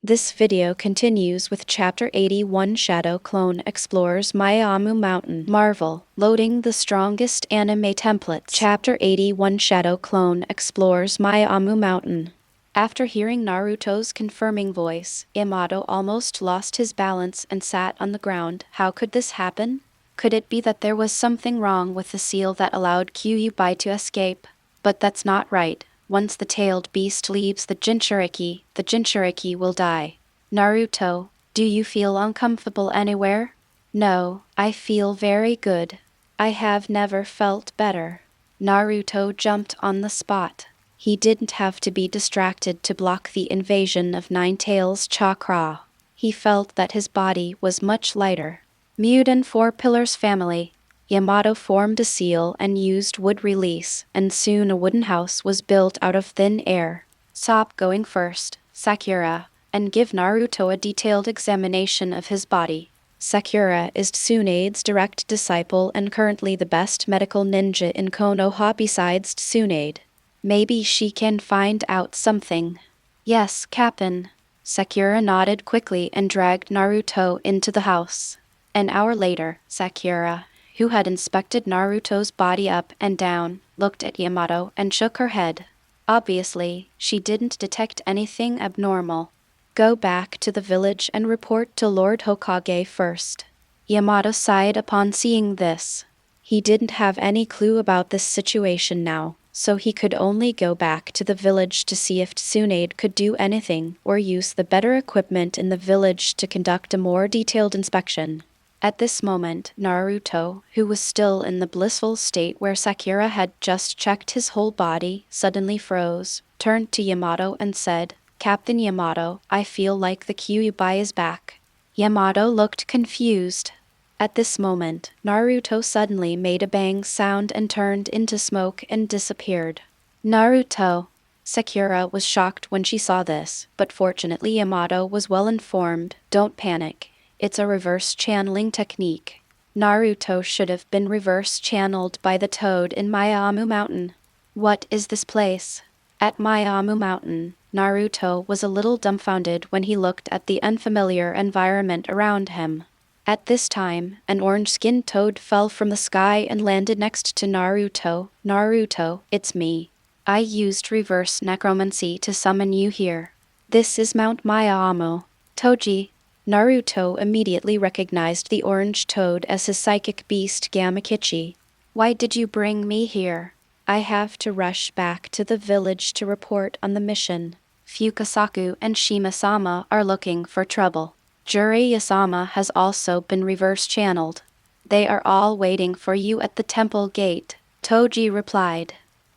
This video continues with Chapter 81 Shadow Clone Explores Miaomu Mountain. Marvel, loading the strongest anime templates. Chapter 81 Shadow Clone Explores Miaomu Mountain. After hearing Naruto's confirming voice, Yamato almost lost his balance and sat on the ground. How could this happen? Could it be that there was something wrong with the seal that allowed Kyuubi to escape? But that's not right. Once the tailed beast leaves the Jinchuriki will die. Naruto, do you feel uncomfortable anywhere? No, I feel very good. I have never felt better. Naruto jumped on the spot. He didn't have to be distracted to block the invasion of Nine-Tails chakra. He felt that his body was much lighter. Mutant Four Pillars family. Yamato formed a seal and used wood release, and soon a wooden house was built out of thin air. Stop going first, Sakura, and give Naruto a detailed examination of his body. Sakura is Tsunade's direct disciple and currently the best medical ninja in Konoha besides Tsunade. Maybe she can find out something. Yes, Captain. Sakura nodded quickly and dragged Naruto into the house. An hour later, Sakura, who had inspected Naruto's body up and down, looked at Yamato and shook her head. Obviously, she didn't detect anything abnormal. Go back to the village and report to Lord Hokage first. Yamato sighed upon seeing this. He didn't have any clue about this situation now, so he could only go back to the village to see if Tsunade could do anything or use the better equipment in the village to conduct a more detailed inspection. At this moment, Naruto, who was still in the blissful state where Sakura had just checked his whole body, suddenly froze, turned to Yamato and said, "Captain Yamato, I feel like the Kyuubi is back." Yamato looked confused. At this moment, Naruto suddenly made a bang sound and turned into smoke and disappeared. Naruto! Sakura was shocked when she saw this, but fortunately Yamato was well informed. Don't panic. It's a reverse channeling technique. Naruto should have been reverse channeled by the toad in Miaomu Mountain. What is this place? At Miaomu Mountain, Naruto was a little dumbfounded when he looked at the unfamiliar environment around him. At this time, an orange-skinned toad fell from the sky and landed next to Naruto. Naruto, it's me. I used reverse necromancy to summon you here. This is Mount Miaomu. Toji. Naruto immediately recognized the orange toad as his psychic beast Gamakichi. Why did you bring me here? I have to rush back to the village to report on the mission. Fukasaku and Shima-sama are looking for trouble. Jiraiya-sama has also been reverse-channeled. They are all waiting for you at the temple gate, Toji replied.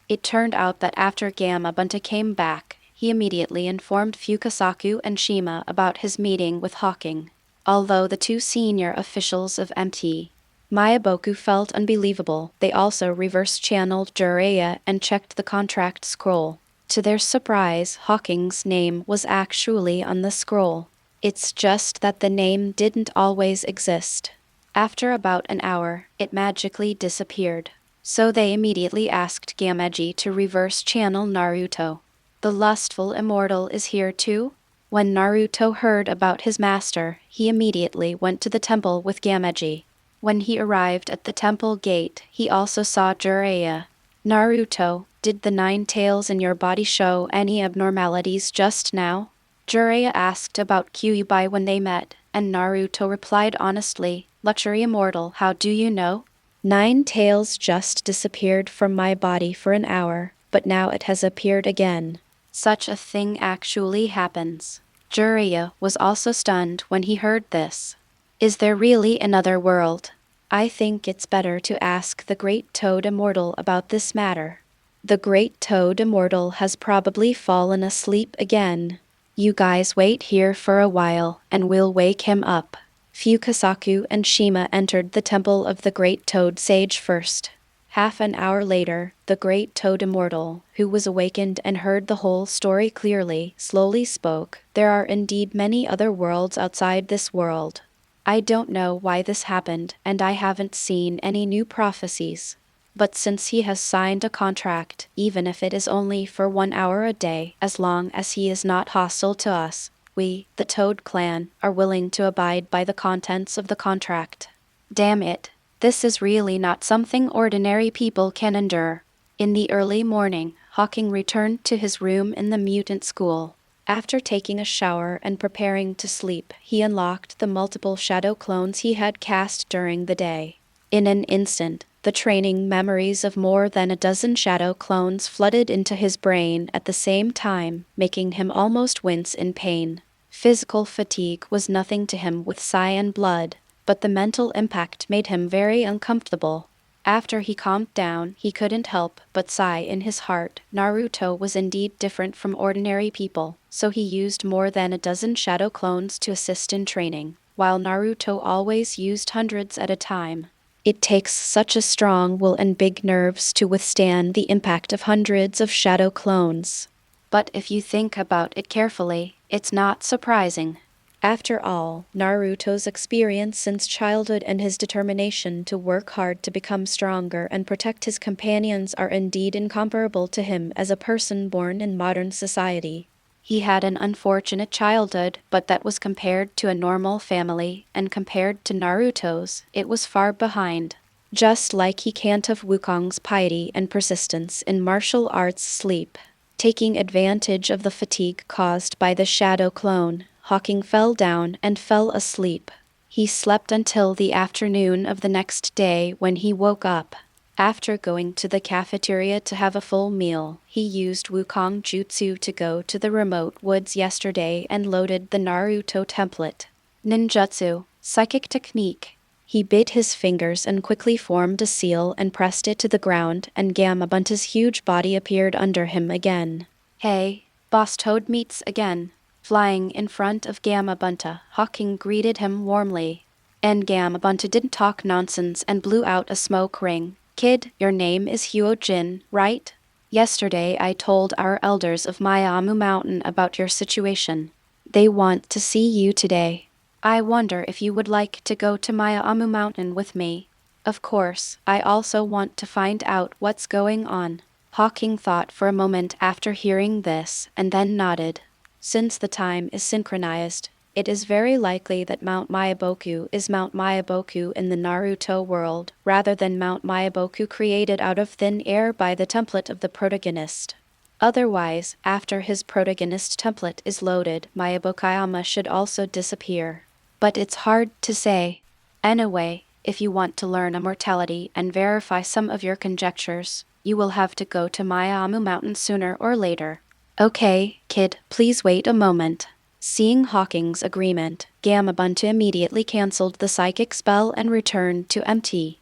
It turned out that after Gamabunta came back, he immediately informed Fukasaku and Shima about his meeting with Hawking. Although the two senior officials of MT Miyaboku felt unbelievable, they also reverse-channeled Jiraiya and checked the contract scroll. To their surprise, Hawking's name was actually on the scroll. It's just that the name didn't always exist. After about an hour, it magically disappeared. So they immediately asked Gameji to reverse-channel Naruto. The lustful immortal is here too? When Naruto heard about his master, he immediately went to the temple with Gameji. When he arrived at the temple gate, he also saw Jiraiya. Naruto, did the 9 tails in your body show any abnormalities just now? Jiraiya asked about Kyuubi when they met, and Naruto replied honestly, "Luxury immortal, how do you know? 9 tails just disappeared from my body for an hour, but now it has appeared again. Such a thing actually happens." Jiraiya was also stunned when he heard this. Is there really another world? I think it's better to ask the Great Toad Immortal about this matter. The Great Toad Immortal has probably fallen asleep again. You guys wait here for a while, and we'll wake him up. Fukasaku and Shima entered the temple of the Great Toad Sage first. Half an hour later, the Great Toad Immortal, who was awakened and heard the whole story clearly, slowly spoke. There are indeed many other worlds outside this world. I don't know why this happened, and I haven't seen any new prophecies. But since he has signed a contract, even if it is only for 1 hour a day, as long as he is not hostile to us, we, the Toad Clan, are willing to abide by the contents of the contract. Damn it. This is really not something ordinary people can endure. In the early morning, Hawking returned to his room in the mutant school. After taking a shower and preparing to sleep, he unlocked the multiple shadow clones he had cast during the day. In an instant, the training memories of more than a dozen shadow clones flooded into his brain at the same time, making him almost wince in pain. Physical fatigue was nothing to him with cyan blood, but the mental impact made him very uncomfortable. After he calmed down, he couldn't help but sigh in his heart. Naruto was indeed different from ordinary people, so he used more than a dozen shadow clones to assist in training, while Naruto always used hundreds at a time. It takes such a strong will and big nerves to withstand the impact of hundreds of shadow clones. But if you think about it carefully, it's not surprising. After all, Naruto's experience since childhood and his determination to work hard to become stronger and protect his companions are indeed incomparable to him as a person born in modern society. He had an unfortunate childhood, but that was compared to a normal family, and compared to Naruto's, it was far behind. Just like he can't have Wukong's piety and persistence in martial arts sleep. Taking advantage of the fatigue caused by the shadow clone, Hawking fell down and fell asleep. He slept until the afternoon of the next day when he woke up. After going to the cafeteria to have a full meal, he used Wukong Jutsu to go to the remote woods yesterday and loaded the Naruto template. Ninjutsu, psychic technique. He bit his fingers and quickly formed a seal and pressed it to the ground, and Gamabunta's huge body appeared under him again. Hey, Boss Toad meets again. Flying in front of Gamabunta, Hawking greeted him warmly. And Gamabunta didn't talk nonsense and blew out a smoke ring. Kid, your name is Hyojin, right? Yesterday I told our elders of Miaomu Mountain about your situation. They want to see you today. I wonder if you would like to go to Miaomu Mountain with me. Of course, I also want to find out what's going on. Hawking thought for a moment after hearing this, and then nodded. Since the time is synchronized, it is very likely that Mount Miyaboku is Mount Miyaboku in the Naruto world, rather than Mount Miyaboku created out of thin air by the template of the protagonist. Otherwise, after his protagonist template is loaded, Miyabokuyama should also disappear. But it's hard to say. Anyway, if you want to learn immortality and verify some of your conjectures, you will have to go to Miaomu Mountain sooner or later. Okay, kid, please wait a moment. Seeing Hawking's agreement, Gamabunta immediately cancelled the psychic spell and returned to MT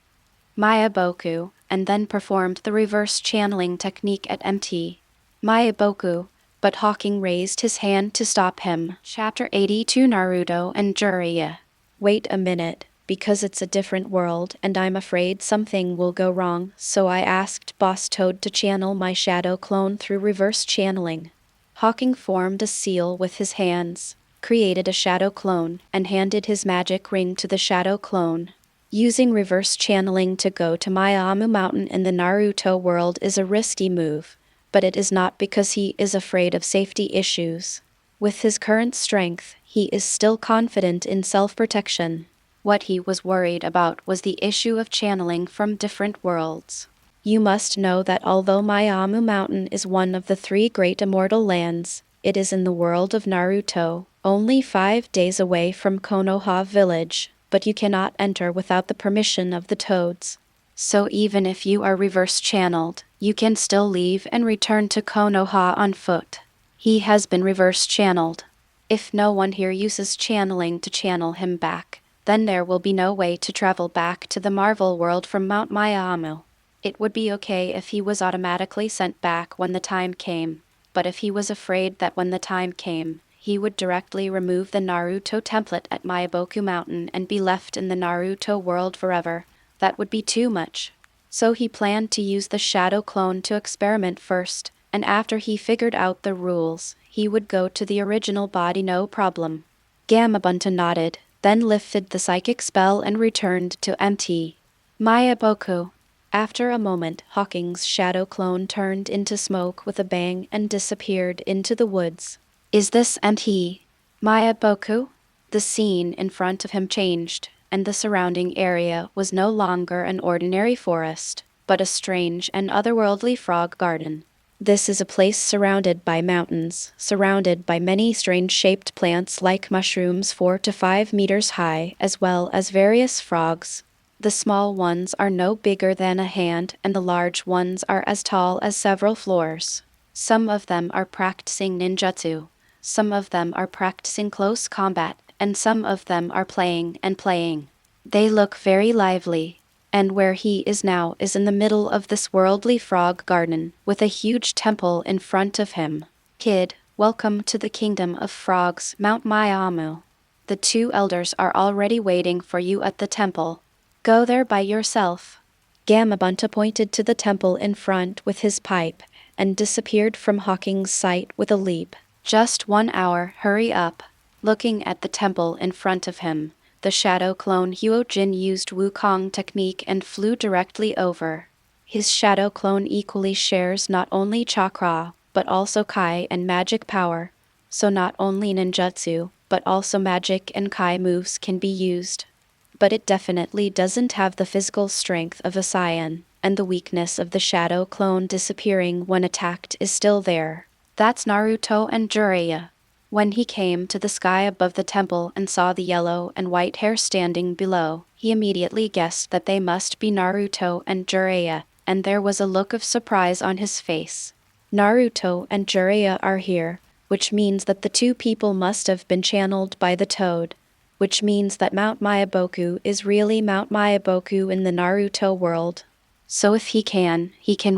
Miyaboku, and then performed the reverse channeling technique at MT Miyaboku, but Hawking raised his hand to stop him. Chapter 82 Naruto and Jiraiya. Wait a minute, because it's a different world and I'm afraid something will go wrong, so I asked Boss Toad to channel my shadow clone through reverse channeling. Hawking formed a seal with his hands, created a shadow clone, and handed his magic ring to the shadow clone. Using reverse channeling to go to Miaomu Mountain in the Naruto world is a risky move, but it is not because he is afraid of safety issues. With his current strength, he is still confident in self-protection. What he was worried about was the issue of channeling from different worlds. You must know that although Miaomu Mountain is one of the 3 great immortal lands, it is in the world of Naruto, only 5 days away from Konoha village, but you cannot enter without the permission of the Toads. So even if you are reverse channeled, you can still leave and return to Konoha on foot. He has been reverse channeled. If no one here uses channeling to channel him back, then there will be no way to travel back to the Marvel world from Mount Miaomu. It would be okay if he was automatically sent back when the time came, but if he was afraid that when the time came, he would directly remove the Naruto template at Miyaboku Mountain and be left in the Naruto world forever, that would be too much. So he planned to use the shadow clone to experiment first, and after he figured out the rules, he would go to the original body no problem. Gamabunta nodded, then lifted the psychic spell and returned to MT Miyaboku. After a moment, Hawking's shadow clone turned into smoke with a bang and disappeared into the woods. Is this MT Miaomu? The scene in front of him changed, and the surrounding area was no longer an ordinary forest, but a strange and otherworldly frog garden. This is a place surrounded by mountains, surrounded by many strange-shaped plants like mushrooms 4 to 5 meters high, as well as various frogs. The small ones are no bigger than a hand, and the large ones are as tall as several floors. Some of them are practicing ninjutsu. Some of them are practicing close combat, and some of them are playing and playing. They look very lively. And where he is now is in the middle of this worldly frog garden, with a huge temple in front of him. Kid, welcome to the kingdom of frogs, Mount Miaomu. The 2 elders are already waiting for you at the temple. Go there by yourself. Gamabunta pointed to the temple in front with his pipe, and disappeared from Hawking's sight with a leap. Just 1 hour, hurry up. Looking at the temple in front of him, the shadow clone Hyojin used Wukong technique and flew directly over. His shadow clone equally shares not only chakra, but also kai and magic power, so not only ninjutsu, but also magic and kai moves can be used. But it definitely doesn't have the physical strength of a Saiyan, and the weakness of the shadow clone disappearing when attacked is still there. That's Naruto and Jiraiya. When he came to the sky above the temple and saw the yellow and white hair standing below, he immediately guessed that they must be Naruto and Jiraiya, and there was a look of surprise on his face. Naruto and Jiraiya are here, which means that the 2 people must have been channeled by the toad, which means that Mount Miaomu is really Mount Miaomu in the Naruto world. So if he can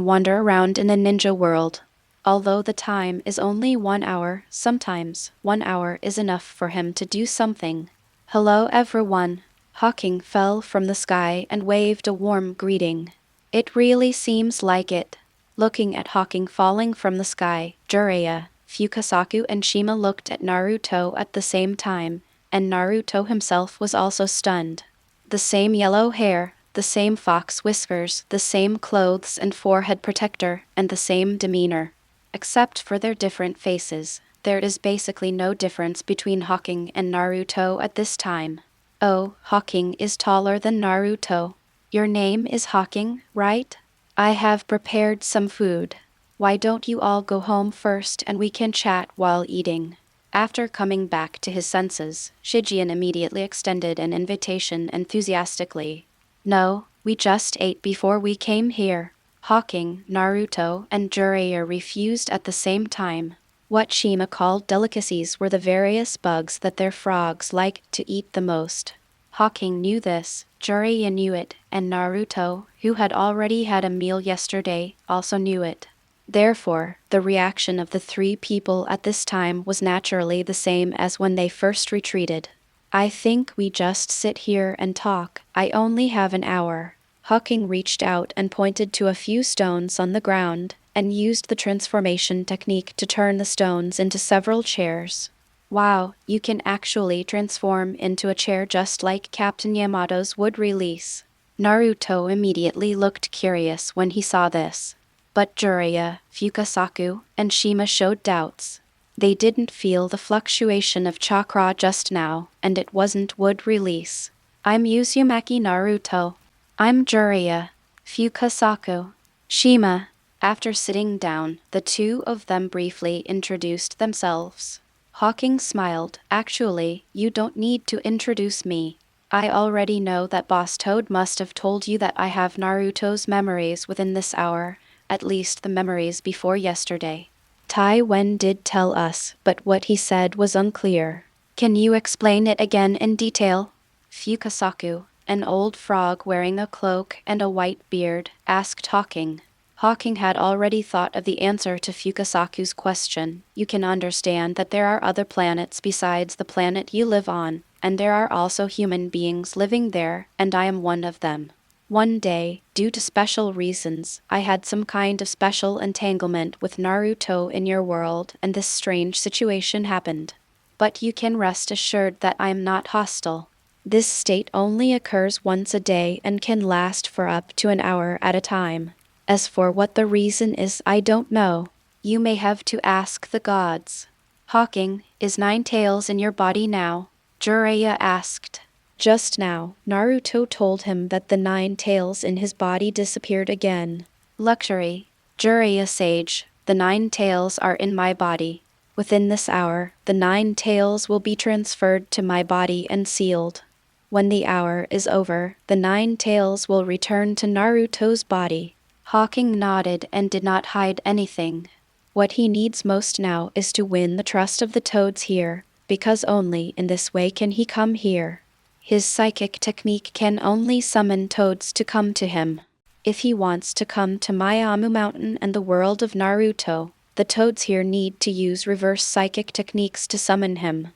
wander around in a ninja world. Although the time is only 1 hour, sometimes 1 hour is enough for him to do something. Hello everyone. Hawking fell from the sky and waved a warm greeting. It really seems like it. Looking at Hawking falling from the sky, Jiraiya, Fukasaku and Shima looked at Naruto at the same time, and Naruto himself was also stunned. The same yellow hair, the same fox whiskers, the same clothes and forehead protector, and the same demeanor. Except for their different faces, there is basically no difference between Hawking and Naruto at this time. Oh, Hawking is taller than Naruto. Your name is Hawking, right? I have prepared some food. Why don't you all go home first and we can chat while eating? After coming back to his senses, Shijian immediately extended an invitation enthusiastically. No, we just ate before we came here. Hawking, Naruto, and Jiraiya refused at the same time. What Shima called delicacies were the various bugs that their frogs liked to eat the most. Hawking knew this, Jiraiya knew it, and Naruto, who had already had a meal yesterday, also knew it. Therefore, the reaction of the 3 people at this time was naturally the same as when they first retreated. I think we just sit here and talk. I only have an hour. Hawking reached out and pointed to a few stones on the ground, and used the transformation technique to turn the stones into several chairs. Wow, you can actually transform into a chair just like Captain Yamato's would release. Naruto immediately looked curious when he saw this. But Jiraiya, Fukasaku, and Shima showed doubts. They didn't feel the fluctuation of chakra just now, and it wasn't wood release. I'm Uzumaki Naruto. I'm Jiraiya. Fukasaku. Shima. After sitting down, the 2 of them briefly introduced themselves. Hawking smiled. Actually, you don't need to introduce me. I already know that Boss Toad must have told you that I have Naruto's memories within this hour, at least the memories before yesterday. Tai Wen did tell us, but what he said was unclear. Can you explain it again in detail? Fukasaku, an old frog wearing a cloak and a white beard, asked Hawking. Hawking had already thought of the answer to Fukasaku's question. You can understand that there are other planets besides the planet you live on, and there are also human beings living there, and I am one of them. One day, due to special reasons, I had some kind of special entanglement with Naruto in your world, and this strange situation happened. But you can rest assured that I am not hostile. This state only occurs once a day and can last for up to an hour at a time. As for what the reason is, I don't know. You may have to ask the gods. Hawking, is Nine Tails in your body now? Jiraiya asked. Just now, Naruto told him that the 9 tails in his body disappeared again. Luxury. Jiraiya sage, the 9 tails are in my body. Within this hour, the 9 tails will be transferred to my body and sealed. When the hour is over, the 9 tails will return to Naruto's body. Hawking nodded and did not hide anything. What he needs most now is to win the trust of the toads here, because only in this way can he come here. His psychic technique can only summon toads to come to him. If he wants to come to Miaomu Mountain and the world of Naruto, the toads here need to use reverse psychic techniques to summon him.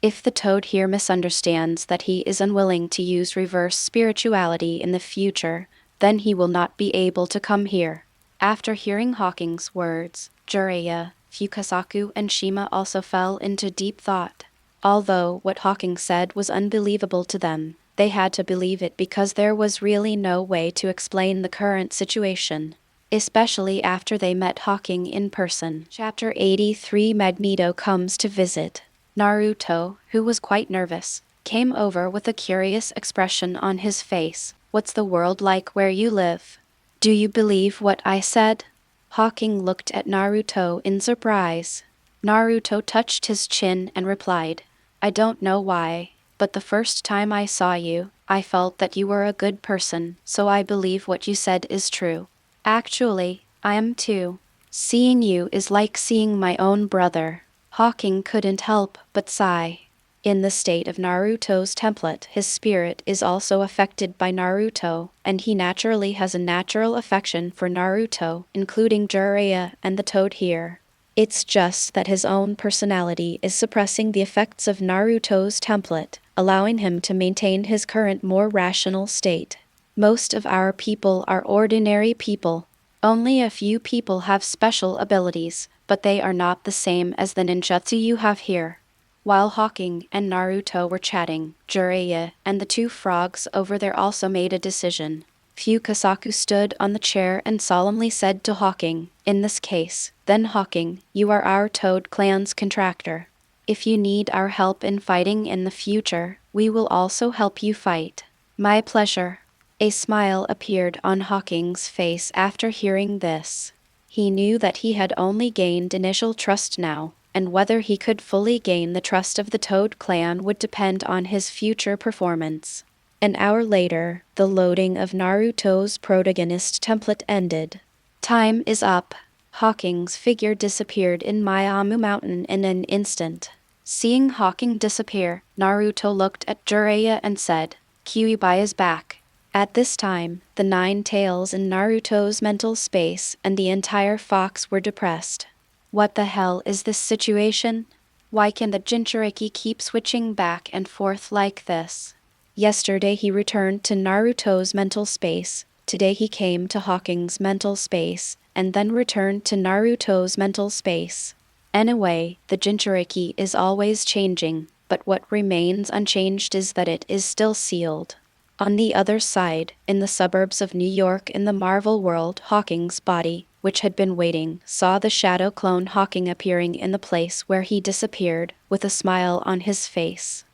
If the toad here misunderstands that he is unwilling to use reverse spirituality in the future, then he will not be able to come here. After hearing Hawking's words, Jiraiya, Fukasaku, and Shima also fell into deep thought. Although what Hawking said was unbelievable to them, they had to believe it because there was really no way to explain the current situation, especially after they met Hawking in person. Chapter 83 Magneto comes to visit. Naruto, who was quite nervous, came over with a curious expression on his face. What's the world like where you live? Do you believe what I said? Hawking looked at Naruto in surprise. Naruto touched his chin and replied, I don't know why, but the first time I saw you, I felt that you were a good person, so I believe what you said is true. Actually, I am too. Seeing you is like seeing my own brother. Hawking couldn't help but sigh. In the state of Naruto's template, his spirit is also affected by Naruto, and he naturally has a natural affection for Naruto, including Jiraiya and the toad here. It's just that his own personality is suppressing the effects of Naruto's template, allowing him to maintain his current more rational state. Most of our people are ordinary people. Only a few people have special abilities, but they are not the same as the ninjutsu you have here. While Hawking and Naruto were chatting, Jiraiya and the two frogs over there also made a decision. Fukasaku stood on the chair and solemnly said to Hawking, in this case, then Hawking, you are our Toad Clan's contractor. If you need our help in fighting in the future, we will also help you fight. My pleasure. A smile appeared on Hawking's face after hearing this. He knew that he had only gained initial trust now, and whether he could fully gain the trust of the Toad Clan would depend on his future performance. An hour later, the loading of Naruto's protagonist template ended. Time is up. Hawking's figure disappeared in Miaomu Mountain in an instant. Seeing Hawking disappear, Naruto looked at Jiraiya and said, Kyuubi is back. At this time, the 9 tails in Naruto's mental space and the entire fox were depressed. What the hell is this situation? Why can the Jinchuriki keep switching back and forth like this? Yesterday he returned to Naruto's mental space, today he came to Hawking's mental space, and then returned to Naruto's mental space. Anyway, the Jinchuriki is always changing, but what remains unchanged is that it is still sealed. On the other side, in the suburbs of New York in the Marvel world, Hawking's body, which had been waiting, saw the shadow clone Hawking appearing in the place where he disappeared, with a smile on his face.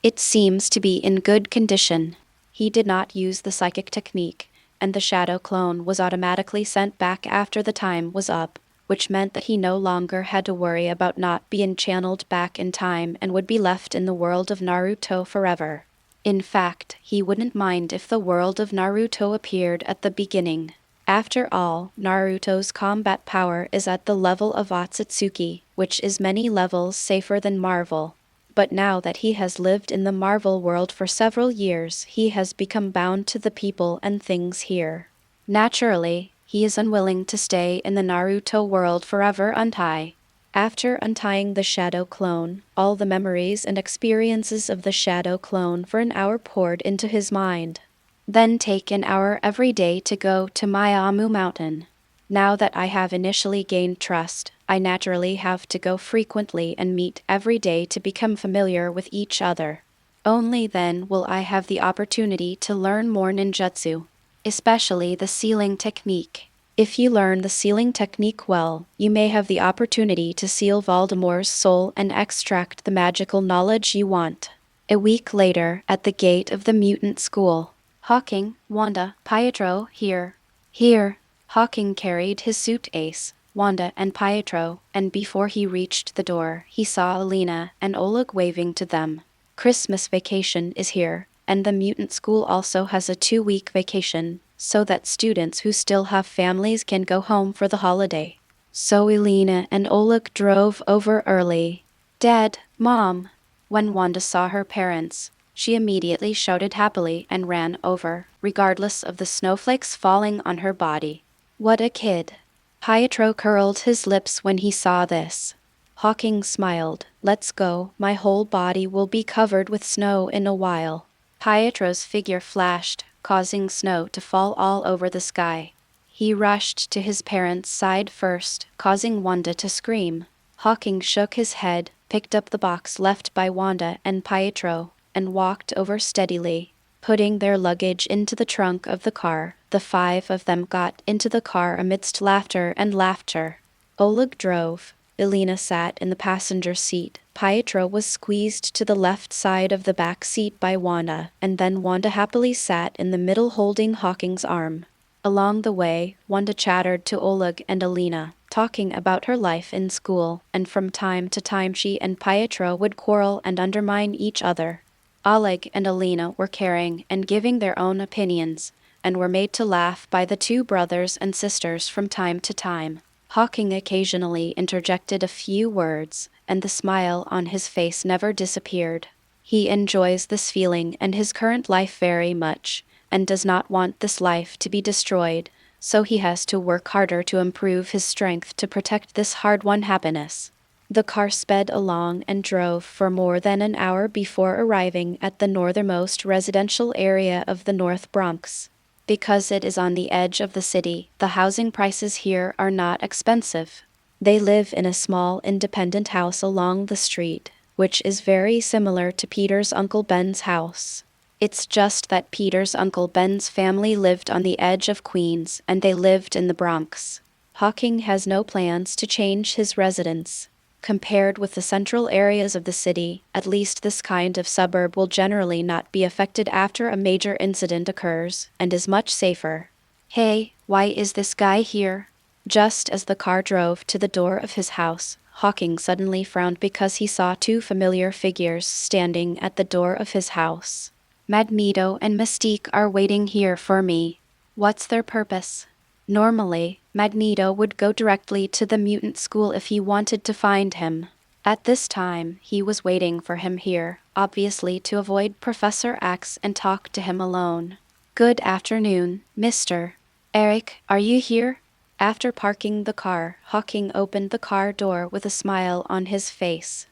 It seems to be in good condition. He did not use the psychic technique, and the shadow clone was automatically sent back after the time was up, which meant that he no longer had to worry about not being channeled back in time and would be left in the world of Naruto forever. In fact, he wouldn't mind if the world of Naruto appeared at the beginning. After all, Naruto's combat power is at the level of Otsutsuki, which is many levels safer than Marvel. But now that he has lived in the Marvel world for several years, he has become bound to the people and things here. Naturally, he is unwilling to stay in the Naruto world forever untie. After untying the shadow clone, all the memories and experiences of the shadow clone for an hour poured into his mind. Then take an hour every day to go to Miaomu Mountain. Now that I have initially gained trust, I naturally have to go frequently and meet every day to become familiar with each other. Only then will I have the opportunity to learn more ninjutsu, especially the sealing technique. If you learn the sealing technique well, you may have the opportunity to seal Voldemort's soul and extract the magical knowledge you want. A week later, at the gate of the mutant school. Hawking, Wanda, Pietro, here. Here. Hawking carried his suitcase, Wanda and Pietro, and before he reached the door, he saw Alina and Oleg waving to them. Christmas vacation is here, and the mutant school also has a 2-week vacation, so that students who still have families can go home for the holiday. So Alina and Oleg drove over early. Dad, Mom. When Wanda saw her parents, she immediately shouted happily and ran over, regardless of the snowflakes falling on her body. What a kid. Pietro curled his lips when he saw this. Hawking smiled. Let's go, my whole body will be covered with snow in a while. Pietro's figure flashed, causing snow to fall all over the sky. He rushed to his parents' side first, causing Wanda to scream. Hawking shook his head, picked up the box left by Wanda and Pietro, and walked over steadily. Putting their luggage into the trunk of the car, the 5 of them got into the car amidst laughter and laughter. Oleg drove. Alina sat in the passenger seat. Pietro was squeezed to the left side of the back seat by Wanda, and then Wanda happily sat in the middle holding Hawking's arm. Along the way, Wanda chattered to Oleg and Alina, talking about her life in school, and from time to time she and Pietro would quarrel and undermine each other. Oleg and Alina were caring and giving their own opinions, and were made to laugh by the 2 brothers and sisters from time to time. Hawking occasionally interjected a few words, and the smile on his face never disappeared. He enjoys this feeling and his current life very much, and does not want this life to be destroyed, so he has to work harder to improve his strength to protect this hard-won happiness. The car sped along and drove for more than an hour before arriving at the northernmost residential area of the North Bronx. Because it is on the edge of the city, the housing prices here are not expensive. They live in a small independent house along the street, which is very similar to Peter's Uncle Ben's house. It's just that Peter's Uncle Ben's family lived on the edge of Queens, and they lived in the Bronx. Hawking has no plans to change his residence. Compared with the central areas of the city, at least this kind of suburb will generally not be affected after a major incident occurs, and is much safer. Hey, why is this guy here? Just as the car drove to the door of his house, Hawking suddenly frowned because he saw 2 familiar figures standing at the door of his house. Magneto and Mystique are waiting here for me. What's their purpose? Normally, Magneto would go directly to the mutant school if he wanted to find him. At this time, he was waiting for him here, obviously to avoid Professor X and talk to him alone. Good afternoon, Mr. Eric, are you here? After parking the car, Hawking opened the car door with a smile on his face.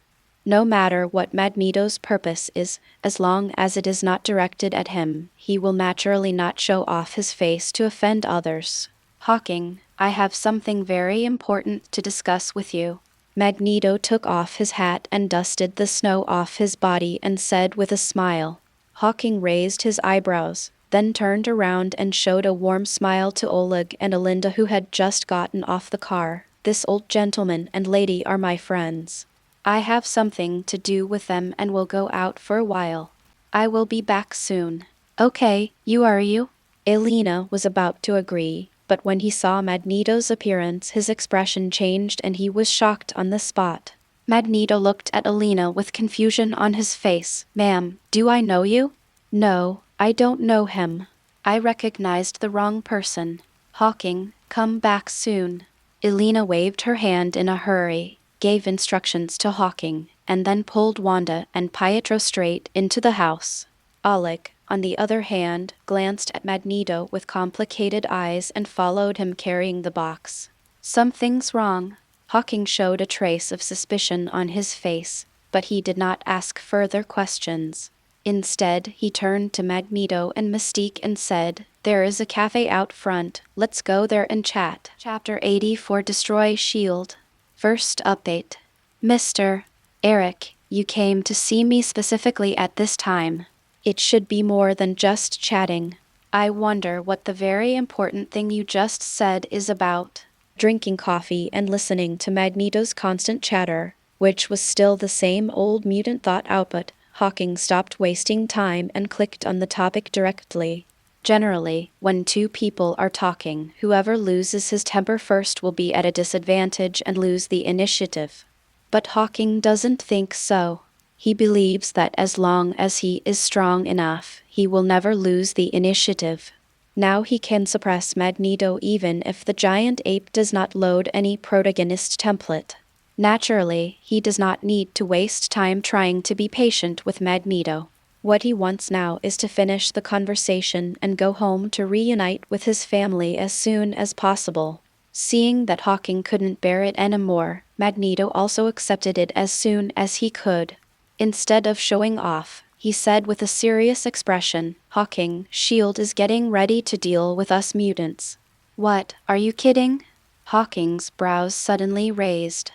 No matter what Magneto's purpose is, as long as it is not directed at him, he will naturally not show off his face to offend others. Hawking, I have something very important to discuss with you. Magneto took off his hat and dusted the snow off his body and said with a smile. Hawking raised his eyebrows, then turned around and showed a warm smile to Oleg and Alinda, who had just gotten off the car. This old gentleman and lady are my friends. I have something to do with them and will go out for a while. I will be back soon. Okay, you are you? Alina was about to agree, but when he saw Magneto's appearance his expression changed and he was shocked on the spot. Magneto looked at Alina with confusion on his face. Ma'am, do I know you? No, I don't know him. I recognized the wrong person. Hawking, come back soon. Alina waved her hand in a hurry, gave instructions to Hawking, and then pulled Wanda and Pietro straight into the house. Oleg, on the other hand, glanced at Magneto with complicated eyes and followed him carrying the box. Something's wrong. Hawking showed a trace of suspicion on his face, but he did not ask further questions. Instead, he turned to Magneto and Mystique and said, There is a cafe out front, let's go there and chat. Chapter 80 for Destroy S.H.I.E.L.D. First update. Mr. Eric, you came to see me specifically at this time. It should be more than just chatting. I wonder what the very important thing you just said is about. Drinking coffee and listening to Magneto's constant chatter, which was still the same old mutant thought output, Hawking stopped wasting time and clicked on the topic directly. Generally, when two people are talking, whoever loses his temper first will be at a disadvantage and lose the initiative. But Hawking doesn't think so. He believes that as long as he is strong enough, he will never lose the initiative. Now he can suppress Magneto even if the giant ape does not load any protagonist template. Naturally, he does not need to waste time trying to be patient with Magneto. What he wants now is to finish the conversation and go home to reunite with his family as soon as possible. Seeing that Hawking couldn't bear it anymore, Magneto also accepted it as soon as he could. Instead of showing off, he said with a serious expression, "Hawking, S.H.I.E.L.D. is getting ready to deal with us mutants." "What, are you kidding?" Hawking's brows suddenly raised.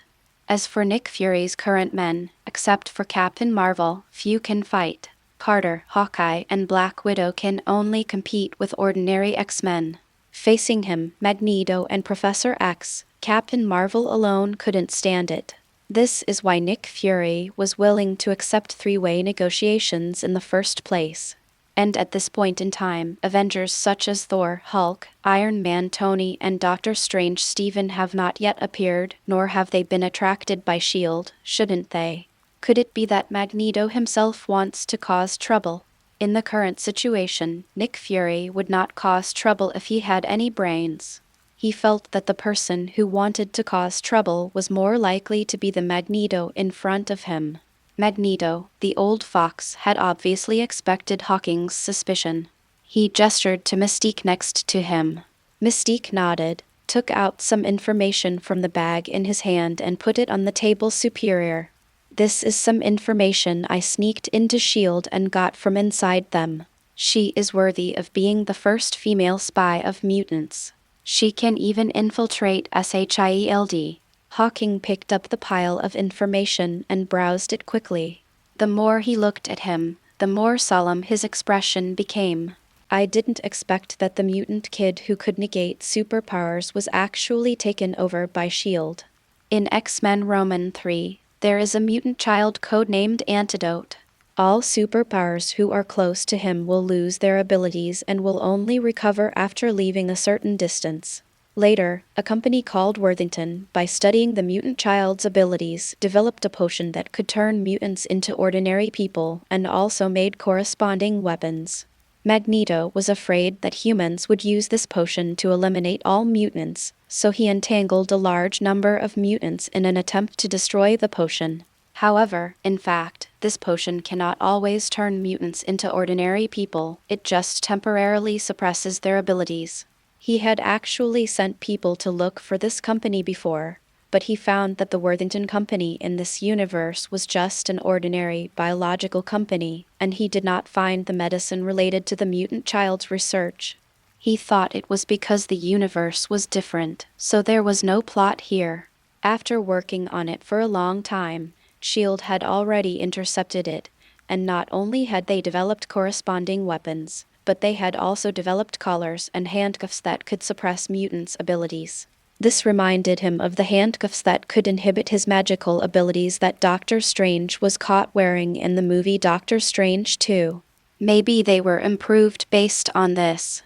As for Nick Fury's current men, except for Captain Marvel, few can fight. Carter, Hawkeye, and Black Widow can only compete with ordinary X-Men. Facing him, Magneto and Professor X, Captain Marvel alone couldn't stand it. This is why Nick Fury was willing to accept three-way negotiations in the first place. And at this point in time, Avengers such as Thor, Hulk, Iron Man Tony, and Doctor Strange Stephen have not yet appeared, nor have they been attracted by S.H.I.E.L.D., shouldn't they? Could it be that Magneto himself wants to cause trouble? In the current situation, Nick Fury would not cause trouble if he had any brains. He felt that the person who wanted to cause trouble was more likely to be the Magneto in front of him. Magneto, the old fox, had obviously expected Hawking's suspicion. He gestured to Mystique next to him. Mystique nodded, took out some information from the bag in his hand and put it on the table superior. "This is some information I sneaked into S.H.I.E.L.D. and got from inside them. She is worthy of being the first female spy of mutants. She can even infiltrate SHIELD." Hawking picked up the pile of information and browsed it quickly. The more he looked at him, the more solemn his expression became. "I didn't expect that the mutant kid who could negate superpowers was actually taken over by S.H.I.E.L.D. In X-Men Roman 3, there is a mutant child codenamed Antidote. All superpowers who are close to him will lose their abilities and will only recover after leaving a certain distance. Later, a company called Worthington, by studying the mutant child's abilities, developed a potion that could turn mutants into ordinary people and also made corresponding weapons. Magneto was afraid that humans would use this potion to eliminate all mutants, so he entangled a large number of mutants in an attempt to destroy the potion. However, in fact, this potion cannot always turn mutants into ordinary people, it just temporarily suppresses their abilities. He had actually sent people to look for this company before, but he found that the Worthington Company in this universe was just an ordinary biological company, and he did not find the medicine related to the mutant child's research. He thought it was because the universe was different, so there was no plot here. After working on it for a long time, S.H.I.E.L.D. had already intercepted it, and not only had they developed corresponding weapons, but they had also developed collars and handcuffs that could suppress mutants' abilities. This reminded him of the handcuffs that could inhibit his magical abilities that Doctor Strange was caught wearing in the movie Doctor Strange 2. Maybe they were improved based on this.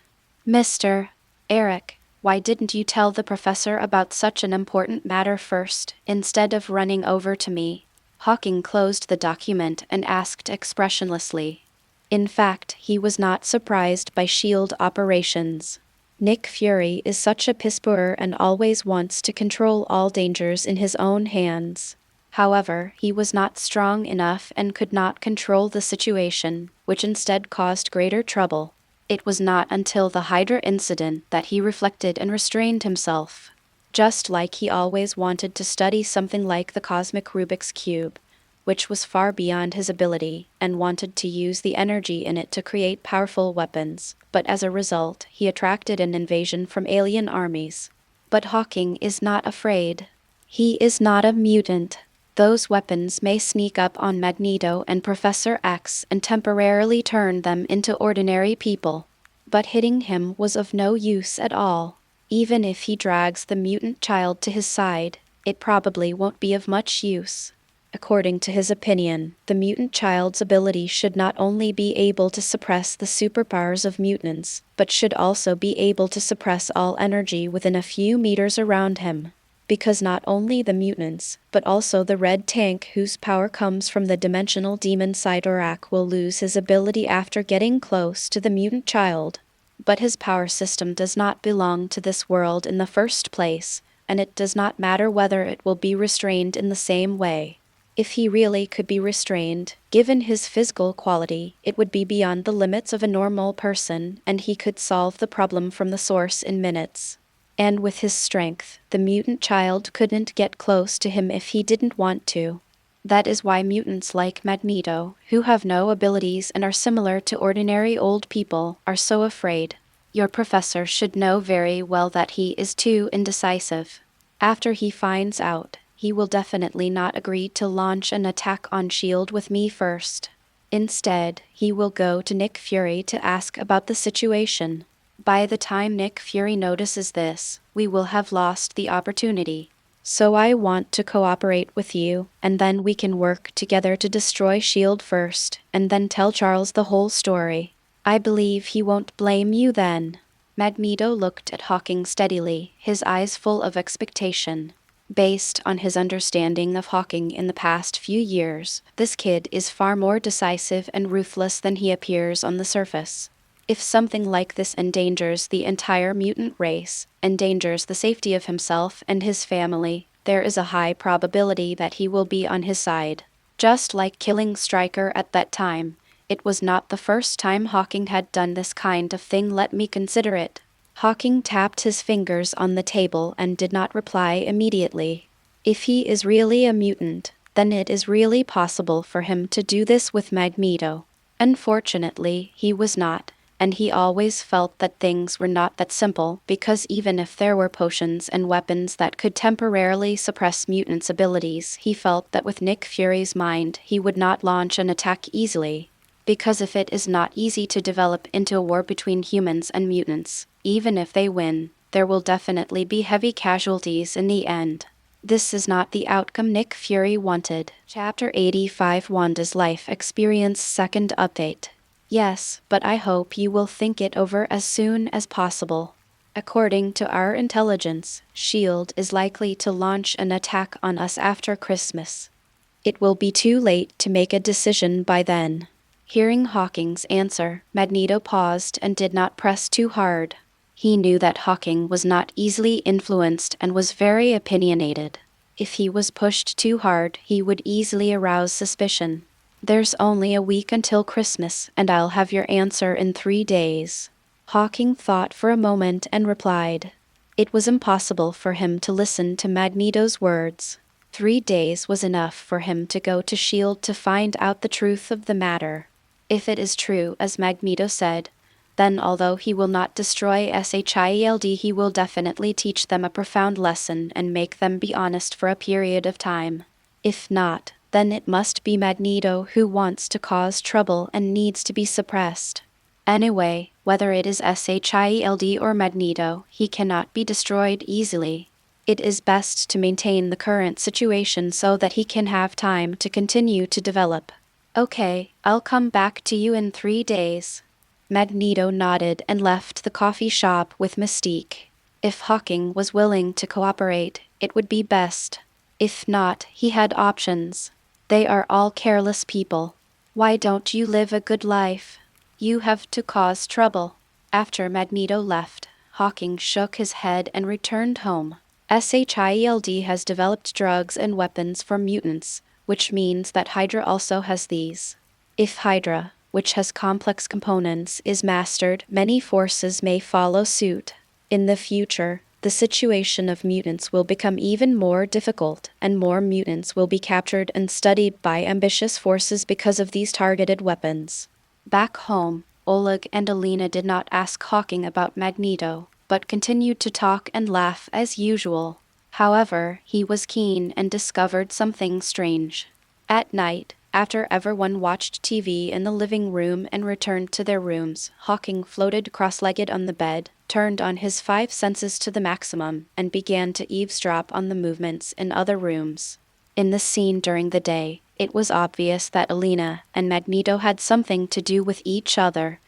"Mr. Eric, why didn't you tell the professor about such an important matter first, instead of running over to me?" Hawking closed the document and asked expressionlessly. In fact, he was not surprised by S.H.I.E.L.D. operations. Nick Fury is such a piss-poor and always wants to control all dangers in his own hands. However, he was not strong enough and could not control the situation, which instead caused greater trouble. It was not until the Hydra incident that he reflected and restrained himself. Just like he always wanted to study something like the cosmic Rubik's Cube, which was far beyond his ability, and wanted to use the energy in it to create powerful weapons, but as a result, he attracted an invasion from alien armies. But Hawking is not afraid. He is not a mutant. Those weapons may sneak up on Magneto and Professor X and temporarily turn them into ordinary people. But hitting him was of no use at all. Even if he drags the mutant child to his side, it probably won't be of much use. According to his opinion, the mutant child's ability should not only be able to suppress the superpowers of mutants, but should also be able to suppress all energy within a few meters around him. Because not only the mutants, but also the red tank whose power comes from the dimensional demon Sidorak will lose his ability after getting close to the mutant child. But his power system does not belong to this world in the first place, and it does not matter whether it will be restrained in the same way. If he really could be restrained, given his physical quality, it would be beyond the limits of a normal person, and he could solve the problem from the source in minutes. And with his strength, the mutant child couldn't get close to him if he didn't want to. That is why mutants like Magneto, who have no abilities and are similar to ordinary old people, are so afraid. Your professor should know very well that he is too indecisive. After he finds out, he will definitely not agree to launch an attack on S.H.I.E.L.D. with me first. Instead, he will go to Nick Fury to ask about the situation. By the time Nick Fury notices this, we will have lost the opportunity. So I want to cooperate with you, and then we can work together to destroy S.H.I.E.L.D. first, and then tell Charles the whole story. I believe he won't blame you then. Magneto looked at Hawking steadily, his eyes full of expectation. Based on his understanding of Hawking in the past few years, this kid is far more decisive and ruthless than he appears on the surface. If something like this endangers the entire mutant race, endangers the safety of himself and his family, there is a high probability that he will be on his side. Just like killing Stryker at that time, it was not the first time Hawking had done this kind of thing. Let me consider it. Hawking tapped his fingers on the table and did not reply immediately. If he is really a mutant, then it is really possible for him to do this with Magneto. Unfortunately, he was not, and he always felt that things were not that simple, because even if there were potions and weapons that could temporarily suppress mutants' abilities, he felt that with Nick Fury's mind he would not launch an attack easily. Because if it is not easy to develop into a war between humans and mutants, even if they win, there will definitely be heavy casualties in the end. This is not the outcome Nick Fury wanted. Chapter 85 Wanda's Life Experience Second Update. Yes, but I hope you will think it over as soon as possible. According to our intelligence, S.H.I.E.L.D. is likely to launch an attack on us after Christmas. It will be too late to make a decision by then. Hearing Hawking's answer, Magneto paused and did not press too hard. He knew that Hawking was not easily influenced and was very opinionated. If he was pushed too hard, he would easily arouse suspicion. There's only a week until Christmas, and I'll have your answer in 3 days. Hawking thought for a moment and replied. It was impossible for him to listen to Magneto's words. 3 days was enough for him to go to S.H.I.E.L.D. to find out the truth of the matter. If it is true, as Magneto said, then although he will not destroy S.H.I.E.L.D., he will definitely teach them a profound lesson and make them be honest for a period of time. If not, then it must be Magneto who wants to cause trouble and needs to be suppressed. Anyway, whether it is S.H.I.E.L.D. or Magneto, he cannot be destroyed easily. It is best to maintain the current situation so that he can have time to continue to develop. Okay, I'll come back to you in 3 days. Magneto nodded and left the coffee shop with Mystique. If Hawking was willing to cooperate, it would be best. If not, he had options. They are all careless people. Why don't you live a good life? You have to cause trouble. After Magneto left, Hawking shook his head and returned home. S.H.I.E.L.D. has developed drugs and weapons for mutants, which means that Hydra also has these. If Hydra, which has complex components, is mastered, many forces may follow suit. In the future, the situation of mutants will become even more difficult, and more mutants will be captured and studied by ambitious forces because of these targeted weapons. Back home, Oleg and Alina did not ask Hawking about Magneto, but continued to talk and laugh as usual. However, he was keen and discovered something strange. At night, After everyone watched TV in the living room and returned to their rooms, Hawking floated cross-legged on the bed, turned on his five senses to the maximum, and began to eavesdrop on the movements in other rooms. In the scene during the day, it was obvious that Alina and Magneto had something to do with each other,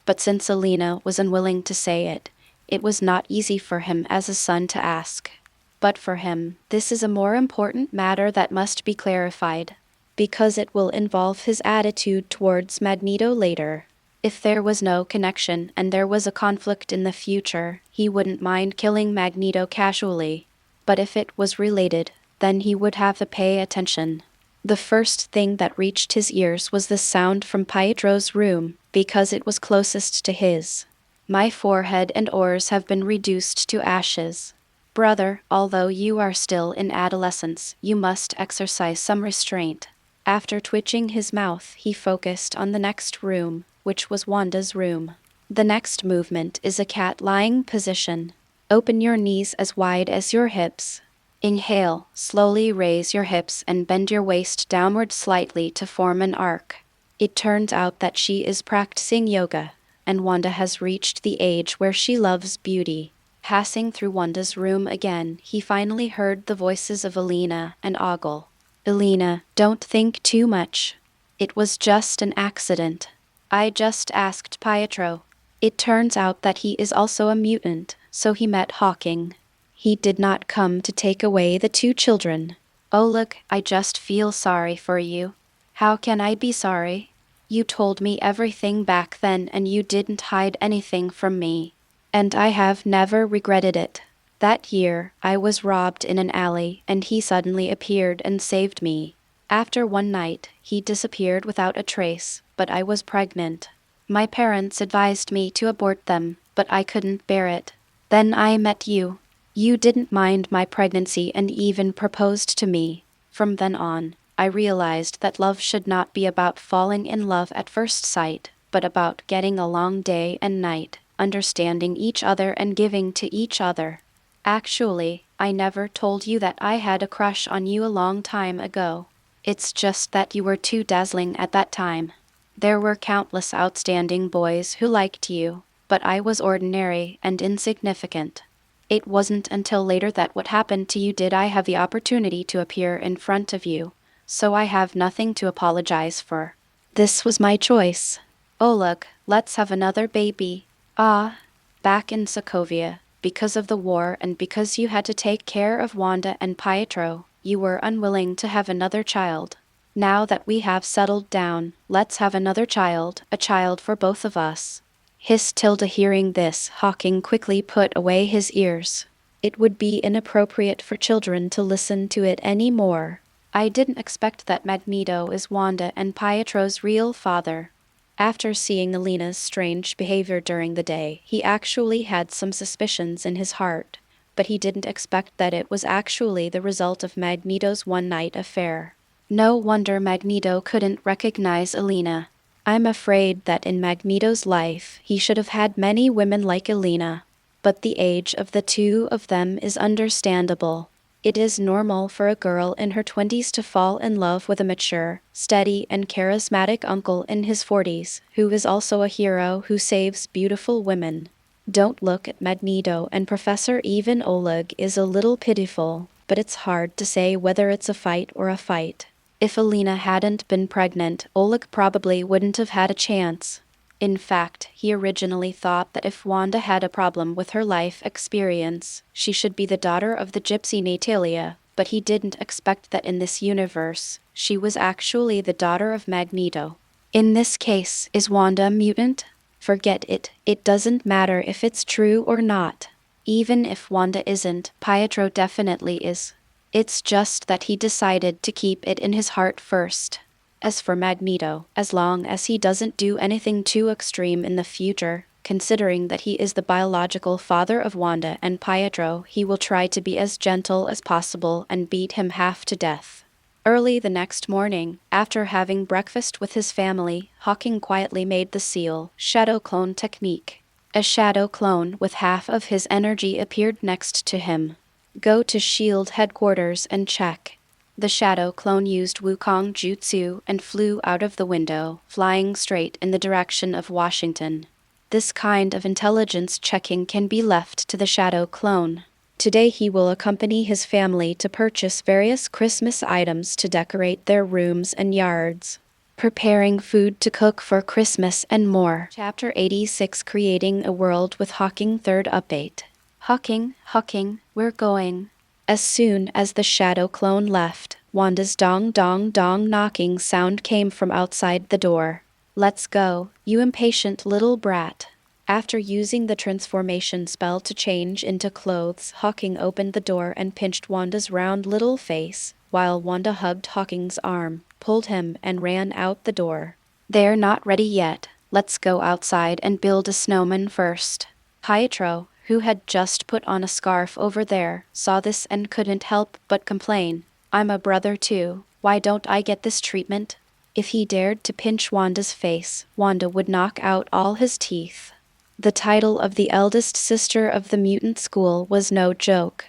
but since Alina was unwilling to say it, it was not easy for him as a son to ask. But for him, this is a more important matter that must be clarified, because it will involve his attitude towards Magneto later. If there was no connection and there was a conflict in the future, he wouldn't mind killing Magneto casually. But if it was related, then he would have to pay attention. The first thing that reached his ears was the sound from Pietro's room, because it was closest to his. My forehead and oars have been reduced to ashes. Brother, although you are still in adolescence, you must exercise some restraint. After twitching his mouth, he focused on the next room, which was Wanda's room. The next movement is a cat-lying position. Open your knees as wide as your hips. Inhale, slowly raise your hips and bend your waist downward slightly to form an arc. It turns out that she is practicing yoga, and Wanda has reached the age where she loves beauty. Passing through Wanda's room again, he finally heard the voices of Alina and Ogle. Alina, don't think too much. It was just an accident. I just asked Pietro. It turns out that he is also a mutant, so he met Hawking. He did not come to take away the two children. Oh look, I just feel sorry for you. How can I be sorry? You told me everything back then and you didn't hide anything from me. And I have never regretted it. That year, I was robbed in an alley, and he suddenly appeared and saved me. After one night, he disappeared without a trace, but I was pregnant. My parents advised me to abort them, but I couldn't bear it. Then I met you. You didn't mind my pregnancy and even proposed to me. From then on, I realized that love should not be about falling in love at first sight, but about getting along day and night, understanding each other and giving to each other. Actually, I never told you that I had a crush on you a long time ago. It's just that you were too dazzling at that time. There were countless outstanding boys who liked you, but I was ordinary and insignificant. It wasn't until later that what happened to you did I have the opportunity to appear in front of you, so I have nothing to apologize for. This was my choice. Oh look, let's have another baby. Back in Sokovia. Because of the war and because you had to take care of Wanda and Pietro, you were unwilling to have another child. Now that we have settled down, let's have another child, a child for both of us. Hissed Tilda. Hearing this, Hawking quickly put away his ears. It would be inappropriate for children to listen to it any more. I didn't expect that Magneto is Wanda and Pietro's real father. After seeing Alina's strange behavior during the day, he actually had some suspicions in his heart, but he didn't expect that it was actually the result of Magneto's one-night affair. No wonder Magneto couldn't recognize Alina. I'm afraid that in Magneto's life, he should have had many women like Alina, but the age of the two of them is understandable. It is normal for a girl in her 20s to fall in love with a mature, steady, and charismatic uncle in his 40s, who is also a hero who saves beautiful women. Don't look at Magneto and Professor. Even Oleg is a little pitiful, but it's hard to say whether it's a fight or a fight. If Alina hadn't been pregnant, Oleg probably wouldn't have had a chance. In fact, he originally thought that if Wanda had a problem with her life experience, she should be the daughter of the gypsy Natalia, but he didn't expect that in this universe, she was actually the daughter of Magneto. In this case, is Wanda a mutant? Forget it. It doesn't matter if it's true or not. Even if Wanda isn't, Pietro definitely is. It's just that he decided to keep it in his heart first. As for Magneto, as long as he doesn't do anything too extreme in the future, considering that he is the biological father of Wanda and Pietro, he will try to be as gentle as possible and beat him half to death. Early the next morning, after having breakfast with his family, Hawking quietly made the seal shadow clone technique. A shadow clone with half of his energy appeared next to him. Go to SHIELD headquarters and check. The shadow clone used Wukong jutsu and flew out of the window, flying straight in the direction of Washington. This kind of intelligence checking can be left to the shadow clone. Today he will accompany his family to purchase various Christmas items to decorate their rooms and yards, preparing food to cook for Christmas and more. Chapter 86, Creating a World with Hawking, third update. Hawking, we're going. As soon as the shadow clone left, Wanda's dong dong dong knocking sound came from outside the door. Let's go, you impatient little brat. After using the transformation spell to change into clothes, Hawking opened the door and pinched Wanda's round little face, while Wanda hugged Hawking's arm, pulled him, and ran out the door. They're not ready yet. Let's go outside and build a snowman first. Pietro, who had just put on a scarf over there, saw this and couldn't help but complain. I'm a brother too. Why don't I get this treatment? If he dared to pinch Wanda's face, Wanda would knock out all his teeth. The title of the eldest sister of the mutant school was no joke.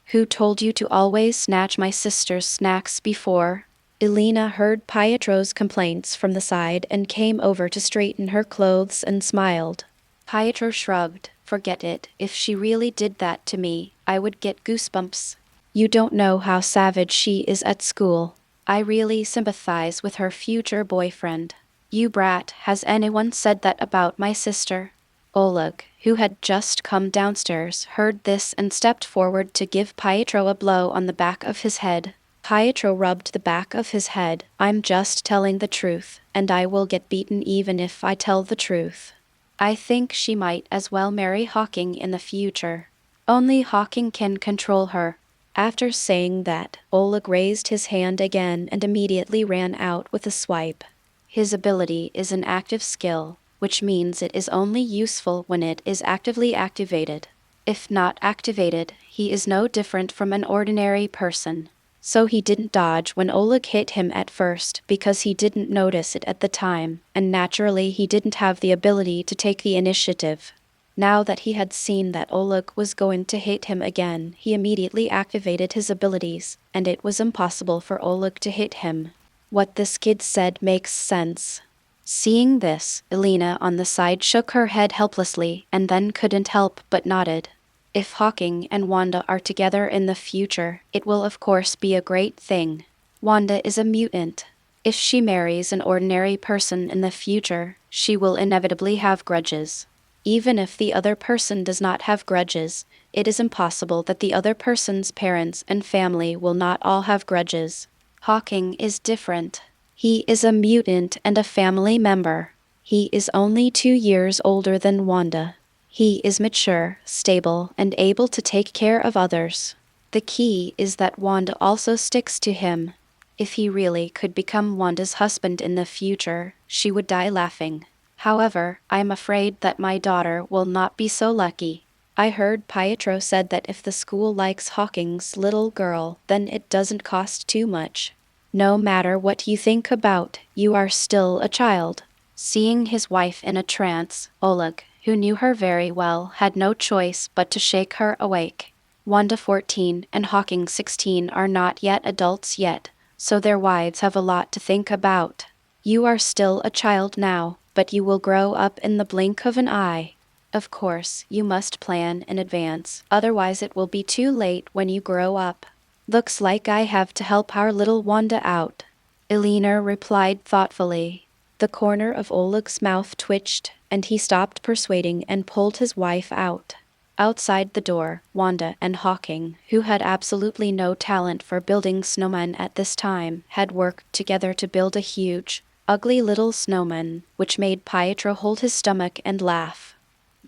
Who told you to always snatch my sister's snacks before? Elena heard Pietro's complaints from the side and came over to straighten her clothes and smiled. Pietro shrugged. Forget it. If she really did that to me, I would get goosebumps. You don't know how savage she is at school. I really sympathize with her future boyfriend. You brat, has anyone said that about my sister? Oleg, who had just come downstairs, heard this and stepped forward to give Pietro a blow on the back of his head. Pietro rubbed the back of his head. I'm just telling the truth, and I will get beaten even if I tell the truth. I think she might as well marry Hawking in the future. Only Hawking can control her. After saying that, Oleg raised his hand again and immediately ran out with a swipe. His ability is an active skill, which means it is only useful when it is actively activated. If not activated, he is no different from an ordinary person. So he didn't dodge when Oleg hit him at first because he didn't notice it at the time, and naturally he didn't have the ability to take the initiative. Now that he had seen that Oleg was going to hit him again, he immediately activated his abilities, and it was impossible for Oleg to hit him. What this kid said makes sense. Seeing this, Elena on the side shook her head helplessly and then couldn't help but nodded. If Hawking and Wanda are together in the future, it will of course be a great thing. Wanda is a mutant. If she marries an ordinary person in the future, she will inevitably have grudges. Even if the other person does not have grudges, it is impossible that the other person's parents and family will not all have grudges. Hawking is different. He is a mutant and a family member. He is only 2 years older than Wanda. He is mature, stable, and able to take care of others. The key is that Wanda also sticks to him. If he really could become Wanda's husband in the future, she would die laughing. However, I am afraid that my daughter will not be so lucky. I heard Pietro said that if the school likes Hawking's little girl, then it doesn't cost too much. No matter what you think about, you are still a child. Seeing his wife in a trance, Oleg, who knew her very well, had no choice but to shake her awake. Wanda 14 and Hawking 16 are not yet adults yet, so their wives have a lot to think about. You are still a child now, but you will grow up in the blink of an eye. Of course, you must plan in advance, otherwise it will be too late when you grow up. Looks like I have to help our little Wanda out. Elena replied thoughtfully. The corner of Oleg's mouth twitched, and he stopped persuading and pulled his wife out. Outside the door, Wanda and Hawking, who had absolutely no talent for building snowmen at this time, had worked together to build a huge, ugly little snowman, which made Pietro hold his stomach and laugh.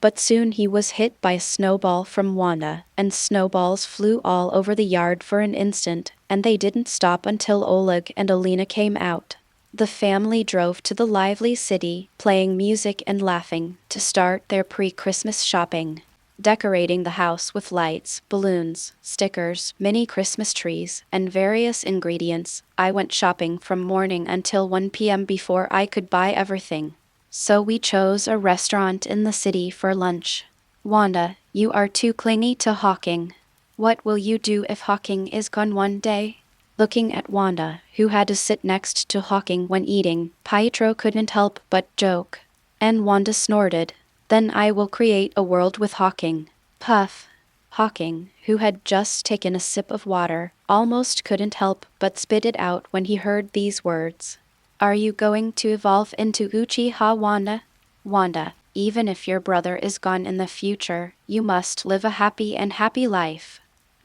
But soon he was hit by a snowball from Wanda, and snowballs flew all over the yard for an instant, and they didn't stop until Oleg and Elena came out. The family drove to the lively city, playing music and laughing, to start their pre-Christmas shopping. Decorating the house with lights, balloons, stickers, mini Christmas trees, and various ingredients, I went shopping from morning until 1 p.m. before I could buy everything. So we chose a restaurant in the city for lunch. Wanda, you are too clingy to Hawking. What will you do if Hawking is gone one day? Looking at Wanda, who had to sit next to Hawking when eating, Pietro couldn't help but joke. And Wanda snorted. Then I will create a world with Hawking. Puff. Hawking, who had just taken a sip of water, almost couldn't help but spit it out when he heard these words. Are you going to evolve into Uchiha Wanda? Wanda, even if your brother is gone in the future, you must live a happy life.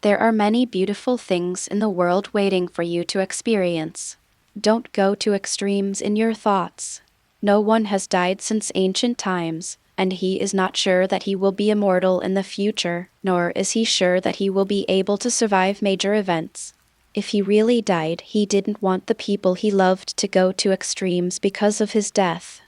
There are many beautiful things in the world waiting for you to experience. Don't go to extremes in your thoughts. No one has died since ancient times, and he is not sure that he will be immortal in the future, nor is he sure that he will be able to survive major events. If he really died, he didn't want the people he loved to go to extremes because of his death.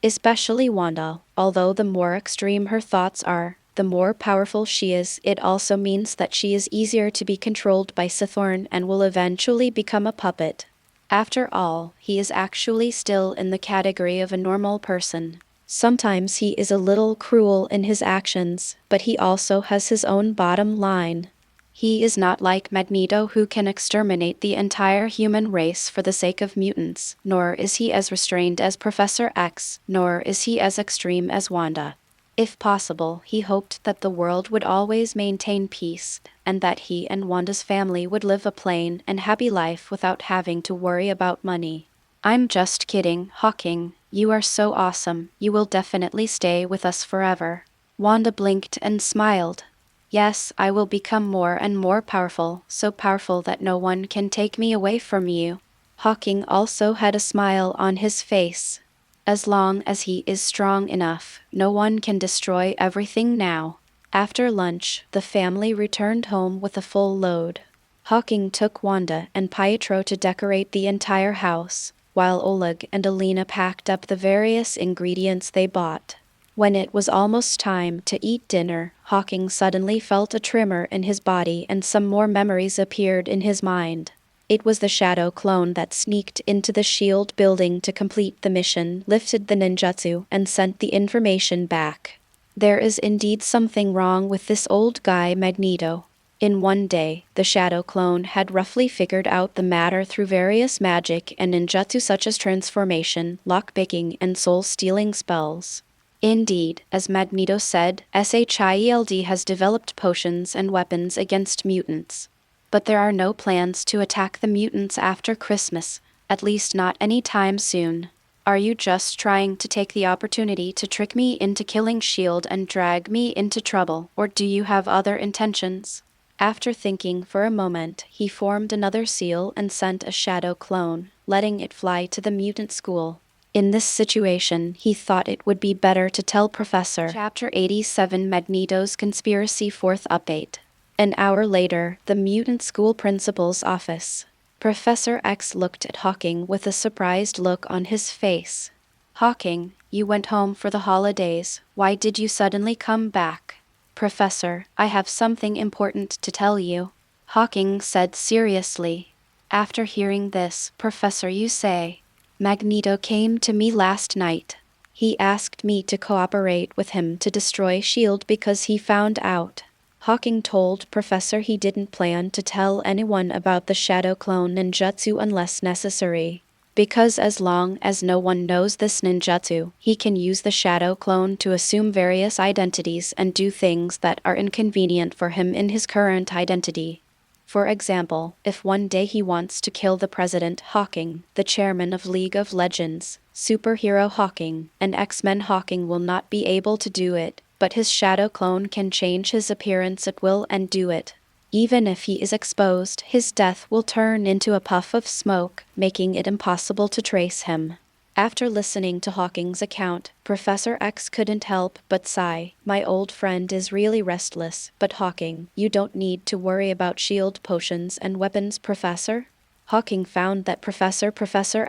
Especially Wanda, although the more extreme her thoughts are, the more powerful she is. It also means that she is easier to be controlled by Sithorn and will eventually become a puppet. After all, he is actually still in the category of a normal person. Sometimes he is a little cruel in his actions, but he also has his own bottom line. He is not like Magneto, who can exterminate the entire human race for the sake of mutants, nor is he as restrained as Professor X, nor is he as extreme as Wanda. If possible, he hoped that the world would always maintain peace, and that he and Wanda's family would live a plain and happy life without having to worry about money. I'm just kidding, Hawking. You are so awesome. You will definitely stay with us forever. Wanda blinked and smiled. Yes, I will become more and more powerful, so powerful that no one can take me away from you. Hawking also had a smile on his face. As long as he is strong enough, no one can destroy everything now. After lunch, the family returned home with a full load. Hawking took Wanda and Pietro to decorate the entire house, while Oleg and Alina packed up the various ingredients they bought. When it was almost time to eat dinner, Hawking suddenly felt a tremor in his body and some more memories appeared in his mind. It was the shadow clone that sneaked into the shield building to complete the mission, lifted the ninjutsu, and sent the information back. There is indeed something wrong with this old guy Magneto. In one day, the shadow clone had roughly figured out the matter through various magic and ninjutsu such as transformation, lockpicking, and soul-stealing spells. Indeed, as Magneto said, SHIELD has developed potions and weapons against mutants. But there are no plans to attack the mutants after Christmas, at least not any time soon. Are you just trying to take the opportunity to trick me into killing S.H.I.E.L.D. and drag me into trouble, or do you have other intentions? After thinking for a moment, he formed another seal and sent a shadow clone, letting it fly to the mutant school. In this situation, he thought it would be better to tell Professor. Chapter 87 Magneto's Conspiracy 4th Update. An hour later, the mutant school principal's office. Professor X looked at Hawking with a surprised look on his face. Hawking, you went home for the holidays. Why did you suddenly come back? Professor, I have something important to tell you, Hawking said seriously. After hearing this, Professor, you say, Magneto came to me last night. He asked me to cooperate with him to destroy S.H.I.E.L.D. because he found out. Hawking told Professor he didn't plan to tell anyone about the Shadow Clone ninjutsu unless necessary, because as long as no one knows this ninjutsu, he can use the Shadow Clone to assume various identities and do things that are inconvenient for him in his current identity. For example, if one day he wants to kill the President Hawking, the chairman of League of Legends, Superhero Hawking, and X-Men Hawking will not be able to do it, but his shadow clone can change his appearance at will and do it. Even if he is exposed, his death will turn into a puff of smoke, making it impossible to trace him. After listening to Hawking's account, Professor X couldn't help but sigh. My old friend is really restless, but Hawking, you don't need to worry about S.H.I.E.L.D. potions and weapons, Professor? Hawking found that Professor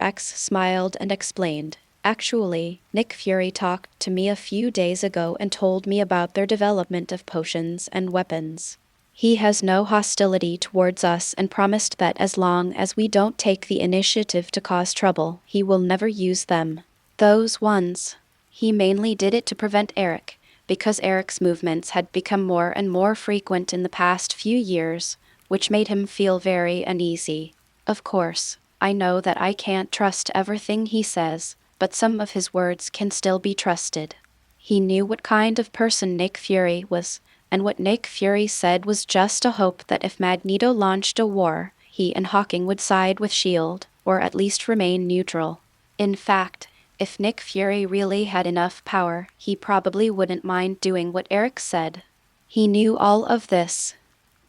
X smiled and explained. Actually, Nick Fury talked to me a few days ago and told me about their development of potions and weapons. He has no hostility towards us and promised that as long as we don't take the initiative to cause trouble, he will never use them. Those ones. He mainly did it to prevent Eric, because Eric's movements had become more and more frequent in the past few years, which made him feel very uneasy. Of course, I know that I can't trust everything he says, but some of his words can still be trusted. He knew what kind of person Nick Fury was, and what Nick Fury said was just a hope that if Magneto launched a war, he and Hawking would side with S.H.I.E.L.D., or at least remain neutral. In fact, if Nick Fury really had enough power, he probably wouldn't mind doing what Eric said. He knew all of this.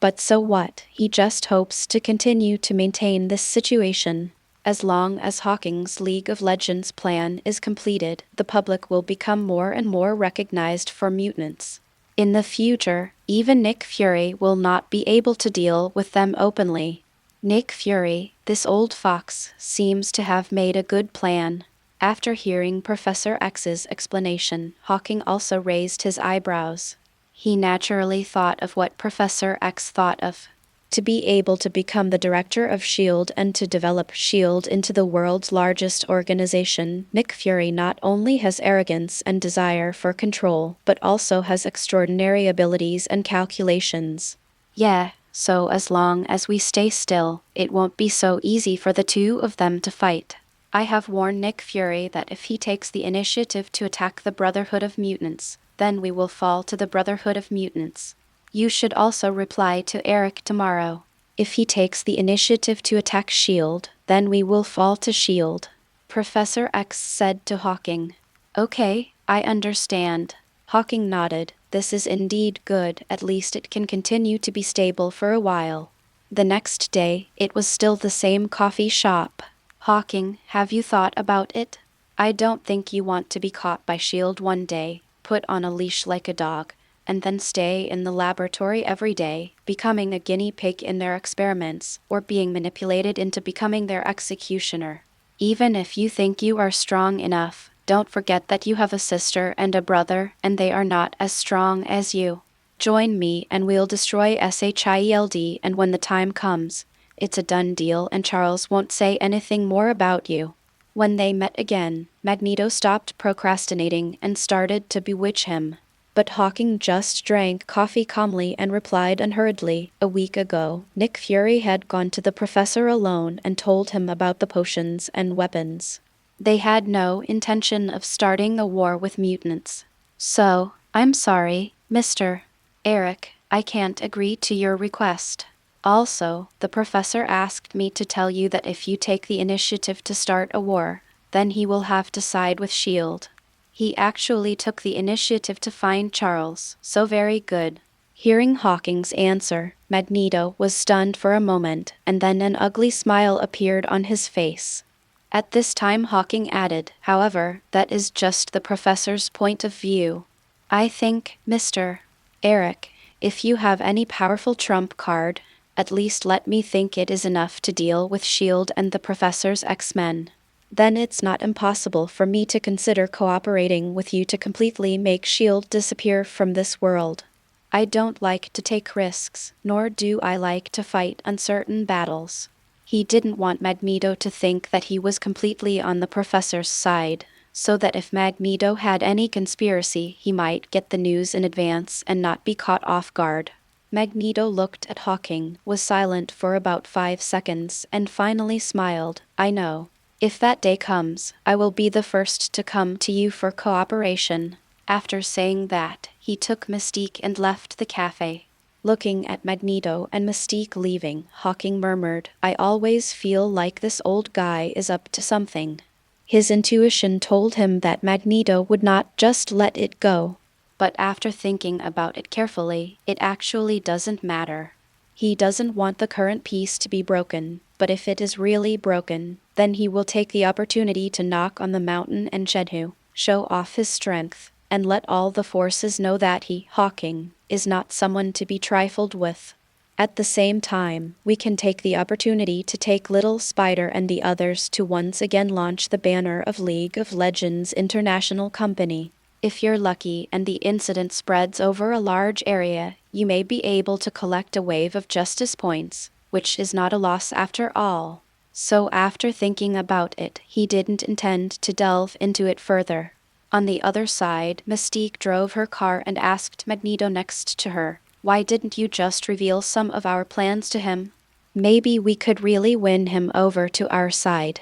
But so what? He just hopes to continue to maintain this situation. As long as Hawking's League of Legends plan is completed, the public will become more and more recognized for mutants. In the future, even Nick Fury will not be able to deal with them openly. Nick Fury, this old fox, seems to have made a good plan. After hearing Professor X's explanation, Hawking also raised his eyebrows. He naturally thought of what Professor X thought of. To be able to become the director of S.H.I.E.L.D. and to develop S.H.I.E.L.D. into the world's largest organization, Nick Fury not only has arrogance and desire for control, but also has extraordinary abilities and calculations. Yeah, so as long as we stay still, it won't be so easy for the two of them to fight. I have warned Nick Fury that if he takes the initiative to attack the Brotherhood of Mutants, then we will fall to the Brotherhood of Mutants. You should also reply to Eric tomorrow. If he takes the initiative to attack S.H.I.E.L.D., then we will fall to S.H.I.E.L.D., Professor X said to Hawking. Okay, I understand. Hawking nodded. This is indeed good, at least it can continue to be stable for a while. The next day, it was still the same coffee shop. Hawking, have you thought about it? I don't think you want to be caught by S.H.I.E.L.D. one day, put on a leash like a dog, and then stay in the laboratory every day, becoming a guinea pig in their experiments, or being manipulated into becoming their executioner. Even if you think you are strong enough, don't forget that you have a sister and a brother, and they are not as strong as you. Join me and we'll destroy S.H.I.E.L.D., and when the time comes, it's a done deal and Charles won't say anything more about you. When they met again, Magneto stopped procrastinating and started to bewitch him. But Hawking just drank coffee calmly and replied unhurriedly. A week ago, Nick Fury had gone to the professor alone and told him about the potions and weapons. They had no intention of starting a war with mutants. So, I'm sorry, Mr. Eric, I can't agree to your request. Also, the professor asked me to tell you that if you take the initiative to start a war, then he will have to side with S.H.I.E.L.D. He actually took the initiative to find Charles, so very good. Hearing Hawking's answer, Magneto was stunned for a moment, and then an ugly smile appeared on his face. At this time Hawking added, however, that is just the professor's point of view. I think, Mr. Eric, if you have any powerful trump card, at least let me think it is enough to deal with S.H.I.E.L.D. and the Professor's X-Men. Then it's not impossible for me to consider cooperating with you to completely make S.H.I.E.L.D. disappear from this world. I don't like to take risks, nor do I like to fight uncertain battles. He didn't want Magneto to think that he was completely on the Professor's side, so that if Magneto had any conspiracy he might get the news in advance and not be caught off guard. Magneto looked at Hawking, was silent for about 5 seconds, and finally smiled. I know. If that day comes, I will be the first to come to you for cooperation. After saying that, he took Mystique and left the cafe. Looking at Magneto and Mystique leaving, Hawking murmured, I always feel like this old guy is up to something. His intuition told him that Magneto would not just let it go. But after thinking about it carefully, it actually doesn't matter. He doesn't want the current peace to be broken, but if it is really broken, then he will take the opportunity to knock on the mountain and Jedhu, show off his strength, and let all the forces know that he, Hawking, is not someone to be trifled with. At the same time, we can take the opportunity to take Little Spider and the others to once again launch the banner of League of Legends International Company. If you're lucky and the incident spreads over a large area, you may be able to collect a wave of justice points, which is not a loss after all. So after thinking about it, he didn't intend to delve into it further. On the other side, Mystique drove her car and asked Magneto next to her, why didn't you just reveal some of our plans to him? Maybe we could really win him over to our side.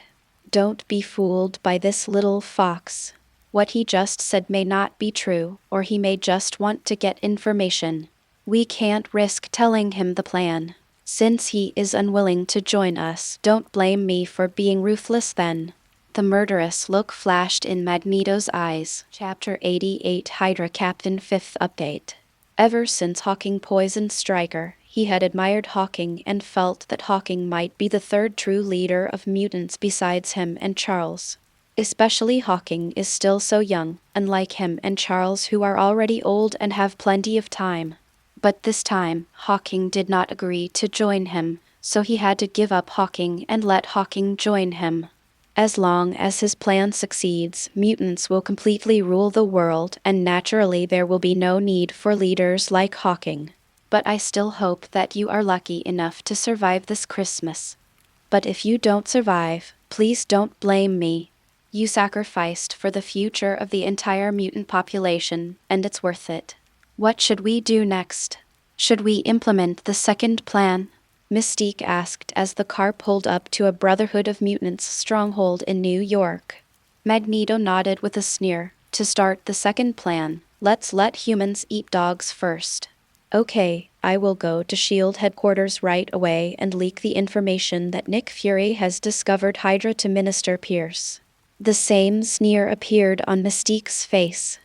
Don't be fooled by this little fox. What he just said may not be true, or he may just want to get information. We can't risk telling him the plan. Since he is unwilling to join us, don't blame me for being ruthless then. The murderous look flashed in Magneto's eyes. Chapter 88 Hydra Captain 5th Update. Ever since Hawking poisoned Stryker, he had admired Hawking and felt that Hawking might be the third true leader of mutants besides him and Charles. Especially Hawking is still so young, unlike him and Charles who are already old and have plenty of time. But this time, Hawking did not agree to join him, so he had to give up Hawking and let Hawking join him. As long as his plan succeeds, mutants will completely rule the world, and naturally there will be no need for leaders like Hawking. But I still hope that you are lucky enough to survive this Christmas. But if you don't survive, please don't blame me. You sacrificed for the future of the entire mutant population, and it's worth it. What should we do next? Should we implement the second plan? Mystique asked as the car pulled up to a Brotherhood of Mutants stronghold in New York. Magneto nodded with a sneer. To start the second plan, let's let humans eat dogs first. Okay, I will go to S.H.I.E.L.D. headquarters right away and leak the information that Nick Fury has discovered Hydra to Minister Pierce. The same sneer appeared on Mystique's face.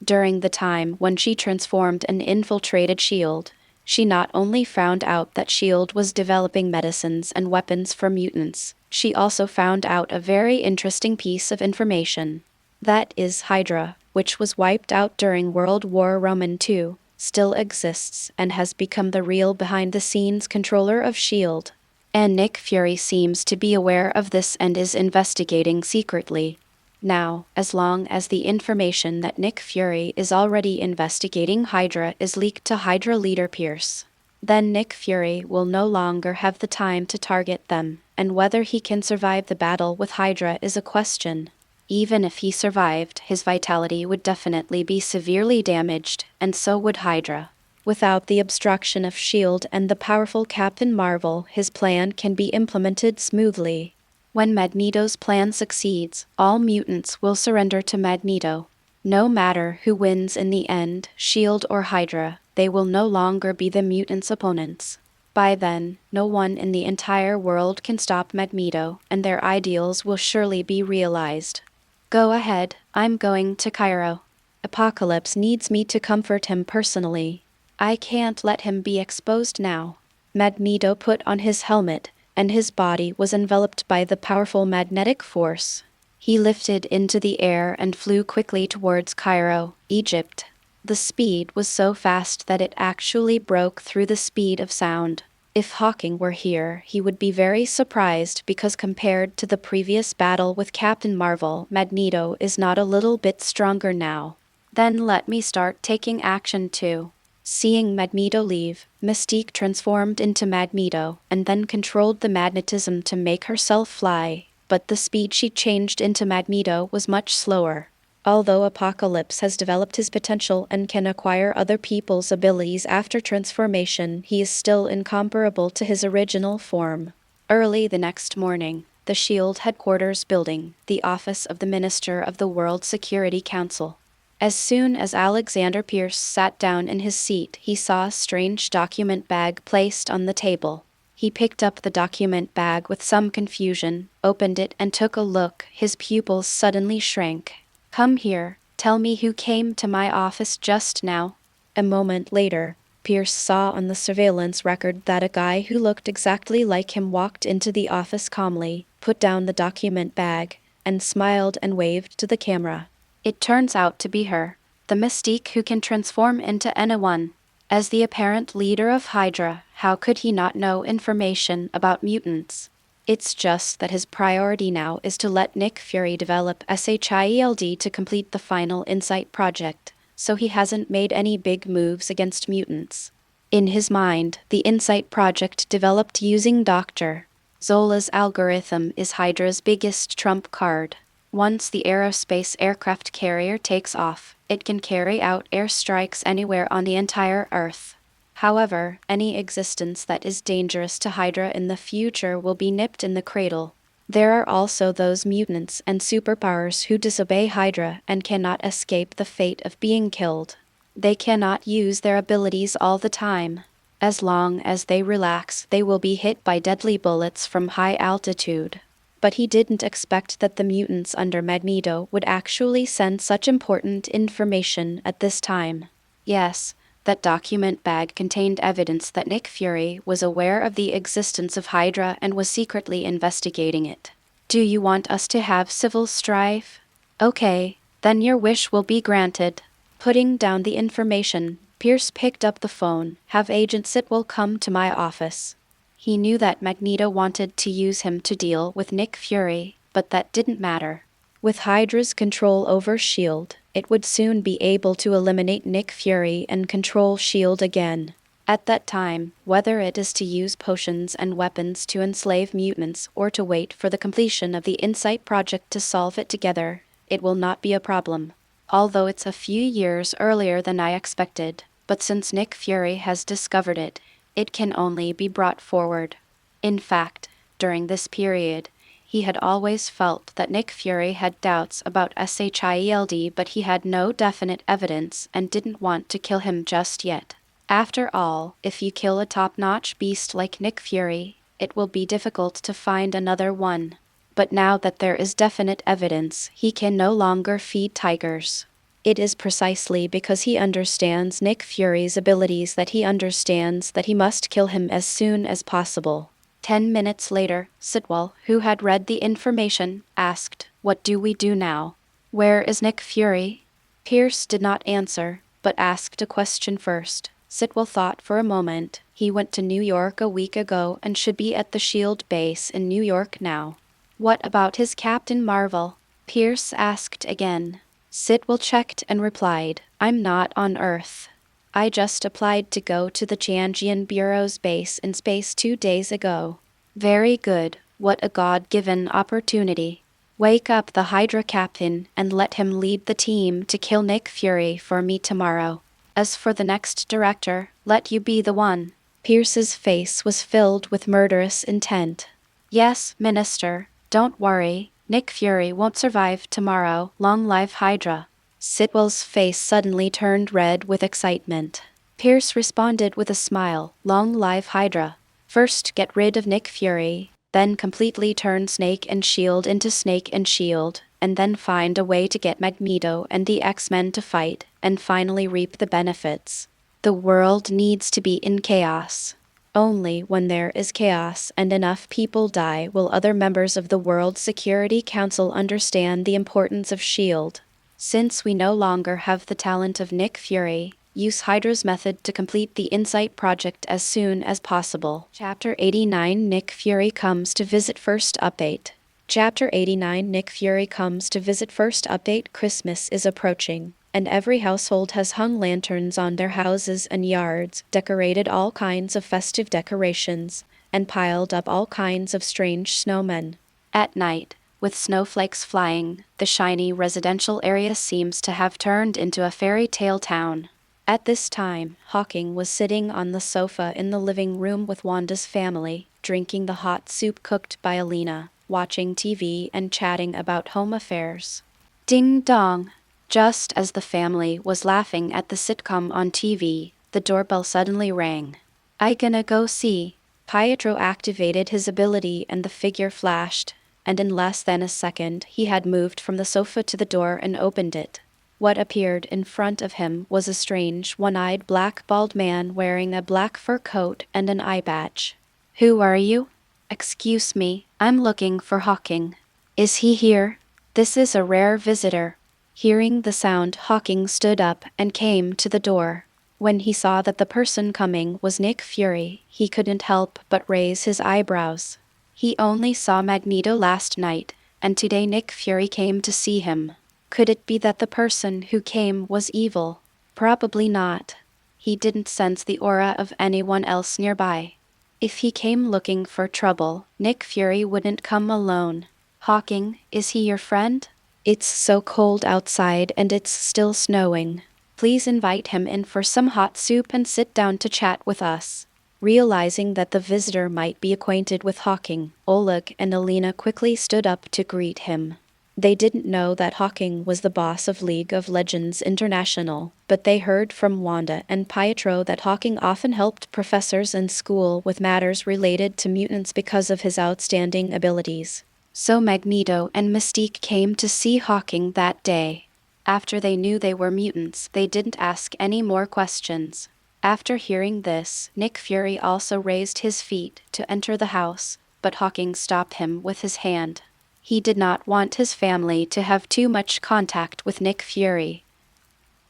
During the time when she transformed and infiltrated S.H.I.E.L.D., she not only found out that S.H.I.E.L.D. was developing medicines and weapons for mutants, she also found out a very interesting piece of information. That is Hydra, which was wiped out during World War II, still exists and has become the real behind-the-scenes controller of S.H.I.E.L.D. And Nick Fury seems to be aware of this and is investigating secretly. Now, as long as the information that Nick Fury is already investigating Hydra is leaked to Hydra leader Pierce, then Nick Fury will no longer have the time to target them, and whether he can survive the battle with Hydra is a question. Even if he survived, his vitality would definitely be severely damaged, and so would Hydra. Without the obstruction of S.H.I.E.L.D. and the powerful Captain Marvel, his plan can be implemented smoothly. When Magneto's plan succeeds, all mutants will surrender to Magneto. No matter who wins in the end, S.H.I.E.L.D. or Hydra, they will no longer be the mutants' opponents. By then, no one in the entire world can stop Magneto, and their ideals will surely be realized. Go ahead, I'm going to Cairo. Apocalypse needs me to comfort him personally. I can't let him be exposed now. Magneto put on his helmet, and his body was enveloped by the powerful magnetic force. He lifted into the air and flew quickly towards Cairo, Egypt. The speed was so fast that it actually broke through the speed of sound. If Hawking were here, he would be very surprised because compared to the previous battle with Captain Marvel, Magneto is not a little bit stronger now. Then let me start taking action too. Seeing Magneto leave, Mystique transformed into Magneto and then controlled the magnetism to make herself fly, but the speed she changed into Magneto was much slower. Although Apocalypse has developed his potential and can acquire other people's abilities after transformation, he is still incomparable to his original form. Early the next morning, the S.H.I.E.L.D. headquarters building, the office of the Minister of the World Security Council. As soon as Alexander Pierce sat down in his seat, he saw a strange document bag placed on the table. He picked up the document bag with some confusion, opened it and took a look. His pupils suddenly shrank. Come here, tell me who came to my office just now. A moment later, Pierce saw on the surveillance record that a guy who looked exactly like him walked into the office calmly, put down the document bag, and smiled and waved to the camera. It turns out to be her, the Mystique who can transform into anyone. As the apparent leader of Hydra, how could he not know information about mutants? It's just that his priority now is to let Nick Fury develop SHIELD to complete the final Insight project, so he hasn't made any big moves against mutants. In his mind, the Insight project developed using Dr. Zola's algorithm is Hydra's biggest trump card. Once the aerospace aircraft carrier takes off, it can carry out airstrikes anywhere on the entire Earth. However, any existence that is dangerous to Hydra in the future will be nipped in the cradle. There are also those mutants and superpowers who disobey Hydra and cannot escape the fate of being killed. They cannot use their abilities all the time. As long as they relax, they will be hit by deadly bullets from high altitude. But he didn't expect that the mutants under Magneto would actually send such important information at this time. Yes, that document bag contained evidence that Nick Fury was aware of the existence of Hydra and was secretly investigating it. Do you want us to have civil strife? Okay, then your wish will be granted. Putting down the information, Pierce picked up the phone. Have Agent Sitwell come to my office. He knew that Magneto wanted to use him to deal with Nick Fury, but that didn't matter. With Hydra's control over S.H.I.E.L.D., it would soon be able to eliminate Nick Fury and control S.H.I.E.L.D. again. At that time, whether it is to use potions and weapons to enslave mutants or to wait for the completion of the Insight Project to solve it together, it will not be a problem. Although it's a few years earlier than I expected, but since Nick Fury has discovered it, it can only be brought forward. In fact, during this period, he had always felt that Nick Fury had doubts about S.H.I.E.L.D., but he had no definite evidence and didn't want to kill him just yet. After all, if you kill a top-notch beast like Nick Fury, it will be difficult to find another one. But now that there is definite evidence, he can no longer feed tigers. It is precisely because he understands Nick Fury's abilities that he understands that he must kill him as soon as possible. 10 minutes later, Sitwell, who had read the information, asked, "What do we do now? Where is Nick Fury?" Pierce did not answer, but asked a question first. Sitwell thought for a moment. He went to New York a week ago and should be at the S.H.I.E.L.D. base in New York now. What about his Captain Marvel? Pierce asked again. Sitwell checked and replied, "I'm not on Earth. I just applied to go to the Tianjin Bureau's base in space 2 days ago." Very good. What a God-given opportunity. Wake up the Hydra Captain and let him lead the team to kill Nick Fury for me tomorrow. As for the next director, let you be the one. Pierce's face was filled with murderous intent. Yes, Minister. Don't worry, Nick Fury won't survive tomorrow. Long live Hydra. Sitwell's face suddenly turned red with excitement. Pierce responded with a smile. Long live Hydra. First get rid of Nick Fury, then completely turn Snake and S.H.I.E.L.D. into Snake and S.H.I.E.L.D., and then find a way to get Magneto and the X-Men to fight, and finally reap the benefits. The world needs to be in chaos. Only when there is chaos and enough people die will other members of the World Security Council understand the importance of S.H.I.E.L.D. Since we no longer have the talent of Nick Fury, use Hydra's method to complete the Insight Project as soon as possible. Chapter 89 Nick Fury comes to visit first update. Chapter 89 Nick Fury comes to visit first update. Christmas is approaching, and every household has hung lanterns on their houses and yards, decorated all kinds of festive decorations, and piled up all kinds of strange snowmen. At night, with snowflakes flying, the shiny residential area seems to have turned into a fairy tale town. At this time, Hawking was sitting on the sofa in the living room with Wanda's family, drinking the hot soup cooked by Alina, watching TV and chatting about home affairs. Ding dong! Just as the family was laughing at the sitcom on TV, the doorbell suddenly rang. "I gonna go see." Pietro activated his ability and the figure flashed, and in less than a second he had moved from the sofa to the door and opened it. What appeared in front of him was a strange, one-eyed black bald man wearing a black fur coat and an eye patch. "Who are you?" "Excuse me, I'm looking for Hawking." "Is he here?" "This is a rare visitor." Hearing the sound, Hawking stood up and came to the door. When he saw that the person coming was Nick Fury, he couldn't help but raise his eyebrows. He only saw Magneto last night, and today Nick Fury came to see him. Could it be that the person who came was evil? Probably not. He didn't sense the aura of anyone else nearby. If he came looking for trouble, Nick Fury wouldn't come alone. "Hawking, is he your friend? It's so cold outside and it's still snowing." Please invite him in for some hot soup and sit down to chat with us." Realizing that the visitor might be acquainted with Hawking, Oleg and Alina quickly stood up to greet him. They didn't know that Hawking was the boss of League of Legends International, but they heard from Wanda and Pietro that Hawking often helped professors in school with matters related to mutants because of his outstanding abilities. So Magneto and Mystique came to see Hawking that day. After they knew they were mutants, they didn't ask any more questions. After hearing this, Nick Fury also raised his feet to enter the house, but Hawking stopped him with his hand. He did not want his family to have too much contact with Nick Fury.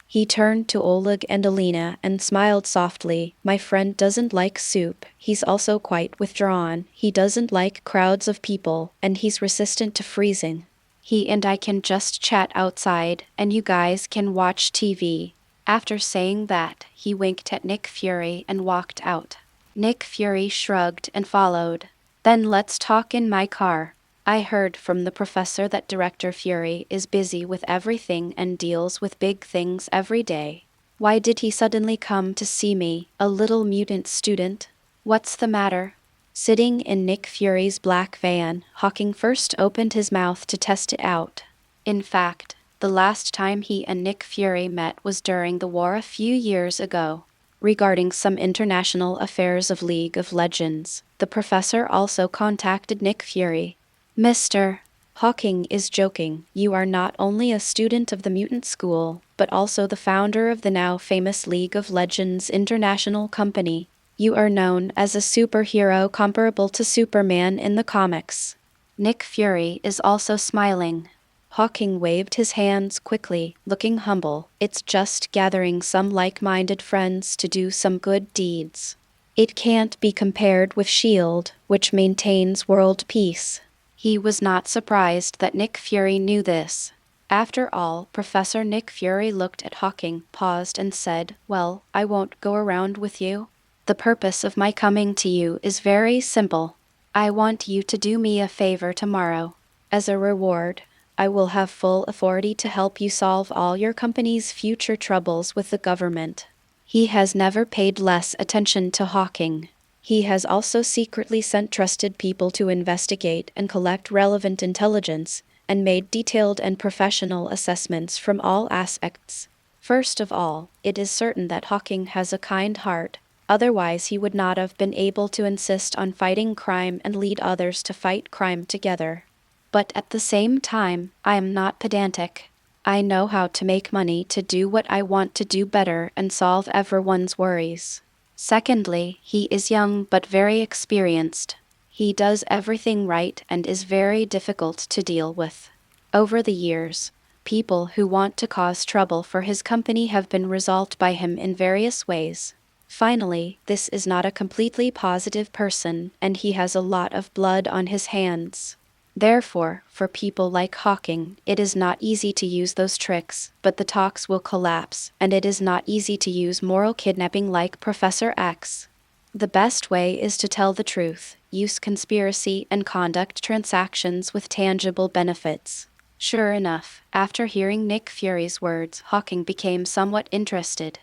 He turned to Oleg and Alina and smiled softly. "My friend doesn't like soup, he's also quite withdrawn, he doesn't like crowds of people, and he's resistant to freezing. He and I can just chat outside, and you guys can watch TV." After saying that, he winked at Nick Fury and walked out. Nick Fury shrugged and followed. "Then let's talk in my car. I heard from the professor that Director Fury is busy with everything and deals with big things every day. Why did he suddenly come to see me, a little mutant student? What's the matter?" Sitting in Nick Fury's black van, Hawking first opened his mouth to test it out. In fact, the last time he and Nick Fury met was during the war a few years ago. Regarding some international affairs of League of Legends, the professor also contacted Nick Fury. "Mr. Hawking is joking. You are not only a student of the mutant school, but also the founder of the now famous League of Legends International Company. You are known as a superhero comparable to Superman in the comics." Nick Fury is also smiling. Hawking waved his hands quickly, looking humble. "It's just gathering some like-minded friends to do some good deeds. It can't be compared with S.H.I.E.L.D., which maintains world peace." He was not surprised that Nick Fury knew this. After all, Professor Nick Fury looked at Hawking, paused and said, "Well, I won't go around with you. The purpose of my coming to you is very simple. I want you to do me a favor tomorrow. As a reward, I will have full authority to help you solve all your company's future troubles with the government." He has never paid less attention to Hawking. He has also secretly sent trusted people to investigate and collect relevant intelligence, and made detailed and professional assessments from all aspects. First of all, it is certain that Hawking has a kind heart, otherwise he would not have been able to insist on fighting crime and lead others to fight crime together. But at the same time, I am not pedantic. I know how to make money to do what I want to do better and solve everyone's worries. Secondly, he is young but very experienced. He does everything right and is very difficult to deal with. Over the years, people who want to cause trouble for his company have been resolved by him in various ways. Finally, this is not a completely positive person, and he has a lot of blood on his hands. Therefore, for people like Hawking, it is not easy to use those tricks, but the talks will collapse, and it is not easy to use moral kidnapping like Professor X. The best way is to tell the truth, use conspiracy, and conduct transactions with tangible benefits. Sure enough, after hearing Nick Fury's words, Hawking became somewhat interested.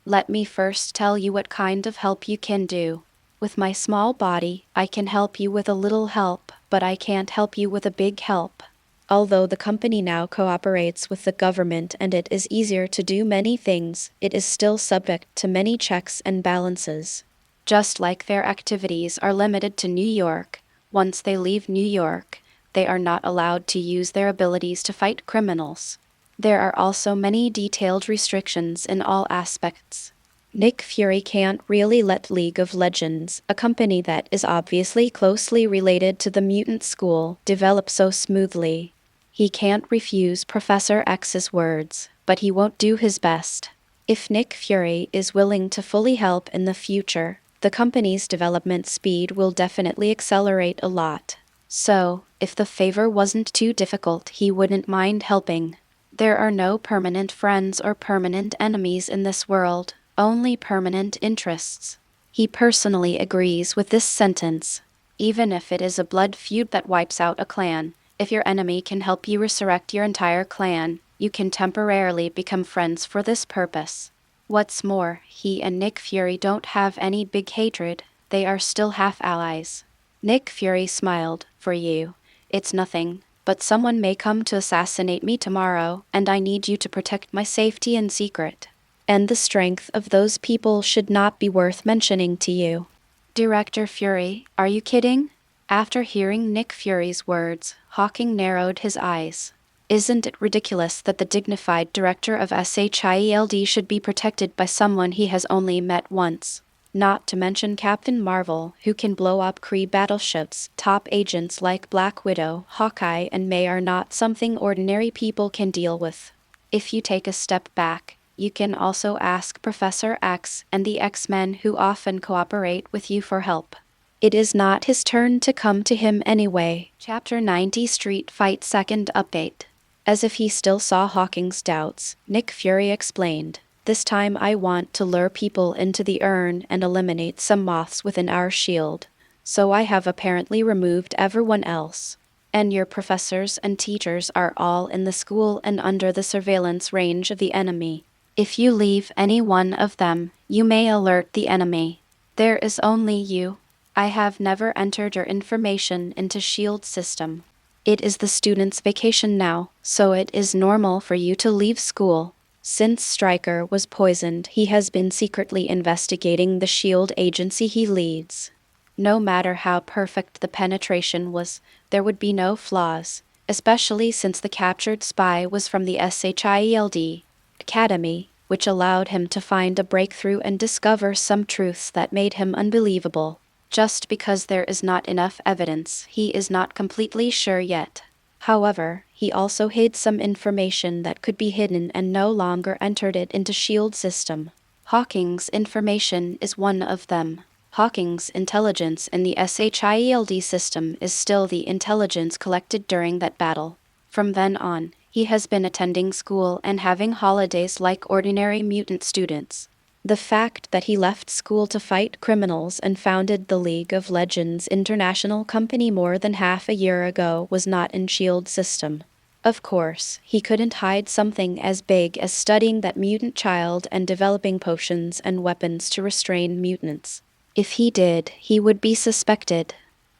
"Let me first tell you what kind of help you can do. With my small body, I can help you with a little help, but I can't help you with a big help. Although the company now cooperates with the government and it is easier to do many things, it is still subject to many checks and balances. Just like their activities are limited to New York, once they leave New York, they are not allowed to use their abilities to fight criminals. There are also many detailed restrictions in all aspects. Nick Fury can't really let League of Legends, a company that is obviously closely related to the mutant school, develop so smoothly. He can't refuse Professor X's words, but he won't do his best. If Nick Fury is willing to fully help in the future, the company's development speed will definitely accelerate a lot. So, if the favor wasn't too difficult, he wouldn't mind helping. There are no permanent friends or permanent enemies in this world. Only permanent interests. He personally agrees with this sentence. Even if it is a blood feud that wipes out a clan, if your enemy can help you resurrect your entire clan, You can temporarily become friends for this purpose. What's more, he and Nick Fury don't have any big hatred, they are still half allies. Nick Fury smiled. For you, it's nothing, but someone may come to assassinate me tomorrow, and I need you to protect my safety and secret. And the strength of those people should not be worth mentioning to you. Director Fury, are you kidding? After hearing Nick Fury's words, Hawking narrowed his eyes. Isn't it ridiculous that the dignified director of SHIELD should be protected by someone he has only met once? Not to mention Captain Marvel, who can blow up Kree battleships. Top agents like Black Widow, Hawkeye, and May are not something ordinary people can deal with. If you take a step back, you can also ask Professor X and the X-Men who often cooperate with you for help. It is not his turn to come to him anyway. Chapter 90 Street Fight Second Update. As if he still saw Hawking's doubts, Nick Fury explained, "This time I want to lure people into the urn and eliminate some moths within our shield. So I have apparently removed everyone else. And your professors and teachers are all in the school and under the surveillance range of the enemy. If you leave any one of them, you may alert the enemy. There is only you. I have never entered your information into SHIELD system. It is the student's vacation now, so it is normal for you to leave school. Since Stryker was poisoned, he has been secretly investigating the SHIELD agency he leads. No matter how perfect the penetration was, there would be no flaws, especially since the captured spy was from the SHIELD Academy, which allowed him to find a breakthrough and discover some truths that made him unbelievable. Just because there is not enough evidence, he is not completely sure yet. However, he also hid some information that could be hidden and no longer entered it into SHIELD system. Hawking's information is one of them. Hawking's intelligence in the SHIELD system is still the intelligence collected during that battle. From then on, he has been attending school and having holidays like ordinary mutant students. The fact that he left school to fight criminals and founded the League of Legends International Company more than half a year ago was not in SHIELD system. Of course, he couldn't hide something as big as studying that mutant child and developing potions and weapons to restrain mutants. If he did, he would be suspected.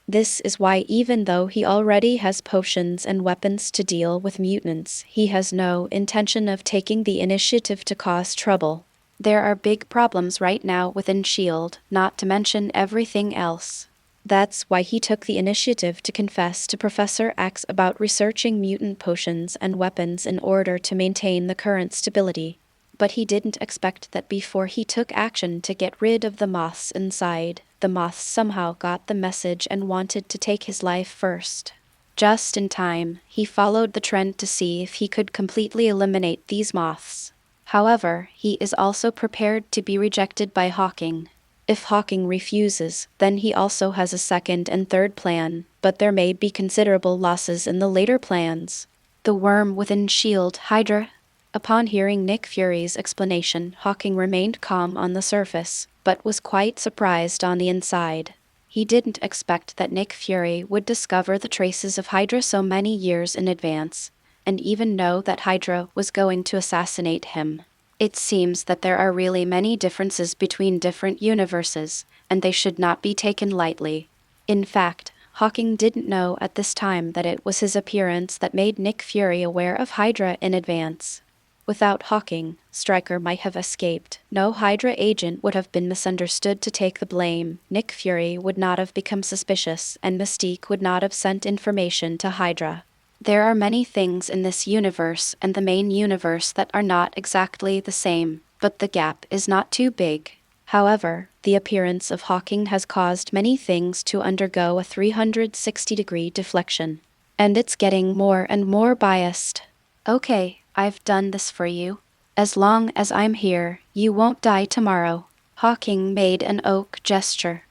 This is why even though he already has potions and weapons to deal with mutants, he has no intention of taking the initiative to cause trouble. There are big problems right now within SHIELD, not to mention everything else. That's why he took the initiative to confess to Professor X about researching mutant potions and weapons in order to maintain the current stability. But he didn't expect that before he took action to get rid of the moths inside, the moths somehow got the message and wanted to take his life first. Just in time, he followed the trend to see if he could completely eliminate these moths. However, he is also prepared to be rejected by Hawking. If Hawking refuses, then he also has a second and third plan, but there may be considerable losses in the later plans. The worm within SHIELD, Hydra. Upon hearing Nick Fury's explanation, Hawking remained calm on the surface, but was quite surprised on the inside. He didn't expect that Nick Fury would discover the traces of Hydra so many years in advance, and even know that Hydra was going to assassinate him. It seems that there are really many differences between different universes, and they should not be taken lightly. In fact, Hawking didn't know at this time that it was his appearance that made Nick Fury aware of Hydra in advance. Without Hawking, Stryker might have escaped. No Hydra agent would have been misunderstood to take the blame. Nick Fury would not have become suspicious, and Mystique would not have sent information to Hydra. There are many things in this universe and the main universe that are not exactly the same, but the gap is not too big. However, the appearance of Hawking has caused many things to undergo a 360-degree deflection. And it's getting more and more biased. Okay, I've done this for you. As long as I'm here, you won't die tomorrow. Hawking made an oak gesture.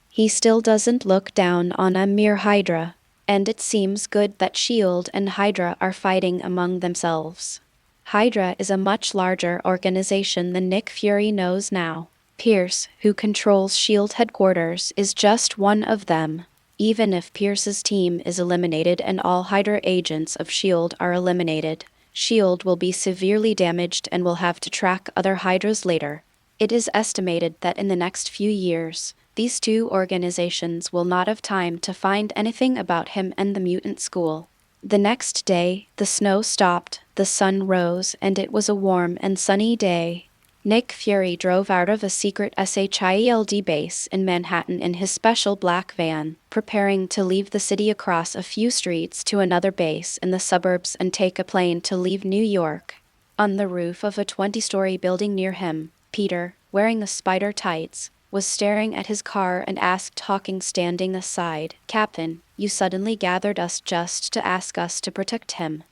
He still doesn't look down on a mere Hydra. And it seems good that SHIELD and Hydra are fighting among themselves. Hydra is a much larger organization than Nick Fury knows now. Pierce, who controls SHIELD headquarters, is just one of them. Even if Pierce's team is eliminated and all Hydra agents of S.H.I.E.L.D. are eliminated, S.H.I.E.L.D. will be severely damaged and will have to track other Hydras later. It is estimated that in the next few years, these two organizations will not have time to find anything about him and the mutant school. The next day, the snow stopped, the sun rose, and it was a warm and sunny day. Nick Fury drove out of a secret SHIELD base in Manhattan in his special black van, preparing to leave the city across a few streets to another base in the suburbs and take a plane to leave New York. On the roof of a 20-story building near him, Peter, wearing the spider tights, was staring at his car and asked Hawking standing aside, "Captain, you suddenly gathered us just to ask us to protect him.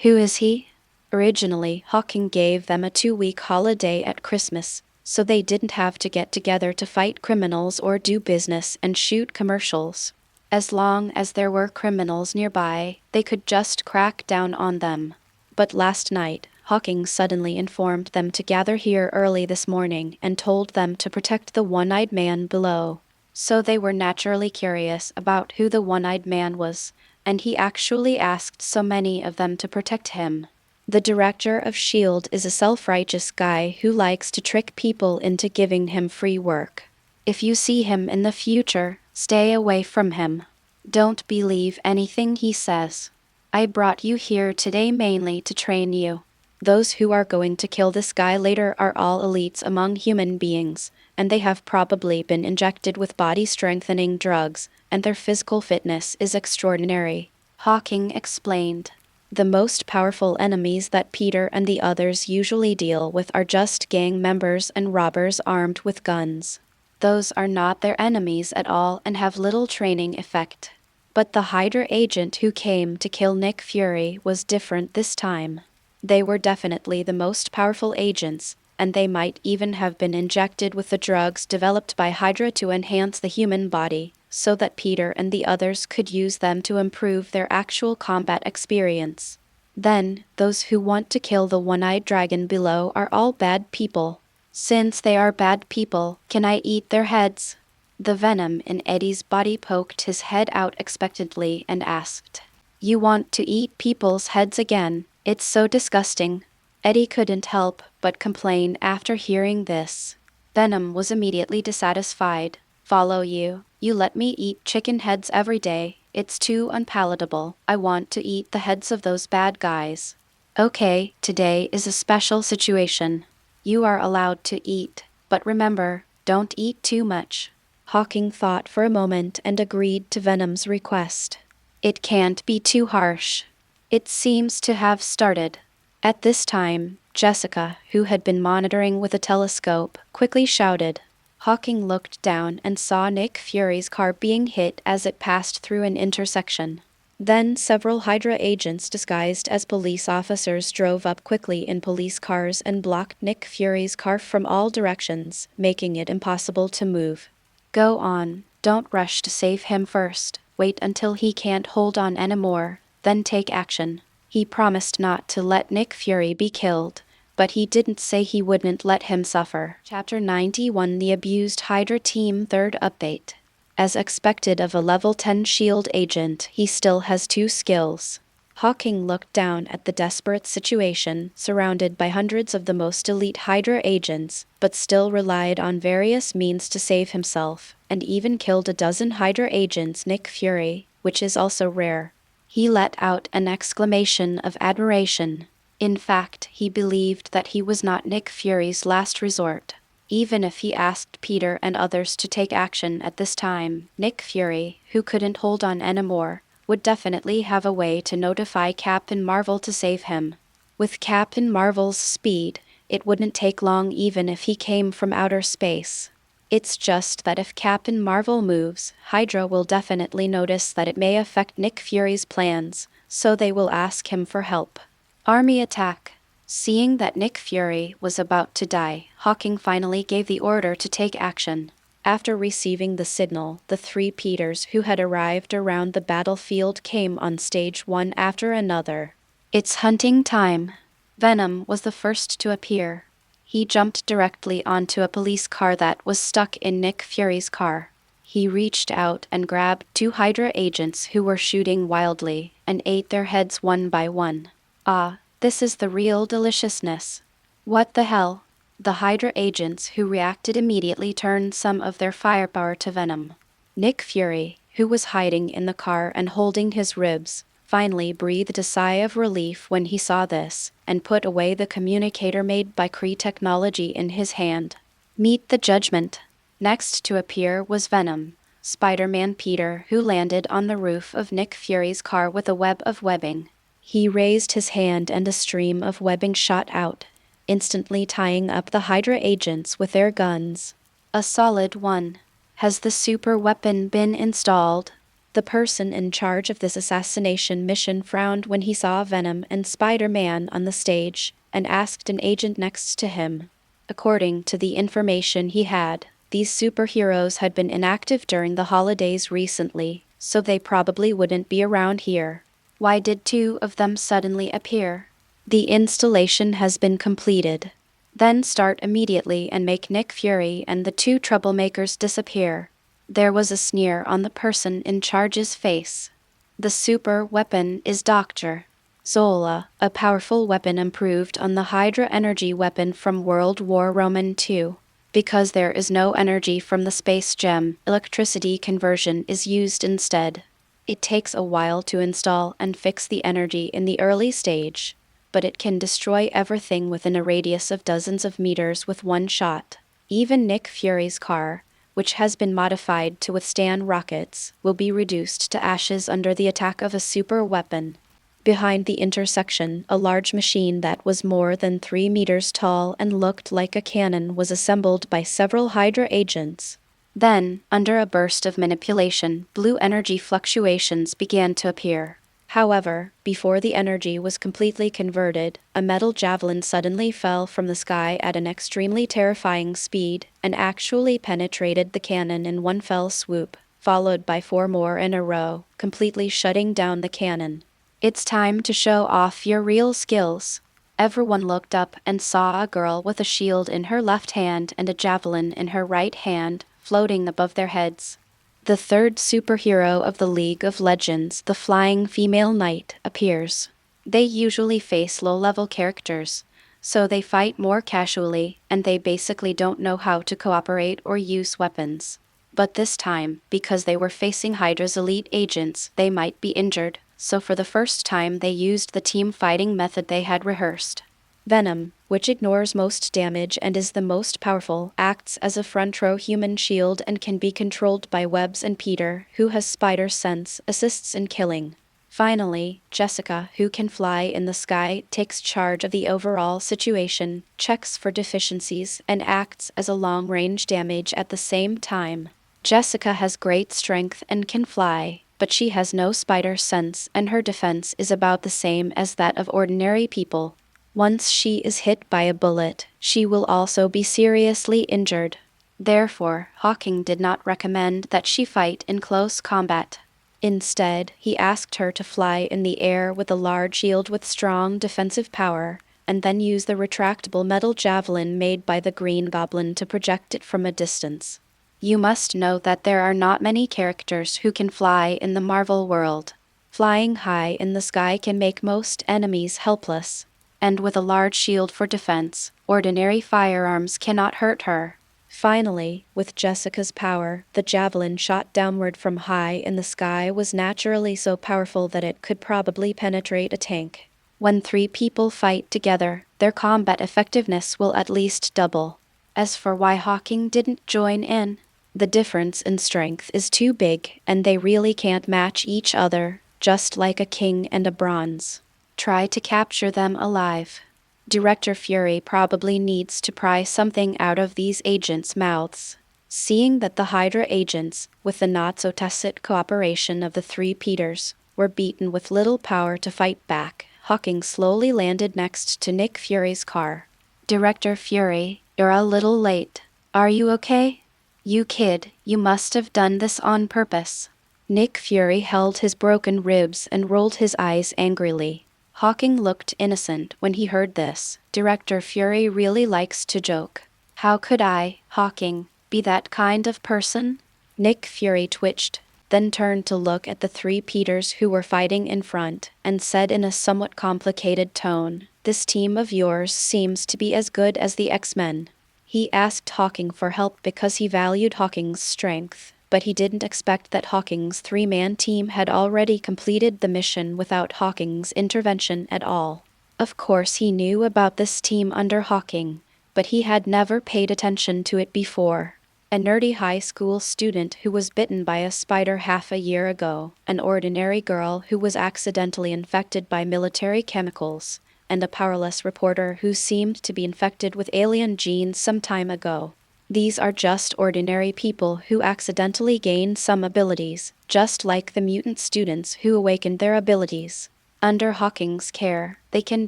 Who is he?" Originally, Hawking gave them a 2-week holiday at Christmas, so they didn't have to get together to fight criminals or do business and shoot commercials. As long as there were criminals nearby, they could just crack down on them. But last night, Hawking suddenly informed them to gather here early this morning and told them to protect the one-eyed man below. So they were naturally curious about who the one-eyed man was, and he actually asked so many of them to protect him. The director of S.H.I.E.L.D. is a self-righteous guy who likes to trick people into giving him free work. If you see him in the future, stay away from him. Don't believe anything he says. I brought you here today mainly to train you. Those who are going to kill this guy later are all elites among human beings, and they have probably been injected with body-strengthening drugs, and their physical fitness is extraordinary," Hawking explained. The most powerful enemies that Peter and the others usually deal with are just gang members and robbers armed with guns. Those are not their enemies at all and have little training effect. But the Hydra agent who came to kill Nick Fury was different this time. They were definitely the most powerful agents, and they might even have been injected with the drugs developed by Hydra to enhance the human body, so that Peter and the others could use them to improve their actual combat experience. Then, those who want to kill the one-eyed dragon below are all bad people. Since they are bad people, can I eat their heads? The venom in Eddie's body poked his head out expectantly and asked, "You want to eat people's heads again? It's so disgusting." Eddie couldn't help but complain after hearing this. Venom was immediately dissatisfied. "Follow you. You let me eat chicken heads every day. It's too unpalatable. I want to eat the heads of those bad guys." "Okay, today is a special situation. You are allowed to eat, but remember, don't eat too much." Hawking thought for a moment and agreed to Venom's request. "It can't be too harsh." It seems to have started. At this time, Jessica, who had been monitoring with a telescope, quickly shouted. Hawking looked down and saw Nick Fury's car being hit as it passed through an intersection. Then several Hydra agents disguised as police officers drove up quickly in police cars and blocked Nick Fury's car from all directions, making it impossible to move. "Go on, don't rush to save him first. Wait until he can't hold on anymore, then take action." He promised not to let Nick Fury be killed, but he didn't say he wouldn't let him suffer. Chapter 91 The Abused Hydra Team Third Update. As expected of a level 10 S.H.I.E.L.D. agent, he still has 2 skills. Hawking looked down at the desperate situation, surrounded by hundreds of the most elite Hydra agents, but still relied on various means to save himself, and even killed a dozen Hydra agents Nick Fury, which is also rare. He let out an exclamation of admiration. In fact, he believed that he was not Nick Fury's last resort. Even if he asked Peter and others to take action at this time, Nick Fury, who couldn't hold on anymore, would definitely have a way to notify Captain Marvel to save him. With Captain Marvel's speed, it wouldn't take long even if he came from outer space. It's just that if Captain Marvel moves, Hydra will definitely notice that it may affect Nick Fury's plans, so they will ask him for help. Army attack. Seeing that Nick Fury was about to die, Hawking finally gave the order to take action. After receiving the signal, the 3 Peters who had arrived around the battlefield came on stage one after another. "It's hunting time." Venom was the first to appear. He jumped directly onto a police car that was stuck in Nick Fury's car. He reached out and grabbed two Hydra agents who were shooting wildly and ate their heads one by one. Ah, this is the real deliciousness. What the hell? The Hydra agents who reacted immediately turned some of their firepower to venom. Nick Fury, who was hiding in the car and holding his ribs, finally breathed a sigh of relief when he saw this, and put away the communicator made by Kree technology in his hand. Meet the Judgment. Next to appear was Venom, Spider-Man Peter, who landed on the roof of Nick Fury's car with a web of webbing. He raised his hand and a stream of webbing shot out, instantly tying up the Hydra agents with their guns. A solid one. Has the super weapon been installed? The person in charge of this assassination mission frowned when he saw Venom and Spider-Man on the stage, and asked an agent next to him. According to the information he had, these superheroes had been inactive during the holidays recently, so they probably wouldn't be around here. Why did two of them suddenly appear? The installation has been completed. Then start immediately and make Nick Fury and the two troublemakers disappear. There was a sneer on the person in charge's face. The super weapon is Dr. Zola, a powerful weapon improved on the Hydra energy weapon from World War II. Because there is no energy from the space gem, electricity conversion is used instead. It takes a while to install and fix the energy in the early stage, but it can destroy everything within a radius of dozens of meters with one shot. Even Nick Fury's car, which has been modified to withstand rockets, will be reduced to ashes under the attack of a super weapon. Behind the intersection, a large machine that was more than 3 meters tall and looked like a cannon was assembled by several Hydra agents. Then, under a burst of manipulation, blue energy fluctuations began to appear. However, before the energy was completely converted, a metal javelin suddenly fell from the sky at an extremely terrifying speed and actually penetrated the cannon in one fell swoop, followed by 4 more in a row, completely shutting down the cannon. It's time to show off your real skills. Everyone looked up and saw a girl with a shield in her left hand and a javelin in her right hand, floating above their heads. The third superhero of the League of Legends, the Flying Female Knight, appears. They usually face low-level characters, so they fight more casually, and they basically don't know how to cooperate or use weapons. But this time, because they were facing Hydra's elite agents, they might be injured, so for the first time they used the team fighting method they had rehearsed. Venom, which ignores most damage and is the most powerful, acts as a front-row human shield and can be controlled by webs, and Peter, who has spider sense, assists in killing. Finally, Jessica, who can fly in the sky, takes charge of the overall situation, checks for deficiencies, and acts as a long-range damage at the same time. Jessica has great strength and can fly, but she has no spider sense and her defense is about the same as that of ordinary people. Once she is hit by a bullet, she will also be seriously injured. Therefore, Hawking did not recommend that she fight in close combat. Instead, he asked her to fly in the air with a large shield with strong defensive power, and then use the retractable metal javelin made by the Green Goblin to project it from a distance. You must know that there are not many characters who can fly in the Marvel world. Flying high in the sky can make most enemies helpless. And with a large shield for defense, ordinary firearms cannot hurt her. Finally, with Jessica's power, the javelin shot downward from high in the sky was naturally so powerful that it could probably penetrate a tank. When 3 people fight together, their combat effectiveness will at least double. As for why Hawking didn't join in, the difference in strength is too big, and they really can't match each other, just like a king and a bronze. Try to capture them alive. Director Fury probably needs to pry something out of these agents' mouths. Seeing that the Hydra agents, with the not-so-tacit cooperation of the 3 Peters, were beaten with little power to fight back, Hawking slowly landed next to Nick Fury's car. Director Fury, you're a little late. Are you okay? You kid, you must have done this on purpose. Nick Fury held his broken ribs and rolled his eyes angrily. Hawking looked innocent when he heard this. Director Fury really likes to joke. How could I, Hawking, be that kind of person? Nick Fury twitched, then turned to look at the three Peters who were fighting in front, and said in a somewhat complicated tone, "This team of yours seems to be as good as the X-Men." He asked Hawking for help because he valued Hawking's strength, but he didn't expect that Hawking's three-man team had already completed the mission without Hawking's intervention at all. Of course he knew about this team under Hawking, but he had never paid attention to it before. A nerdy high school student who was bitten by a spider half a year ago, an ordinary girl who was accidentally infected by military chemicals, and a powerless reporter who seemed to be infected with alien genes some time ago. These are just ordinary people who accidentally gain some abilities, just like the mutant students who awakened their abilities. Under Hawking's care, they can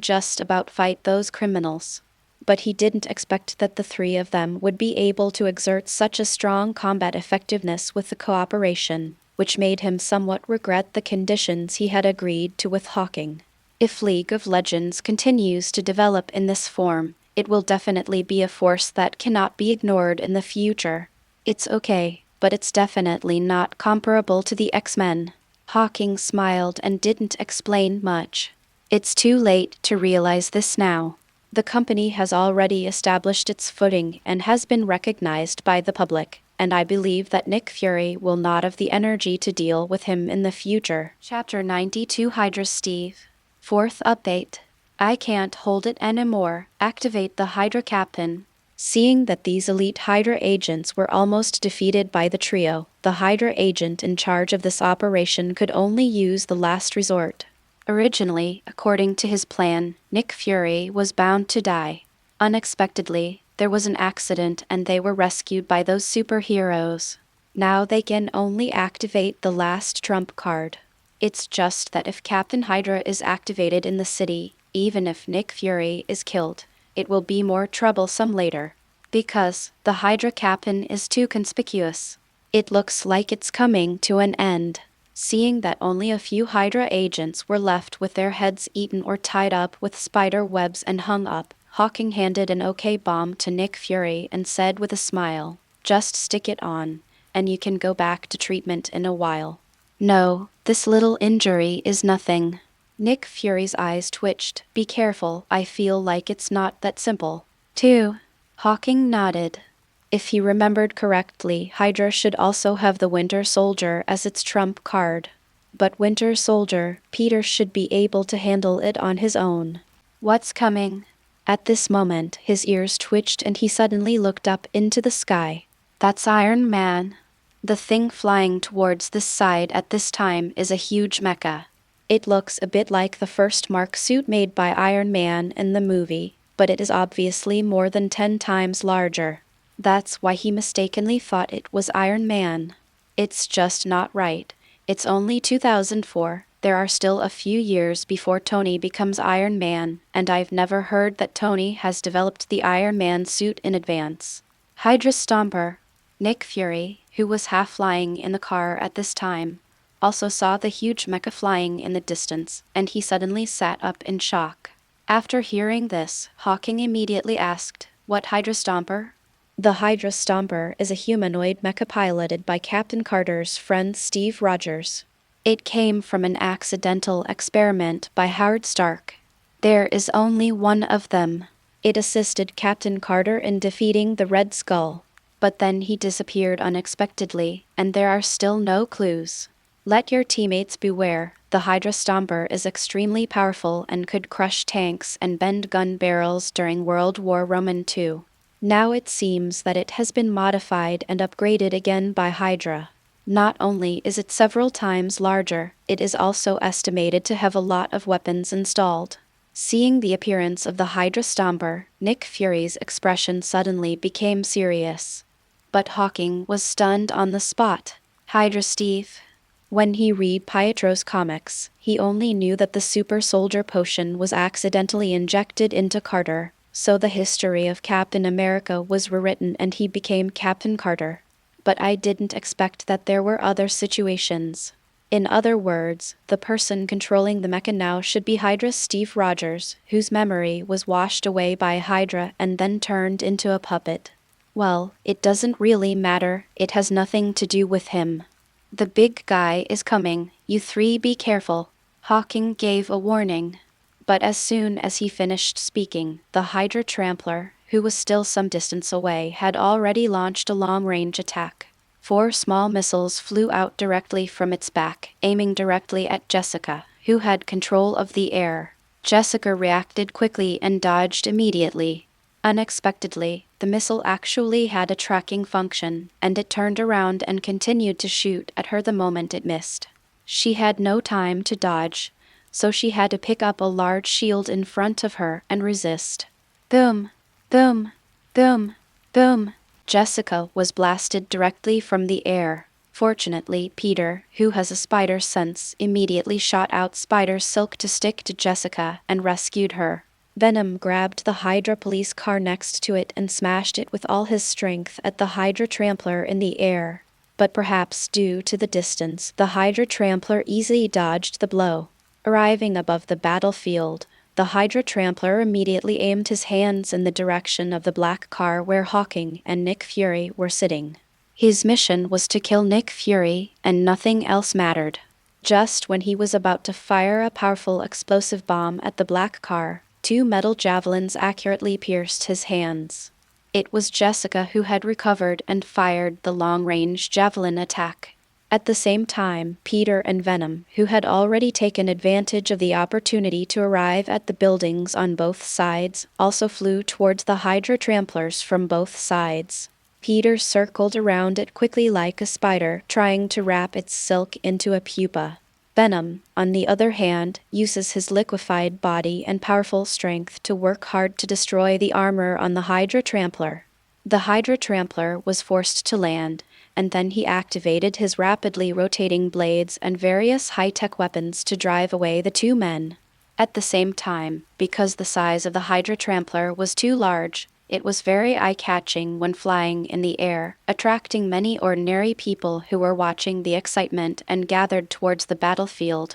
just about fight those criminals. But he didn't expect that the three of them would be able to exert such a strong combat effectiveness with the cooperation, which made him somewhat regret the conditions he had agreed to with Hawking. If League of Legends continues to develop in this form, it will definitely be a force that cannot be ignored in the future. It's okay, but it's definitely not comparable to the X-Men. Hawking smiled and didn't explain much. It's too late to realize this now. The company has already established its footing and has been recognized by the public, and I believe that Nick Fury will not have the energy to deal with him in the future. Chapter 92 Hydra Steve. Fourth update. I can't hold it anymore. Activate the Hydra Captain. Seeing that these elite Hydra agents were almost defeated by the trio, the Hydra agent in charge of this operation could only use the last resort. Originally, according to his plan, Nick Fury was bound to die. Unexpectedly, there was an accident and they were rescued by those superheroes. Now they can only activate the last trump card. It's just that if Captain Hydra is activated in the city, even if Nick Fury is killed, it will be more troublesome later. Because the Hydra Captain is too conspicuous. It looks like it's coming to an end. Seeing that only a few Hydra agents were left with their heads eaten or tied up with spider webs and hung up, Hawking handed an OK bomb to Nick Fury and said with a smile, "Just stick it on, and you can go back to treatment in a while." "No, this little injury is nothing." Nick Fury's eyes twitched. "Be careful, I feel like it's not that simple." "Too." Hawking nodded. If he remembered correctly, Hydra should also have the Winter Soldier as its trump card. But Winter Soldier, Peter should be able to handle it on his own. "What's coming?" At this moment, his ears twitched and he suddenly looked up into the sky. "That's Iron Man." The thing flying towards this side at this time is a huge mecha. It looks a bit like the first Mark suit made by Iron Man in the movie, but it is obviously more than 10 times larger. That's why he mistakenly thought it was Iron Man. It's just not right. It's only 2004. There are still a few years before Tony becomes Iron Man, and I've never heard that Tony has developed the Iron Man suit in advance. Hydra Stomper. Nick Fury, who was half lying in the car at this time, also saw the huge mecha flying in the distance, and he suddenly sat up in shock. After hearing this, Hawking immediately asked, "What Hydra Stomper?" The Hydra Stomper is a humanoid mecha piloted by Captain Carter's friend Steve Rogers. It came from an accidental experiment by Howard Stark. There is only one of them. It assisted Captain Carter in defeating the Red Skull, but then he disappeared unexpectedly, and there are still no clues. Let your teammates beware. The Hydra Stomper is extremely powerful and could crush tanks and bend gun barrels during World War II. Now it seems that it has been modified and upgraded again by Hydra. Not only is it several times larger, it is also estimated to have a lot of weapons installed. Seeing the appearance of the Hydra Stomper, Nick Fury's expression suddenly became serious. But Hawking was stunned on the spot. "Hydra Steve." When he read Pietro's comics, he only knew that the super soldier potion was accidentally injected into Carter, so the history of Captain America was rewritten and he became Captain Carter. But I didn't expect that there were other situations. In other words, the person controlling the mecha now should be Hydra Steve Rogers, whose memory was washed away by Hydra and then turned into a puppet. Well, it doesn't really matter, it has nothing to do with him. The big guy is coming, you three be careful. Hawking gave a warning. But as soon as he finished speaking, the Hydra Trampler, who was still some distance away, had already launched a long-range attack. 4 small missiles flew out directly from its back, aiming directly at Jessica, who had control of the air. Jessica reacted quickly and dodged immediately. Unexpectedly, the missile actually had a tracking function, and it turned around and continued to shoot at her the moment it missed. She had no time to dodge, so she had to pick up a large shield in front of her and resist. Boom! Boom! Boom! Boom! Jessica was blasted directly from the air. Fortunately, Peter, who has a spider sense, immediately shot out spider silk to stick to Jessica and rescued her. Venom grabbed the Hydra police car next to it and smashed it with all his strength at the Hydra Trampler in the air. But perhaps due to the distance, the Hydra Trampler easily dodged the blow. Arriving above the battlefield, the Hydra Trampler immediately aimed his hands in the direction of the black car where Hawking and Nick Fury were sitting. His mission was to kill Nick Fury, and nothing else mattered. Just when he was about to fire a powerful explosive bomb at the black car, 2 metal javelins accurately pierced his hands. It was Jessica who had recovered and fired the long-range javelin attack. At the same time, Peter and Venom, who had already taken advantage of the opportunity to arrive at the buildings on both sides, also flew towards the Hydra Tramplers from both sides. Peter circled around it quickly like a spider, trying to wrap its silk into a pupa. Venom, on the other hand, uses his liquefied body and powerful strength to work hard to destroy the armor on the Hydra Trampler. The Hydra Trampler was forced to land, and then he activated his rapidly rotating blades and various high-tech weapons to drive away the 2 men. At the same time, because the size of the Hydra Trampler was too large, it was very eye-catching when flying in the air, attracting many ordinary people who were watching the excitement and gathered towards the battlefield.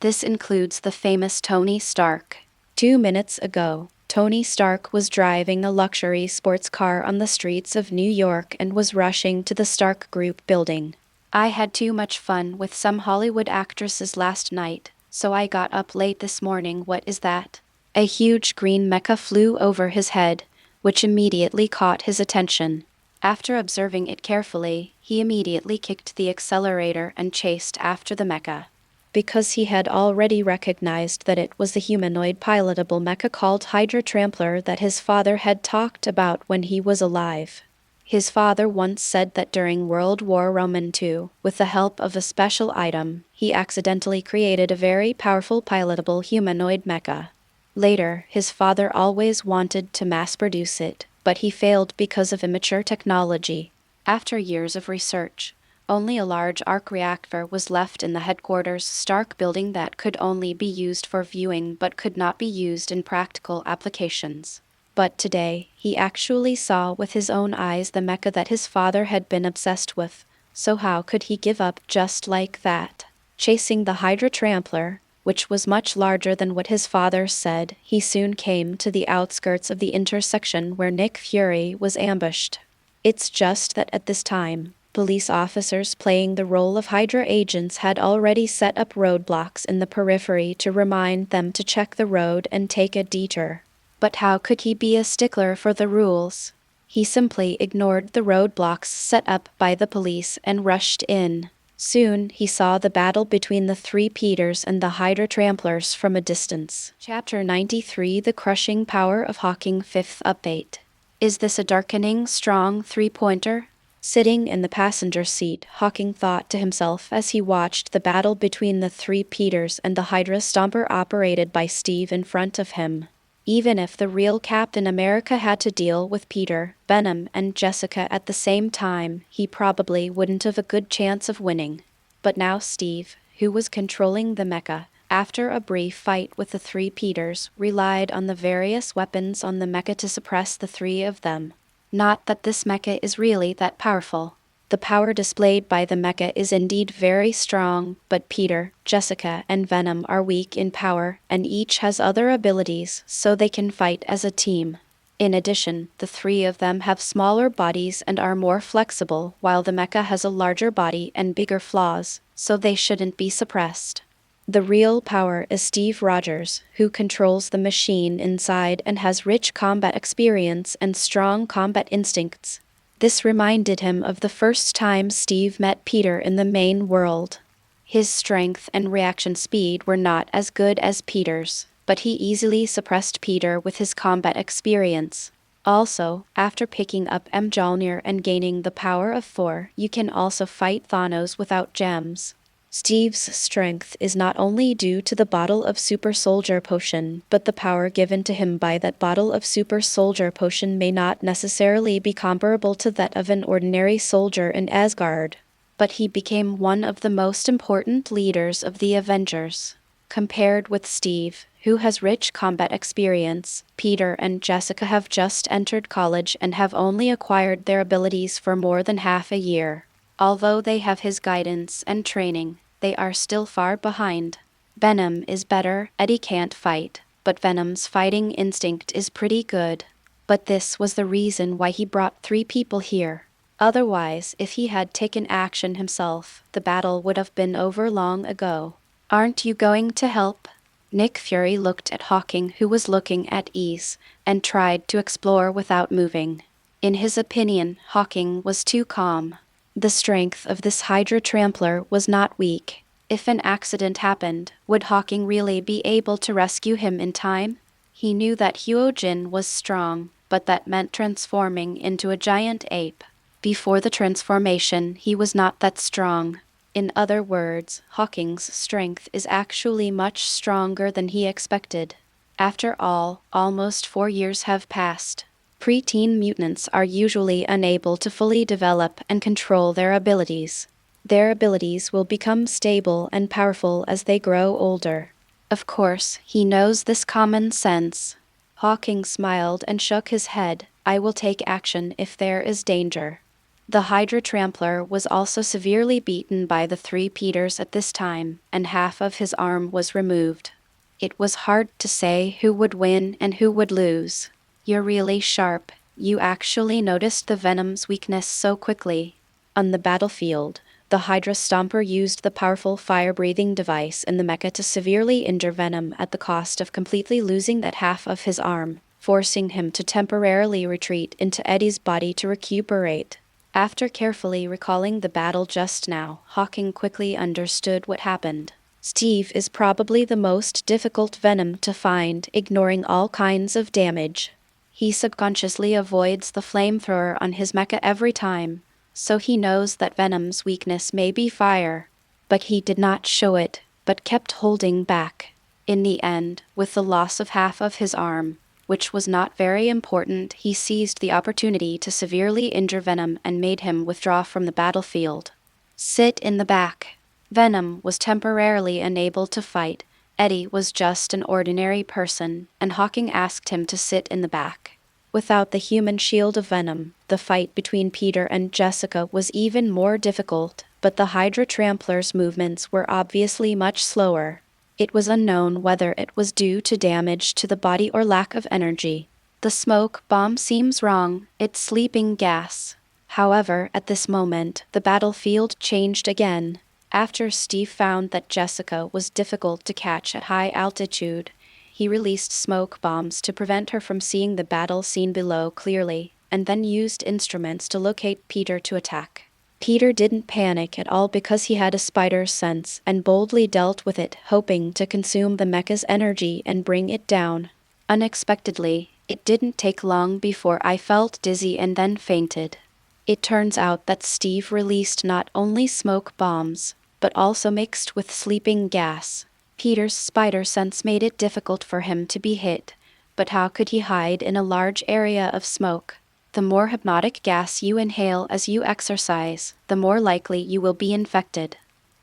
This includes the famous Tony Stark. 2 minutes ago, Tony Stark was driving a luxury sports car on the streets of New York and was rushing to the Stark Group building. I had too much fun with some Hollywood actresses last night, so I got up late this morning. What is that? A huge green mecha flew over his head, which immediately caught his attention. After observing it carefully, he immediately kicked the accelerator and chased after the mecha. Because he had already recognized that it was the humanoid pilotable mecha called Hydra Trampler that his father had talked about when he was alive. His father once said that during World War II, with the help of a special item, he accidentally created a very powerful pilotable humanoid mecha. Later, his father always wanted to mass-produce it, but he failed because of immature technology. After years of research, only a large arc reactor was left in the headquarters Stark building that could only be used for viewing but could not be used in practical applications. But today, he actually saw with his own eyes the mecha that his father had been obsessed with, so how could he give up just like that? Chasing the Hydra Trampler, which was much larger than what his father said, he soon came to the outskirts of the intersection where Nick Fury was ambushed. It's just that at this time, police officers playing the role of Hydra agents had already set up roadblocks in the periphery to remind them to check the road and take a detour. But how could he be a stickler for the rules? He simply ignored the roadblocks set up by the police and rushed in. Soon, he saw the battle between the 3 Peters and the Hydra Tramplers from a distance. Chapter 93: The Crushing Power of Hawking, 5th Update. Is this a darkening, strong 3-pointer? Sitting in the passenger seat, Hawking thought to himself as he watched the battle between the 3 Peters and the Hydra Stomper operated by Steve in front of him. Even if the real Captain America had to deal with Peter, Venom, and Jessica at the same time, he probably wouldn't have a good chance of winning. But now Steve, who was controlling the mecha, after a brief fight with the 3 Peters, relied on the various weapons on the mecha to suppress the 3 of them. Not that this mecha is really that powerful. The power displayed by the mecha is indeed very strong, but Peter, Jessica, and Venom are weak in power, and each has other abilities, so they can fight as a team. In addition, the three of them have smaller bodies and are more flexible, while the mecha has a larger body and bigger flaws, so they shouldn't be suppressed. The real power is Steve Rogers, who controls the machine inside and has rich combat experience and strong combat instincts. This reminded him of the first time Steve met Peter in the main world. His strength and reaction speed were not as good as Peter's, but he easily suppressed Peter with his combat experience. Also, after picking up Mjolnir and gaining the power of 4, you can also fight Thanos without gems. Steve's strength is not only due to the bottle of Super Soldier Potion, but the power given to him by that bottle of Super Soldier Potion may not necessarily be comparable to that of an ordinary soldier in Asgard. But he became one of the most important leaders of the Avengers. Compared with Steve, who has rich combat experience, Peter and Jessica have just entered college and have only acquired their abilities for more than half a year. Although they have his guidance and training, they are still far behind. Venom is better. Eddie can't fight, but Venom's fighting instinct is pretty good. But this was the reason why he brought 3 people here. Otherwise, if he had taken action himself, the battle would have been over long ago. Aren't you going to help? Nick Fury looked at Hawking, who was looking at ease, and tried to explore without moving. In his opinion, Hawking was too calm. The strength of this Hydra Trampler was not weak. If an accident happened, would Hawking really be able to rescue him in time? He knew that Hyojin was strong, but that meant transforming into a giant ape. Before the transformation, he was not that strong. In other words, Hawking's strength is actually much stronger than he expected. After all, almost 4 years have passed. Preteen mutants are usually unable to fully develop and control their abilities. Their abilities will become stable and powerful as they grow older. Of course, he knows this common sense. Hawking smiled and shook his head. I will take action if there is danger. The Hydra Trampler was also severely beaten by the 3 Peters at this time, and half of his arm was removed. It was hard to say who would win and who would lose. You're really sharp. You actually noticed the Venom's weakness so quickly. On the battlefield, the Hydra Stomper used the powerful fire-breathing device in the mecha to severely injure Venom at the cost of completely losing that half of his arm, forcing him to temporarily retreat into Eddie's body to recuperate. After carefully recalling the battle just now, Hawking quickly understood what happened. Steve is probably the most difficult Venom to find, ignoring all kinds of damage. He subconsciously avoids the flamethrower on his mecha every time, so he knows that Venom's weakness may be fire. But he did not show it, but kept holding back. In the end, with the loss of half of his arm, which was not very important, he seized the opportunity to severely injure Venom and made him withdraw from the battlefield. Sit in the back. Venom was temporarily unable to fight. Eddie was just an ordinary person, and Hawking asked him to sit in the back. Without the human shield of Venom, the fight between Peter and Jessica was even more difficult, but the Hydra Trampler's movements were obviously much slower. It was unknown whether it was due to damage to the body or lack of energy. The smoke bomb seems wrong. It's sleeping gas. However, at this moment, the battlefield changed again. After Steve found that Jessica was difficult to catch at high altitude, he released smoke bombs to prevent her from seeing the battle scene below clearly, and then used instruments to locate Peter to attack. Peter didn't panic at all because he had a spider's sense and boldly dealt with it, hoping to consume the mecha's energy and bring it down. Unexpectedly, it didn't take long before I felt dizzy and then fainted. It turns out that Steve released not only smoke bombs, but also mixed with sleeping gas. Peter's spider sense made it difficult for him to be hit, but how could he hide in a large area of smoke? The more hypnotic gas you inhale as you exercise, the more likely you will be infected.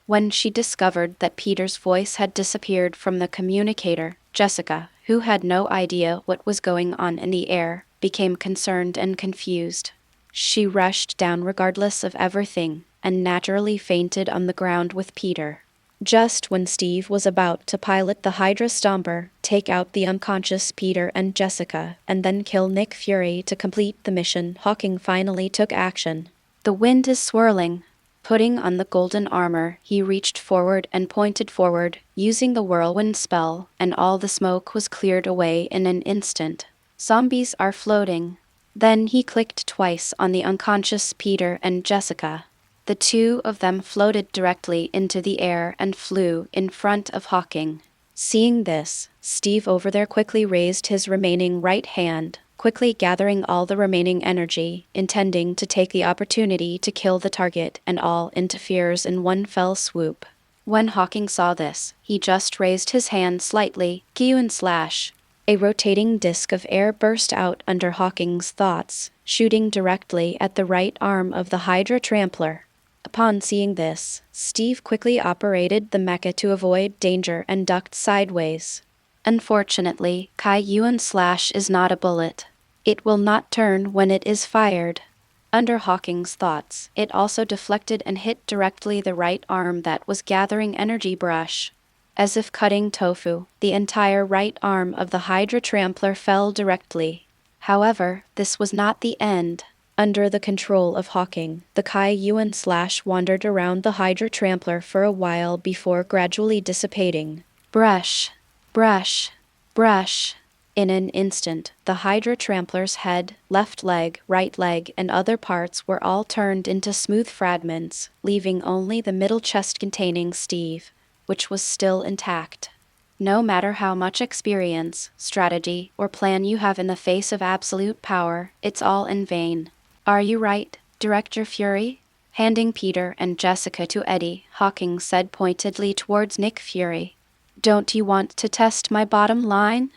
When she discovered that Peter's voice had disappeared from the communicator, Jessica, who had no idea what was going on in the air, became concerned and confused. She rushed down regardless of everything, and naturally fainted on the ground with Peter. Just when Steve was about to pilot the Hydra Stomper, take out the unconscious Peter and Jessica, and then kill Nick Fury to complete the mission, Hawking finally took action. The wind is swirling. Putting on the golden armor, he reached forward and pointed forward, using the whirlwind spell, and all the smoke was cleared away in an instant. Zombies are floating. Then he clicked twice on the unconscious Peter and Jessica. The two of them floated directly into the air and flew in front of Hawking. Seeing this, Steve over there quickly raised his remaining right hand, quickly gathering all the remaining energy, intending to take the opportunity to kill the target, and all interferes in one fell swoop. When Hawking saw this, he just raised his hand slightly, Q and slash. A rotating disc of air burst out under Hawking's thoughts, shooting directly at the right arm of the Hydra Trampler. Upon seeing this, Steve quickly operated the mecha to avoid danger and ducked sideways. Unfortunately, Kai-Yuan slash is not a bullet. It will not turn when it is fired. Under Hawking's thoughts, it also deflected and hit directly the right arm that was gathering energy brush. As if cutting tofu, the entire right arm of the Hydra Trampler fell directly. However, this was not the end. Under the control of Hawking, the Kai-Yuan slash wandered around the Hydra Trampler for a while before gradually dissipating. Brush, brush, brush. In an instant, the Hydra Trampler's head, left leg, right leg, and other parts were all turned into smooth fragments, leaving only the middle chest containing Steve, which was still intact. No matter how much experience, strategy, or plan you have in the face of absolute power, it's all in vain. Are you right, Director Fury? Handing Peter and Jessica to Eddie, Hawking said pointedly towards Nick Fury. Don't you want to test my bottom line?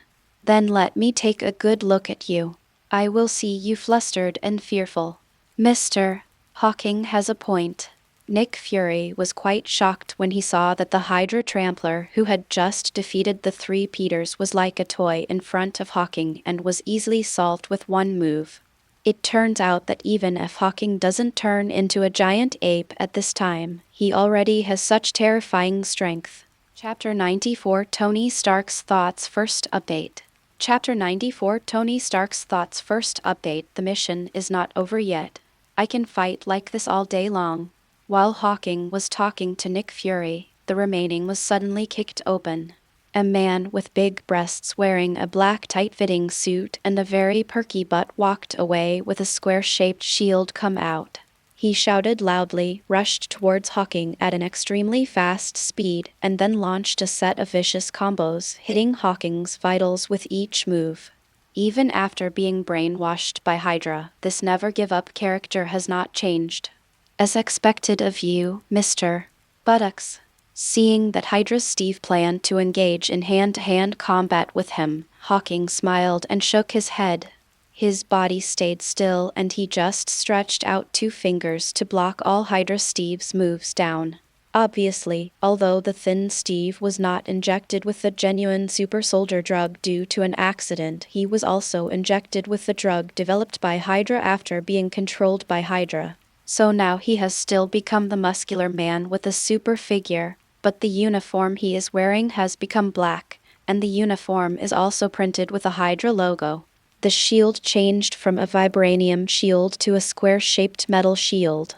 Then let me take a good look at you. I will see you flustered and fearful. Mr. Hawking has a point. Nick Fury was quite shocked when he saw that the Hydra Trampler who had just defeated the three Peters was like a toy in front of Hawking and was easily solved with one move. It turns out that even if Hawking doesn't turn into a giant ape at this time, he already has such terrifying strength. Chapter 94 Tony Stark's Thoughts First Update. Chapter 94 Tony Stark's Thoughts First Update. The mission is not over yet. I can fight like this all day long. While Hawking was talking to Nick Fury, the remaining was suddenly kicked open. A man with big breasts wearing a black tight-fitting suit and a very perky butt walked away with a square-shaped shield come out. He shouted loudly, rushed towards Hawking at an extremely fast speed, and then launched a set of vicious combos, hitting Hawking's vitals with each move. Even after being brainwashed by Hydra, this never-give-up character has not changed. As expected of you, Mr. Buttocks. Seeing that Hydra's Steve planned to engage in hand-to-hand combat with him, Hawking smiled and shook his head. His body stayed still and he just stretched out 2 fingers to block all Hydra Steve's moves down. Obviously, although the thin Steve was not injected with the genuine super soldier drug due to an accident, he was also injected with the drug developed by Hydra after being controlled by Hydra. So now he has still become the muscular man with a super figure. But the uniform he is wearing has become black, and the uniform is also printed with a Hydra logo. The shield changed from a vibranium shield to a square-shaped metal shield.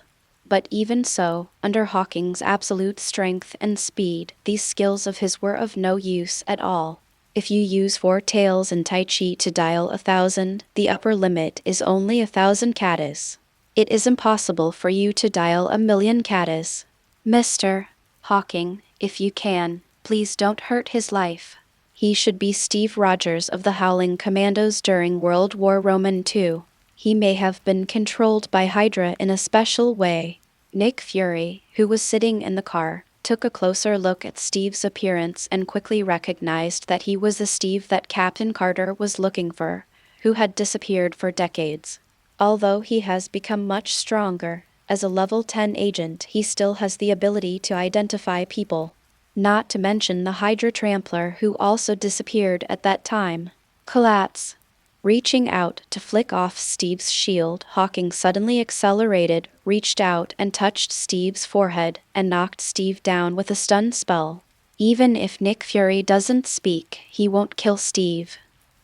But even so, under Hawking's absolute strength and speed, these skills of his were of no use at all. If you use 4 tails and Tai Chi to dial 1,000, the upper limit is only 1,000 katas. It is impossible for you to dial 1,000,000 katas. Mr. Hawking, if you can, please don't hurt his life. He should be Steve Rogers of the Howling Commandos during World War II. He may have been controlled by Hydra in a special way. Nick Fury, who was sitting in the car, took a closer look at Steve's appearance and quickly recognized that he was the Steve that Captain Carter was looking for, who had disappeared for decades. Although he has become much stronger, as a level 10 agent, he still has the ability to identify people. Not to mention the Hydra Trampler who also disappeared at that time. Collapse. Reaching out to flick off Steve's shield, Hawking suddenly accelerated, reached out and touched Steve's forehead, and knocked Steve down with a stun spell. Even if Nick Fury doesn't speak, he won't kill Steve.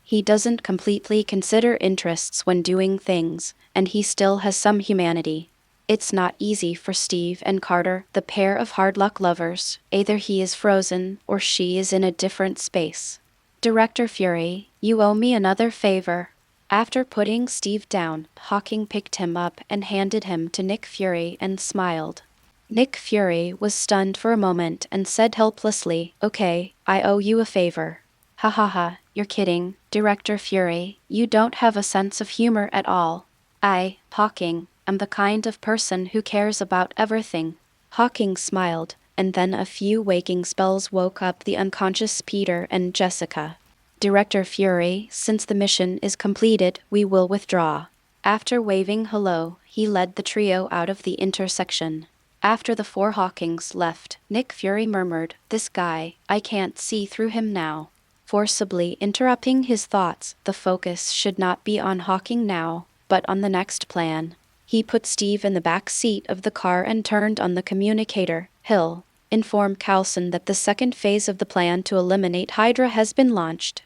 He doesn't completely consider interests when doing things, and he still has some humanity. It's not easy for Steve and Carter, the pair of hard-luck lovers. Either he is frozen, or she is in a different space. Director Fury, you owe me another favor. After putting Steve down, Hawking picked him up and handed him to Nick Fury and smiled. Nick Fury was stunned for a moment and said helplessly, "Okay, I owe you a favor." "Ha ha ha, you're kidding, Director Fury, you don't have a sense of humor at all." "I, Hawking, am the kind of person who cares about everything." Hawking smiled, and then a few waking spells woke up the unconscious Peter and Jessica. "Director Fury, since the mission is completed, we will withdraw." After waving hello, he led the trio out of the intersection. After the four Hawkings left, Nick Fury murmured, "This guy, I can't see through him now." Forcibly interrupting his thoughts, the focus should not be on Hawking now, but on the next plan. He put Steve in the back seat of the car and turned on the communicator. "Hill, inform Coulson that the second phase of the plan to eliminate Hydra has been launched."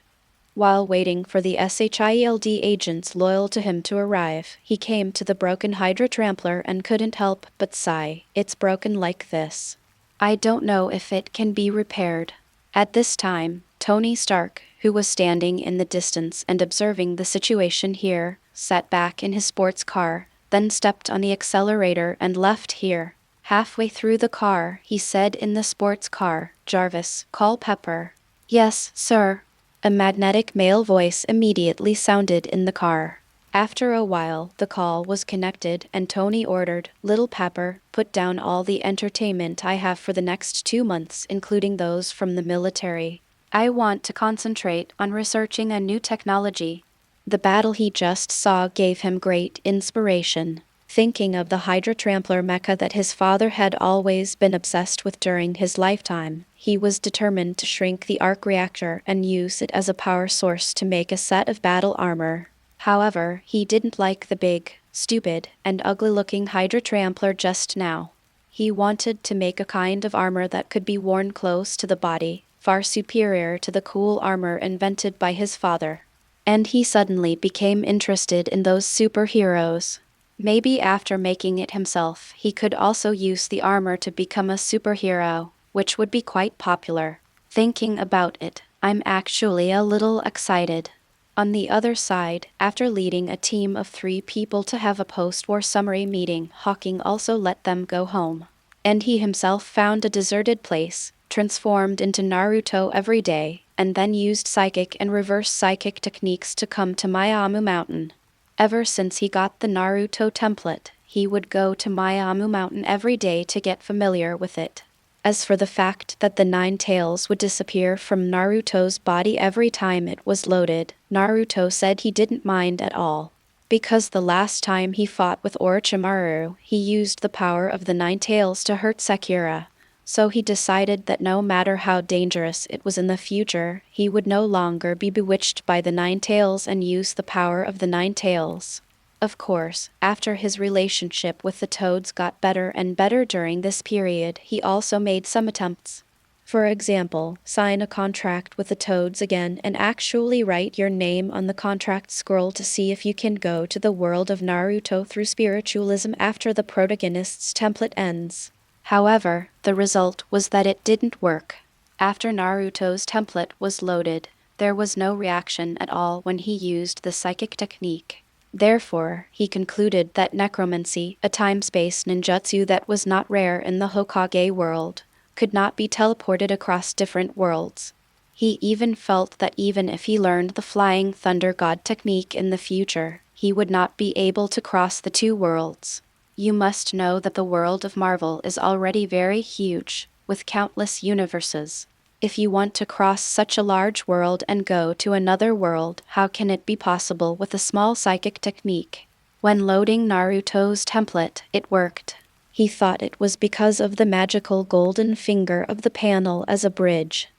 While waiting for the SHIELD agents loyal to him to arrive, he came to the broken Hydra Trampler and couldn't help but sigh. "It's broken like this. I don't know if it can be repaired." At this time, Tony Stark, who was standing in the distance and observing the situation here, sat back in his sports car, then stepped on the accelerator and left here. Halfway through the car, he said in the sports car, "Jarvis, call Pepper." "Yes, sir." A magnetic male voice immediately sounded in the car. After a while, the call was connected and Tony ordered, "Little Pepper, put down all the entertainment I have for the next 2 months, including those from the military. I want to concentrate on researching a new technology." The battle he just saw gave him great inspiration. Thinking of the Hydra Trampler mecha that his father had always been obsessed with during his lifetime, he was determined to shrink the arc reactor and use it as a power source to make a set of battle armor. However, he didn't like the big, stupid, and ugly-looking Hydra Trampler just now. He wanted to make a kind of armor that could be worn close to the body, far superior to the cool armor invented by his father. And he suddenly became interested in those superheroes. Maybe after making it himself, he could also use the armor to become a superhero, which would be quite popular. Thinking about it, I'm actually a little excited. On the other side, after leading a team of 3 people to have a post-war summary meeting, Hawking also let them go home. And he himself found a deserted place, transformed into Naruto every day, and then used psychic and reverse psychic techniques to come to Miaomu Mountain. Ever since he got the Naruto template, he would go to Miaomu Mountain every day to get familiar with it. As for the fact that the 9 tails would disappear from Naruto's body every time it was loaded, Naruto said he didn't mind at all. Because the last time he fought with Orochimaru, he used the power of the 9 tails to hurt Sakura. So he decided that no matter how dangerous it was in the future, he would no longer be bewitched by the 9 tails and use the power of the 9 tails. Of course, after his relationship with the Toads got better and better during this period, he also made some attempts. For example, sign a contract with the Toads again and actually write your name on the contract scroll to see if you can go to the world of Naruto through spiritualism after the protagonist's template ends. However, the result was that it didn't work. After Naruto's template was loaded, there was no reaction at all when he used the psychic technique. Therefore, he concluded that necromancy, a time-space ninjutsu that was not rare in the Hokage world, could not be teleported across different worlds. He even felt that even if he learned the Flying Thunder God technique in the future, he would not be able to cross the 2 worlds. You must know that the world of Marvel is already very huge, with countless universes. If you want to cross such a large world and go to another world, how can it be possible with a small psychic technique? When loading Naruto's template, it worked. He thought it was because of the magical golden finger of the panel as a bridge.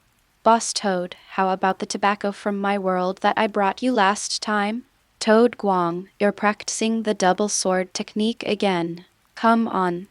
Boss Toad, how about the tobacco from my world that I brought you last time? Toad Guang, you're practicing the double sword technique again. Come on,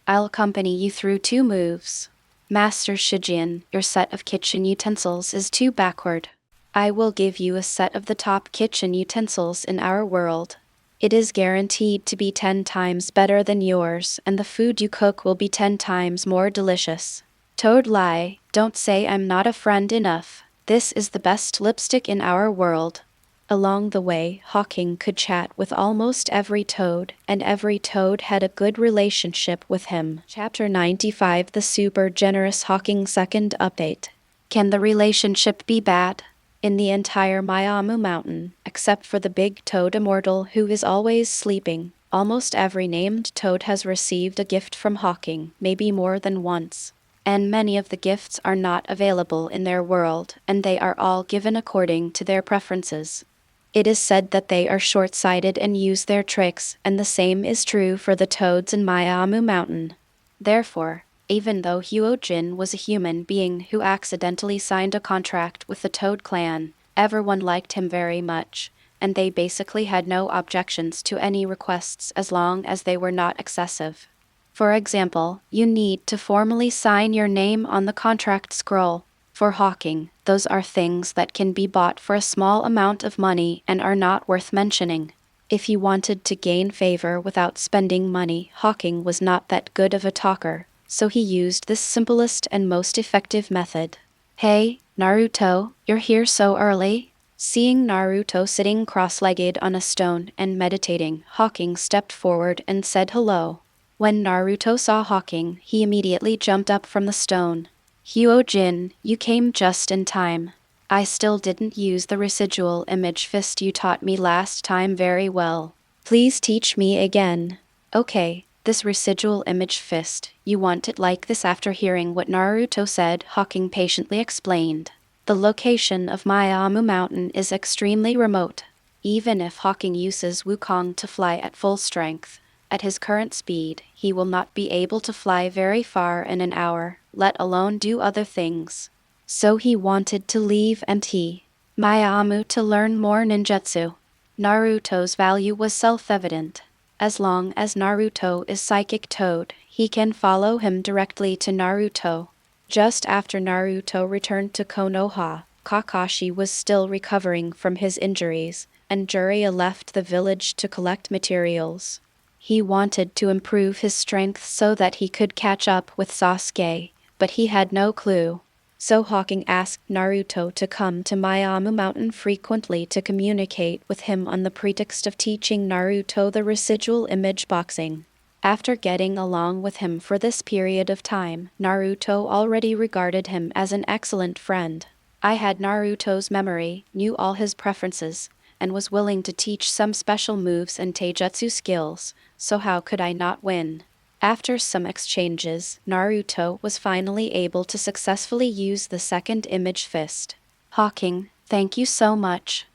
I'll accompany you through 2 moves. Master Shijian, your set of kitchen utensils is too backward. I will give you a set of the top kitchen utensils in our world. It is guaranteed to be 10 times better than yours, and the food you cook will be 10 times more delicious. Toad lie, don't say I'm not a friend enough. This is the best lipstick in our world. Along the way, Hawking could chat with almost every toad, and every toad had a good relationship with him. Chapter 95 The Super Generous Hawking Second Update. Can the relationship be bad? In the entire Miaomu Mountain, except for the big toad immortal who is always sleeping, almost every named toad has received a gift from Hawking, maybe more than once. And many of the gifts are not available in their world, and they are all given according to their preferences. It is said that they are short-sighted and use their tricks, and the same is true for the toads in Miaomu Mountain. Therefore, even though Hyojin was a human being who accidentally signed a contract with the Toad clan, everyone liked him very much, and they basically had no objections to any requests as long as they were not excessive. For example, you need to formally sign your name on the contract scroll. For Hawking, those are things that can be bought for a small amount of money and are not worth mentioning. If he wanted to gain favor without spending money, Hawking was not that good of a talker, so he used this simplest and most effective method. Hey, Naruto, you're here so early? Seeing Naruto sitting cross-legged on a stone and meditating, Hawking stepped forward and said hello. When Naruto saw Hawking, he immediately jumped up from the stone. Hyojin, you came just in time. I still didn't use the residual image fist you taught me last time very well. Please teach me again. Okay, this residual image fist, you want it like this. After hearing what Naruto said, Hawking patiently explained. The location of Miaomu Mountain is extremely remote. Even if Hawking uses Wukong to fly at full strength, at his current speed, he will not be able to fly very far in an hour, let alone do other things. So he wanted to leave Miaomu to learn more ninjutsu. Naruto's value was self-evident. As long as Naruto is Psychic Toad, he can follow him directly to Naruto. Just after Naruto returned to Konoha, Kakashi was still recovering from his injuries, and Jiraiya left the village to collect materials. He wanted to improve his strength so that he could catch up with Sasuke, but he had no clue. So Hawking asked Naruto to come to Miaomu Mountain frequently to communicate with him on the pretext of teaching Naruto the residual image boxing. After getting along with him for this period of time, Naruto already regarded him as an excellent friend. I had Naruto's memory, knew all his preferences, and was willing to teach some special moves and taijutsu skills, so how could I not win? After some exchanges, Naruto was finally able to successfully use the second image fist. Hawking, thank you so much.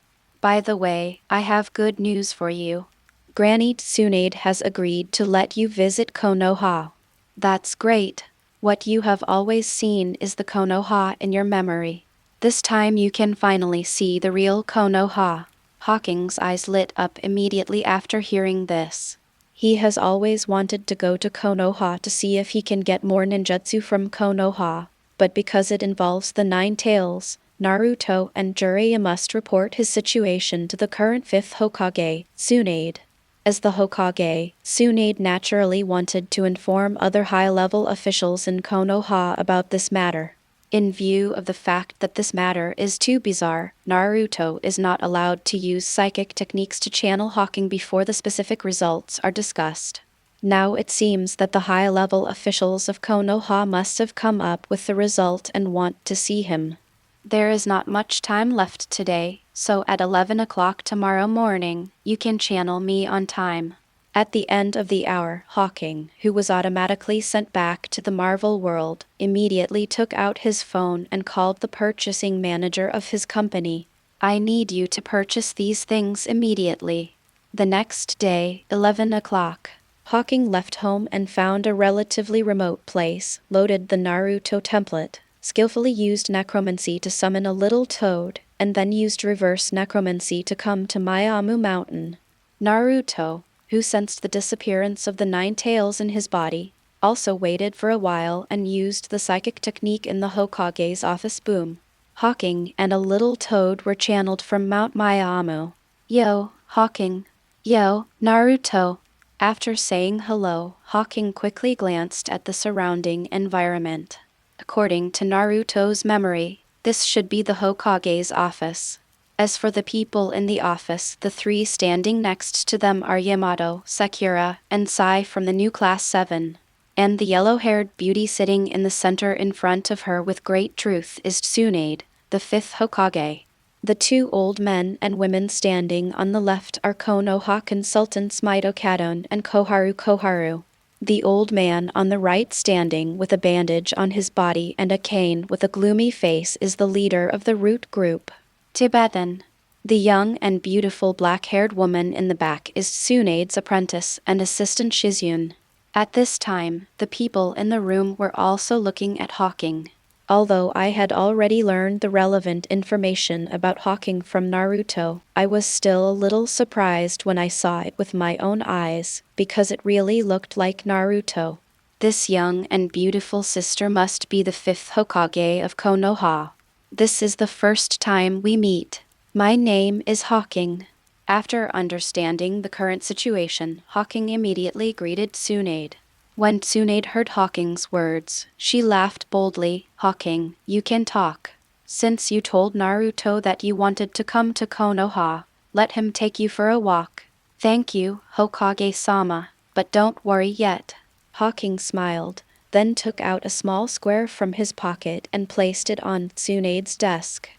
By the way, I have good news for you. Granny Tsunade has agreed to let you visit Konoha. That's great. What you have always seen is the Konoha in your memory. This time you can finally see the real Konoha. Hawking's eyes lit up immediately after hearing this. He has always wanted to go to Konoha to see if he can get more ninjutsu from Konoha, but because it involves the 9 tails, Naruto and Jiraiya must report his situation to the current 5th Hokage, Tsunade. As the Hokage, Tsunade naturally wanted to inform other high-level officials in Konoha about this matter. In view of the fact that this matter is too bizarre, Naruto is not allowed to use psychic techniques to channel Hawking before the specific results are discussed. Now it seems that the high-level officials of Konoha must have come up with the result and want to see him. There is not much time left today, so at 11 o'clock tomorrow morning, you can channel me on time. At the end of the hour, Hawking, who was automatically sent back to the Marvel world, immediately took out his phone and called the purchasing manager of his company. I need you to purchase these things immediately. The next day, 11 o'clock, Hawking left home and found a relatively remote place, loaded the Naruto template, skillfully used necromancy to summon a little toad, and then used reverse necromancy to come to Miaomu Mountain. Naruto, who sensed the disappearance of the 9 tails in his body, also waited for a while and used the psychic technique in the Hokage's office. Boom. Hawking and a little toad were channeled from Mount Miaomu. Yo, Hawking. Yo, Naruto. After saying hello, Hawking quickly glanced at the surrounding environment. According to Naruto's memory, this should be the Hokage's office. As for the people in the office, the 3 standing next to them are Yamato, Sakura, and Sai from the new Class 7. And the yellow-haired beauty sitting in the center in front of her with great truth is Tsunade, the 5th Hokage. The 2 old men and women standing on the left are Konoha consultants Mido Kadon and Koharu. The old man on the right standing with a bandage on his body and a cane with a gloomy face is the leader of the root group, Tibetan. The young and beautiful black-haired woman in the back is Tsunade's apprentice and assistant Shizune. At this time, the people in the room were also looking at Hawking. Although I had already learned the relevant information about Hawking from Naruto, I was still a little surprised when I saw it with my own eyes, because it really looked like Naruto. This young and beautiful sister must be the 5th Hokage of Konoha. This is the first time we meet. My name is Hawking. After understanding the current situation, Hawking immediately greeted Tsunade. When Tsunade heard Hawking's words, she laughed boldly. Hawking, you can talk. Since you told Naruto that you wanted to come to Konoha, let him take you for a walk. Thank you, Hokage-sama, but don't worry yet. Hawking smiled, then took out a small square from his pocket and placed it on Tsunade's desk.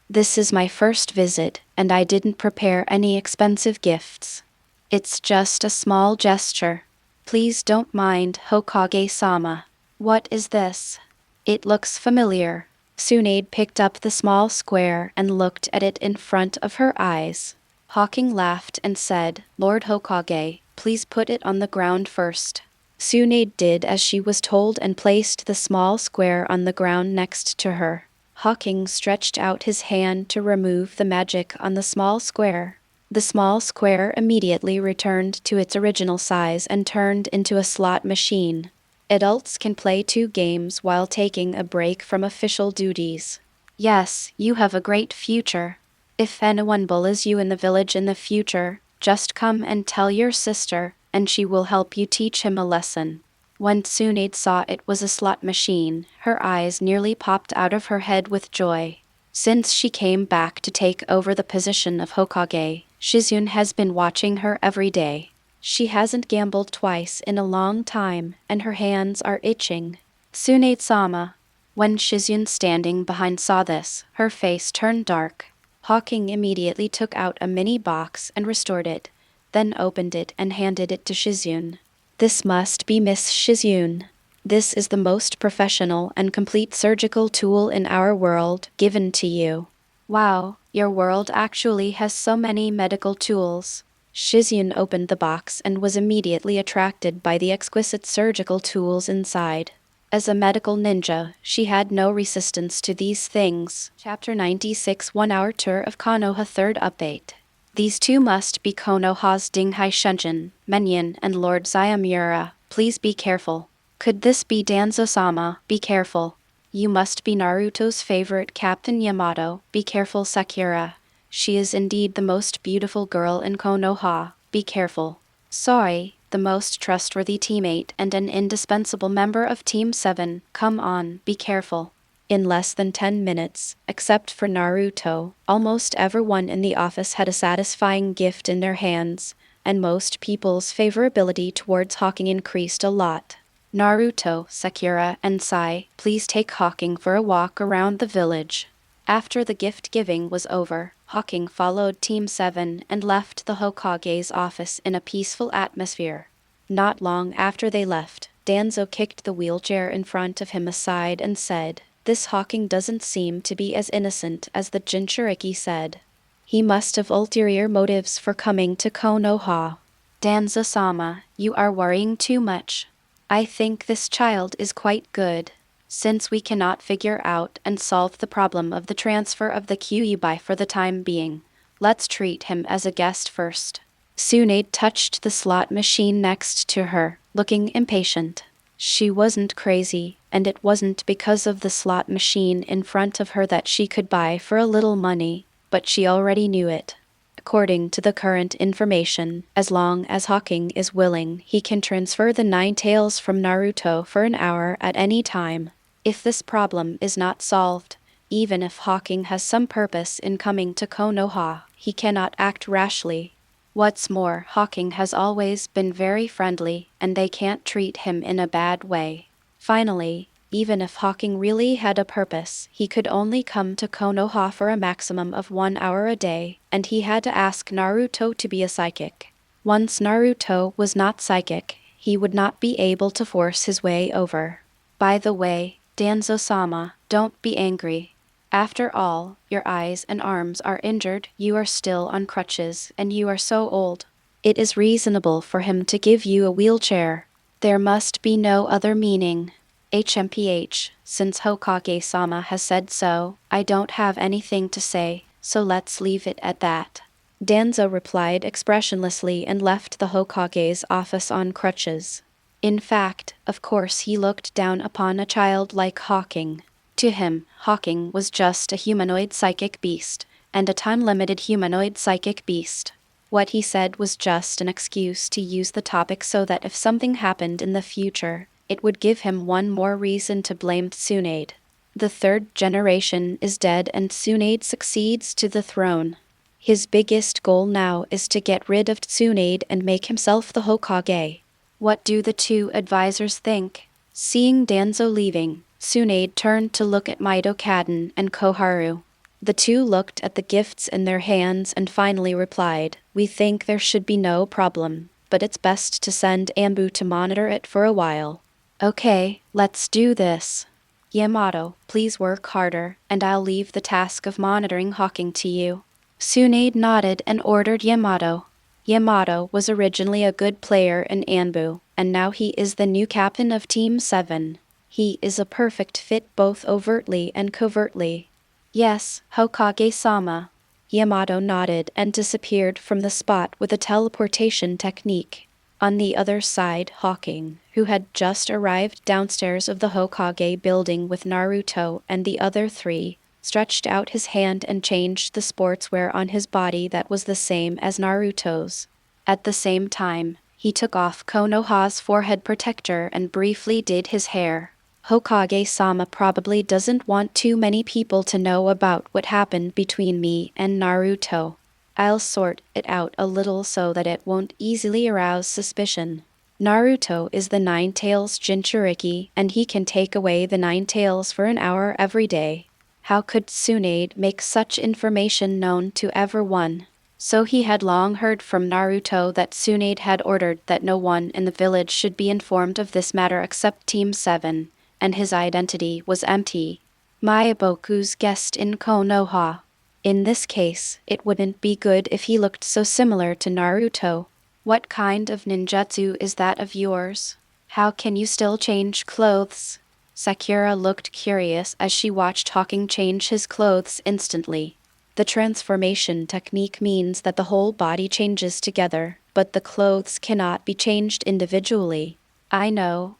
This is my first visit, and I didn't prepare any expensive gifts. It's just a small gesture. Please don't mind, Hokage-sama. What is this? It looks familiar. Tsunade picked up the small square and looked at it in front of her eyes. Hawking laughed and said, Lord Hokage, please put it on the ground first. Tsunade did as she was told and placed the small square on the ground next to her. Hawking stretched out his hand to remove the magic on the small square. The small square immediately returned to its original size and turned into a slot machine. Adults can play 2 games while taking a break from official duties. Yes, you have a great future. If anyone bullies you in the village in the future, just come and tell your sister, and she will help you teach him a lesson. When Tsunade saw it was a slot machine, her eyes nearly popped out of her head with joy. Since she came back to take over the position of Hokage, Shizune has been watching her every day. She hasn't gambled twice in a long time, and her hands are itching. Tsunade-sama. When Shizune standing behind saw this, her face turned dark. Hawking immediately took out a mini box and restored it, then opened it and handed it to Shizune. This must be Miss Shizune. This is the most professional and complete surgical tool in our world, given to you. Wow, your world actually has so many medical tools. Shizune opened the box and was immediately attracted by the exquisite surgical tools inside. As a medical ninja, she had no resistance to these things. Chapter 96 1 Hour Tour of Konoha 3rd Update. These 2 must be Konoha's Dinghai Shunjin, Menyon, and Lord Zayamura. Please be careful. Could this be Danzo-sama? Be careful. You must be Naruto's favorite Captain Yamato. Be careful, Sakura. She is indeed the most beautiful girl in Konoha. Be careful. Sorry, the most trustworthy teammate and an indispensable member of Team 7. Come on, be careful. In less than 10 minutes, except for Naruto, almost everyone in the office had a satisfying gift in their hands, and most people's favorability towards Hawking increased a lot. Naruto, Sakura, and Sai, please take Hawking for a walk around the village. After the gift-giving was over, Hawking followed Team 7 and left the Hokage's office in a peaceful atmosphere. Not long after they left, Danzo kicked the wheelchair in front of him aside and said, This Hawking doesn't seem to be as innocent as the Jinchuriki said. He must have ulterior motives for coming to Konoha. Danzo-sama, you are worrying too much. I think this child is quite good. Since we cannot figure out and solve the problem of the transfer of the QUBI for the time being, let's treat him as a guest first. Tsunade touched the slot machine next to her, looking impatient. She wasn't crazy, and it wasn't because of the slot machine in front of her that she could buy for a little money, but she already knew it. According to the current information, as long as Hawking is willing, he can transfer the 9 tails from Naruto for an hour at any time. If this problem is not solved, even if Hawking has some purpose in coming to Konoha, he cannot act rashly. What's more, Hawking has always been very friendly, and they can't treat him in a bad way. Finally, even if Hawking really had a purpose, he could only come to Konoha for a maximum of 1 hour a day, and he had to ask Naruto to be a psychic. Once Naruto was not psychic, he would not be able to force his way over. By the way, Danzo-sama, don't be angry. After all, your eyes and arms are injured, you are still on crutches, and you are so old. It is reasonable for him to give you a wheelchair. There must be no other meaning. HMPH, since Hokage-sama has said so, I don't have anything to say, so let's leave it at that. Danzo replied expressionlessly and left the Hokage's office on crutches. In fact, of course he looked down upon a child like Hawking. To him, Hawking was just a humanoid psychic beast, and a time-limited humanoid psychic beast. What he said was just an excuse to use the topic so that if something happened in the future, it would give him one more reason to blame Tsunade. The 3rd generation is dead and Tsunade succeeds to the throne. His biggest goal now is to get rid of Tsunade and make himself the Hokage. What do the 2 advisors think? Seeing Danzo leaving, Tsunade turned to look at Mido-Kaden and Koharu. The 2 looked at the gifts in their hands and finally replied, "We think there should be no problem, but it's best to send Ambu to monitor it for a while." "Okay, let's do this. Yamato, please work harder, and I'll leave the task of monitoring Hawking to you." Tsunade nodded and ordered Yamato. Yamato was originally a good player in Anbu, and now he is the new captain of Team 7. He is a perfect fit both overtly and covertly. "Yes, Hokage-sama." Yamato nodded and disappeared from the spot with a teleportation technique. On the other side, Hawking, who had just arrived downstairs of the Hokage building with Naruto and the other 3, stretched out his hand and changed the sportswear on his body that was the same as Naruto's. At the same time, he took off Konoha's forehead protector and briefly did his hair. Hokage-sama probably doesn't want too many people to know about what happened between me and Naruto. I'll sort it out a little so that it won't easily arouse suspicion. Naruto is the 9 tails Jinchuriki, and he can take away the 9 tails for an hour every day. How could Tsunade make such information known to everyone? So he had long heard from Naruto that Tsunade had ordered that no one in the village should be informed of this matter except Team 7, and his identity was empty. Maiboku's guest in Konoha. In this case, it wouldn't be good if he looked so similar to Naruto. What kind of ninjutsu is that of yours? How can you still change clothes? Sakura looked curious as she watched Hawking change his clothes instantly. The transformation technique means that the whole body changes together, but the clothes cannot be changed individually. I know,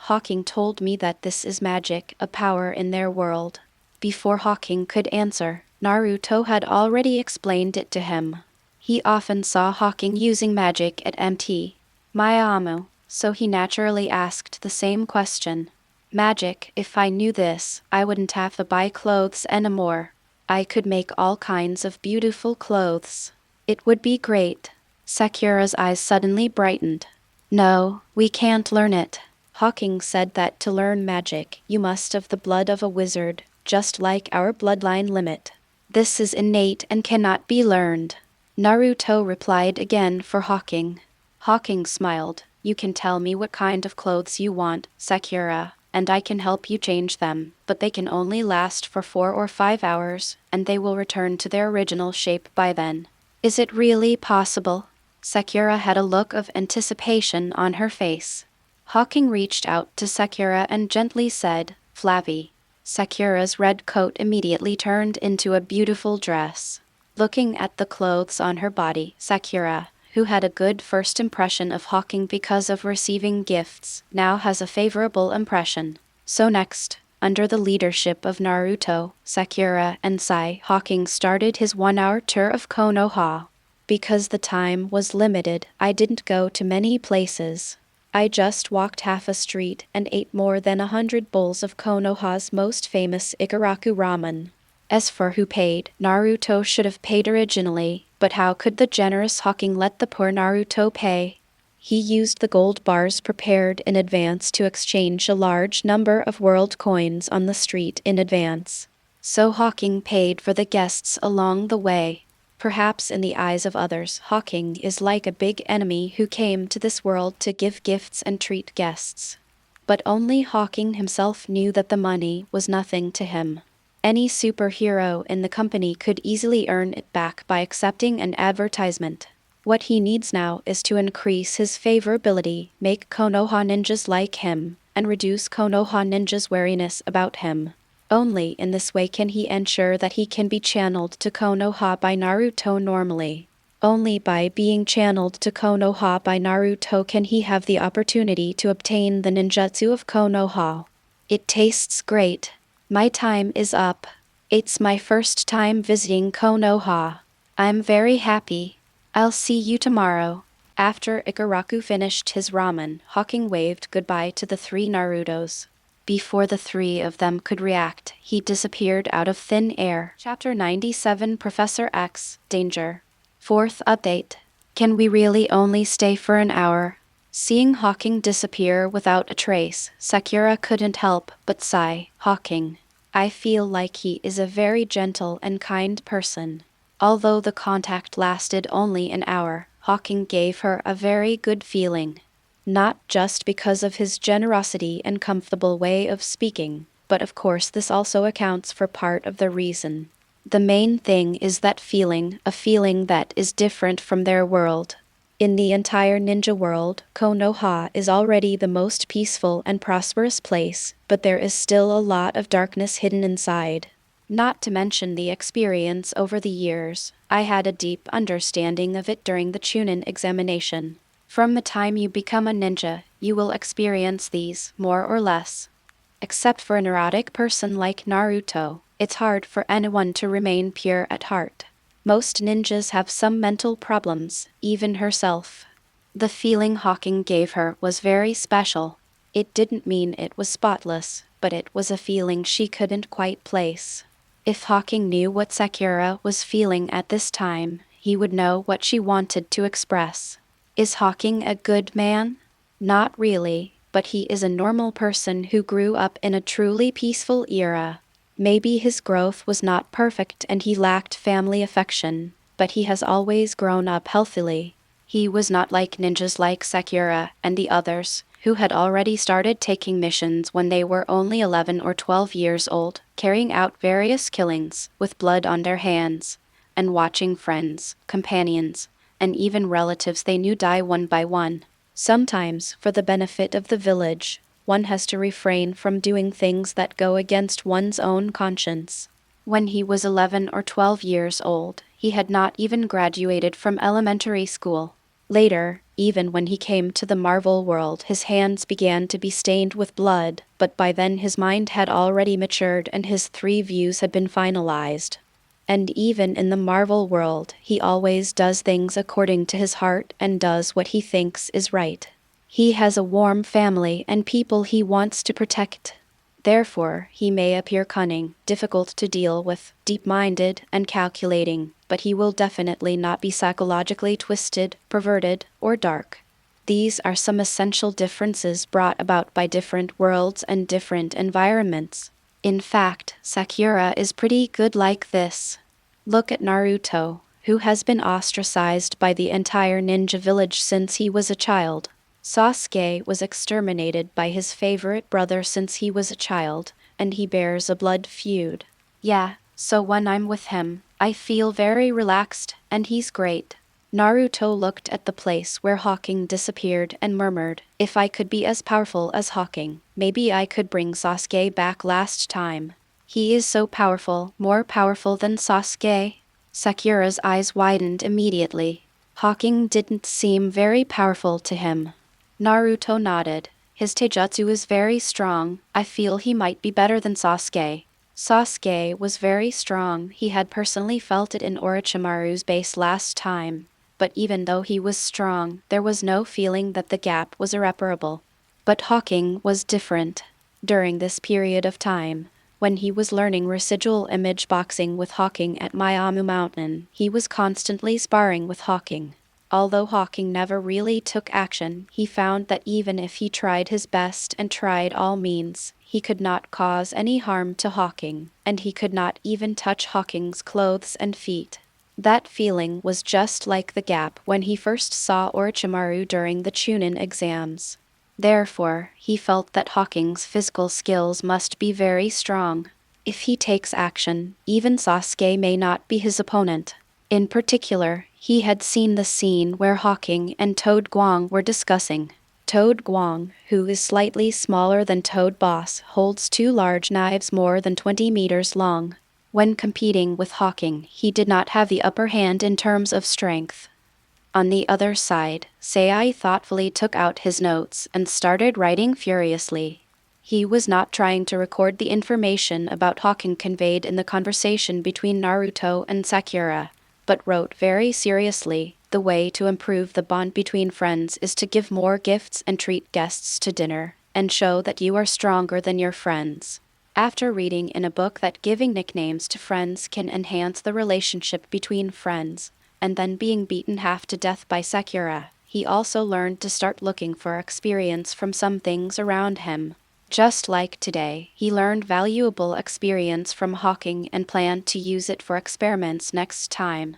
Hawking told me that this is magic, a power in their world. Before Hawking could answer, Naruto had already explained it to him. He often saw Hawking using magic at MT Miaomu, so he naturally asked the same question. Magic, if I knew this, I wouldn't have to buy clothes anymore. I could make all kinds of beautiful clothes. It would be great. Sakura's eyes suddenly brightened. No, we can't learn it. Hawking said that to learn magic, you must have the blood of a wizard, just like our bloodline limit. This is innate and cannot be learned. Naruto replied again for Hawking. Hawking smiled. You can tell me what kind of clothes you want, Sakura, and I can help you change them, but they can only last for 4 or 5 hours, and they will return to their original shape by then. Is it really possible? Sakura had a look of anticipation on her face. Hawking reached out to Sakura and gently said, flabby. Sakura's red coat immediately turned into a beautiful dress. Looking at the clothes on her body, Sakura, who had a good first impression of Hawking because of receiving gifts, now has a favorable impression. So next, under the leadership of Naruto, Sakura, and Sai, Hawking started his 1-hour tour of Konoha. Because the time was limited, I didn't go to many places. I just walked half a street and ate more than 100 bowls of Konoha's most famous Ikaraku ramen. As for who paid, Naruto should have paid originally, but how could the generous Hawking let the poor Naruto pay? He used the gold bars prepared in advance to exchange a large number of world coins on the street in advance. So Hawking paid for the guests along the way. Perhaps in the eyes of others, Hawking is like a big enemy who came to this world to give gifts and treat guests. But only Hawking himself knew that the money was nothing to him. Any superhero in the company could easily earn it back by accepting an advertisement. What he needs now is to increase his favorability, make Konoha ninjas like him, and reduce Konoha ninjas' wariness about him. Only in this way can he ensure that he can be channeled to Konoha by Naruto normally. Only by being channeled to Konoha by Naruto can he have the opportunity to obtain the ninjutsu of Konoha. It tastes great. My time is up. It's my first time visiting Konoha. I'm very happy. I'll see you tomorrow. After Ikaraku finished his ramen, Hawking waved goodbye to the 3 Narutos. Before the 3 of them could react, he disappeared out of thin air. Chapter 97 Professor X, Danger. 4th update. Can we really only stay for an hour? Seeing Hawking disappear without a trace, Sakura couldn't help but sigh. Hawking. I feel like he is a very gentle and kind person. Although the contact lasted only an hour, Hawking gave her a very good feeling. Not just because of his generosity and comfortable way of speaking, but of course this also accounts for part of the reason. The main thing is that feeling, a feeling that is different from their world. In the entire ninja world, Konoha is already the most peaceful and prosperous place, but there is still a lot of darkness hidden inside. Not to mention the experience over the years, I had a deep understanding of it during the Chunin examination. From the time you become a ninja, you will experience these, more or less. Except for a neurotic person like Naruto, it's hard for anyone to remain pure at heart. Most ninjas have some mental problems, even herself. The feeling Hawking gave her was very special. It didn't mean it was spotless, but it was a feeling she couldn't quite place. If Hawking knew what Sakura was feeling at this time, he would know what she wanted to express. Is Hawking a good man? Not really, but he is a normal person who grew up in a truly peaceful era. Maybe his growth was not perfect and he lacked family affection, but he has always grown up healthily. He was not like ninjas like Sakura and the others, who had already started taking missions when they were only 11 or 12 years old, carrying out various killings, with blood on their hands, and watching friends, companions, and even relatives they knew die one by one. Sometimes, for the benefit of the village, one has to refrain from doing things that go against one's own conscience. When he was 11 or 12 years old, he had not even graduated from elementary school. Later, even when he came to the Marvel world, his hands began to be stained with blood, but by then his mind had already matured and his 3 views had been finalized. And even in the Marvel world, he always does things according to his heart and does what he thinks is right. He has a warm family and people he wants to protect. Therefore, he may appear cunning, difficult to deal with, deep-minded, and calculating, but he will definitely not be psychologically twisted, perverted, or dark. These are some essential differences brought about by different worlds and different environments. In fact, Sakura is pretty good like this. Look at Naruto, who has been ostracized by the entire ninja village since he was a child. Sasuke was exterminated by his favorite brother since he was a child, and he bears a blood feud. Yeah, so when I'm with him, I feel very relaxed, and he's great. Naruto looked at the place where Hawking disappeared and murmured, "If I could be as powerful as Hawking, maybe I could bring Sasuke back last time. He is so powerful, more powerful than Sasuke." Sakura's eyes widened immediately. Hawking didn't seem very powerful to him. Naruto nodded. "His taijutsu is very strong. I feel he might be better than Sasuke." Sasuke was very strong. He had personally felt it in Orochimaru's base last time. But even though he was strong, there was no feeling that the gap was irreparable. But Hawking was different. During this period of time, when he was learning residual image boxing with Hawking at Miaomu Mountain, he was constantly sparring with Hawking. Although Hawking never really took action, he found that even if he tried his best and tried all means, he could not cause any harm to Hawking, and he could not even touch Hawking's clothes and feet. That feeling was just like the gap when he first saw Orochimaru during the Chunin exams. Therefore, he felt that Hawking's physical skills must be very strong. If he takes action, even Sasuke may not be his opponent. In particular, he had seen the scene where Hawking and Toad Guang were discussing. Toad Guang, who is slightly smaller than Toad Boss, holds 2 large knives more than 20 meters long. When competing with Hawking, he did not have the upper hand in terms of strength. On the other side, Seiya thoughtfully took out his notes and started writing furiously. He was not trying to record the information about Hawking conveyed in the conversation between Naruto and Sakura, but wrote very seriously, "The way to improve the bond between friends is to give more gifts and treat guests to dinner, and show that you are stronger than your friends." After reading in a book that giving nicknames to friends can enhance the relationship between friends, and then being beaten half to death by Sakura, he also learned to start looking for experience from some things around him. Just like today, he learned valuable experience from Hawking and planned to use it for experiments next time.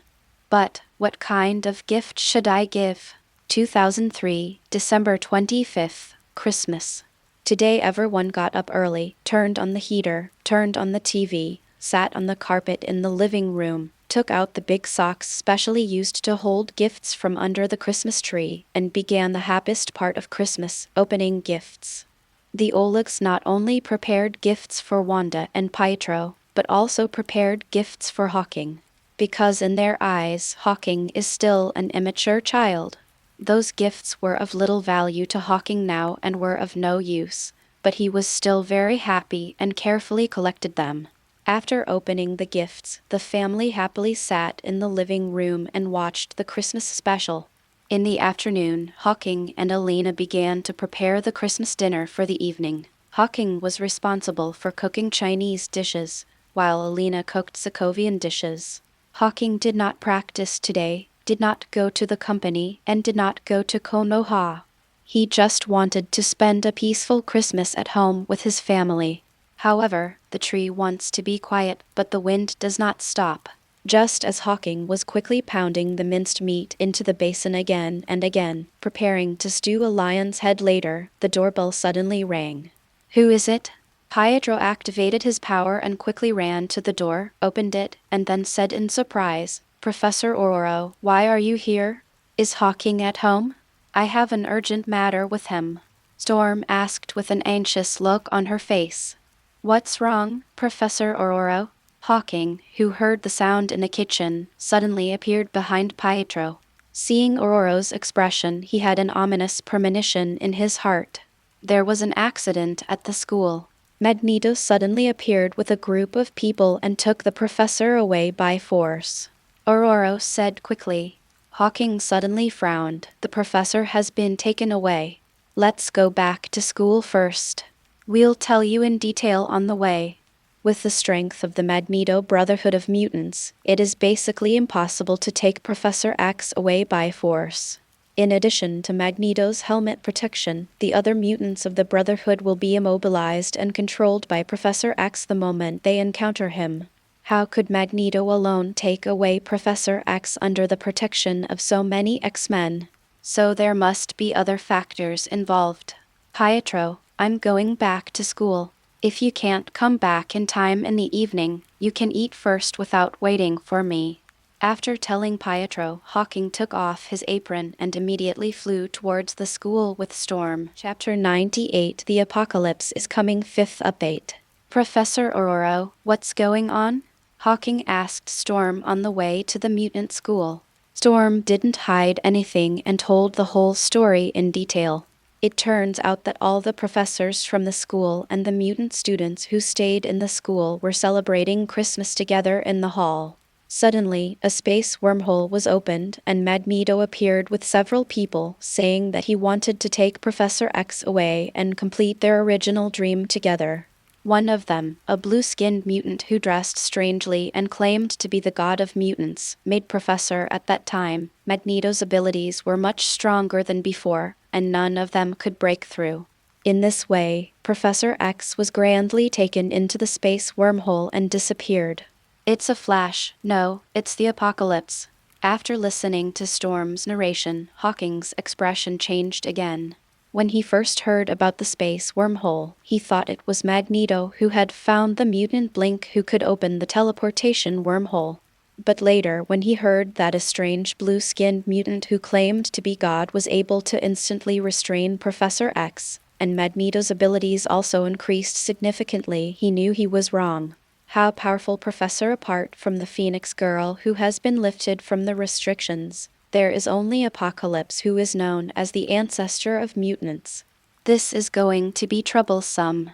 But what kind of gift should I give? 2003, December 25th, Christmas. Today everyone got up early, turned on the heater, turned on the TV, sat on the carpet in the living room, took out the big socks specially used to hold gifts from under the Christmas tree, and began the happiest part of Christmas, opening gifts. The Oligs not only prepared gifts for Wanda and Pietro, but also prepared gifts for Hawking. Because in their eyes, Hawking is still an immature child. Those gifts were of little value to Hawking now and were of no use, but he was still very happy and carefully collected them. After opening the gifts, the family happily sat in the living room and watched the Christmas special. In the afternoon, Hawking and Alina began to prepare the Christmas dinner for the evening. Hawking was responsible for cooking Chinese dishes, while Alina cooked Sokovian dishes. Hawking did not practice today, did not go to the company, and did not go to Konoha. He just wanted to spend a peaceful Christmas at home with his family. However, the tree wants to be quiet, but the wind does not stop. Just as Hawking was quickly pounding the minced meat into the basin again and again, preparing to stew a lion's head later, the doorbell suddenly rang. "Who is it?" Pietro activated his power and quickly ran to the door, opened it, and then said in surprise, "Professor Ororo, why are you here? Is Hawking at home? I have an urgent matter with him." Storm asked with an anxious look on her face. "What's wrong, Professor Ororo?" Hawking, who heard the sound in the kitchen, suddenly appeared behind Pietro. Seeing Ororo's expression, he had an ominous premonition in his heart. There was an accident at the school. Magneto suddenly appeared with a group of people and took the professor away by force. Ororo said quickly. Hawking suddenly frowned. "The professor has been taken away. Let's go back to school first. We'll tell you in detail on the way." With the strength of the Magneto Brotherhood of Mutants, it is basically impossible to take Professor X away by force. In addition to Magneto's helmet protection, the other mutants of the Brotherhood will be immobilized and controlled by Professor X the moment they encounter him. How could Magneto alone take away Professor X under the protection of so many X-Men? So there must be other factors involved. "Pietro, I'm going back to school. If you can't come back in time in the evening, you can eat first without waiting for me." After telling Pietro, Hawking took off his apron and immediately flew towards the school with Storm. Chapter 98 The Apocalypse is Coming 5th Update. Professor Ororo, what's going on? Hawking asked Storm on the way to the mutant school. Storm didn't hide anything and told the whole story in detail. It turns out that all the professors from the school and the mutant students who stayed in the school were celebrating Christmas together in the hall. Suddenly, a space wormhole was opened, and Magneto appeared with several people, saying that he wanted to take Professor X away and complete their original dream together. One of them, a blue-skinned mutant who dressed strangely and claimed to be the god of mutants, made Professor at that time. Magneto's abilities were much stronger than before, and none of them could break through. In this way, Professor X was grandly taken into the space wormhole and disappeared. It's a flash. No, it's the apocalypse. After listening to Storm's narration, Hawking's expression changed again. When he first heard about the space wormhole, he thought it was Magneto who had found the mutant Blink who could open the teleportation wormhole. But later, when he heard that a strange blue-skinned mutant who claimed to be God was able to instantly restrain Professor X, and Magneto's abilities also increased significantly, he knew he was wrong. How powerful Professor apart from the Phoenix Girl who has been lifted from the restrictions. There is only Apocalypse who is known as the ancestor of mutants. This is going to be troublesome.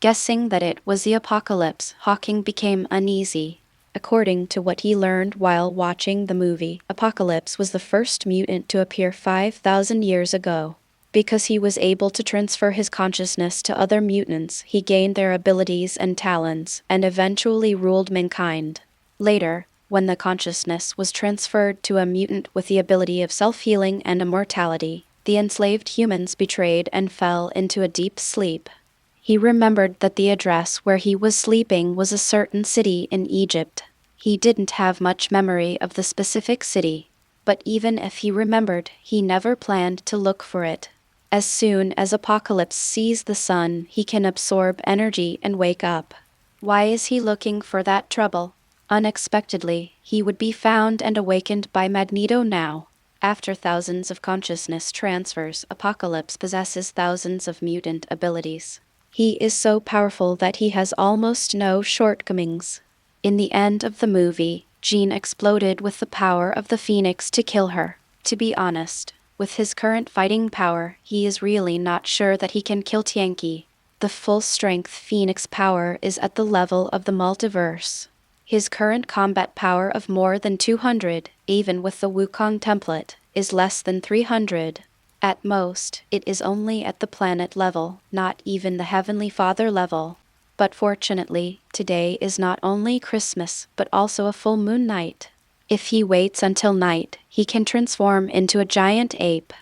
Guessing that it was the Apocalypse, Hawking became uneasy. According to what he learned while watching the movie, Apocalypse was the first mutant to appear 5,000 years ago. Because he was able to transfer his consciousness to other mutants, he gained their abilities and talents, and eventually ruled mankind. Later, when the consciousness was transferred to a mutant with the ability of self-healing and immortality, the enslaved humans betrayed and fell into a deep sleep. He remembered that the address where he was sleeping was a certain city in Egypt. He didn't have much memory of the specific city, but even if he remembered, he never planned to look for it. As soon as Apocalypse sees the sun, he can absorb energy and wake up. Why is he looking for that trouble? Unexpectedly, he would be found and awakened by Magneto now. After thousands of consciousness transfers, Apocalypse possesses thousands of mutant abilities. He is so powerful that he has almost no shortcomings. In the end of the movie, Jean exploded with the power of the Phoenix to kill her. To be honest, with his current fighting power, he is really not sure that he can kill Tianqi. The full-strength Phoenix power is at the level of the multiverse. His current combat power of more than 200, even with the Wukong template, is less than 300. At most, it is only at the planet level, not even the Heavenly Father level. But fortunately, today is not only Christmas, but also a full moon night. If he waits until night, he can transform into a giant ape.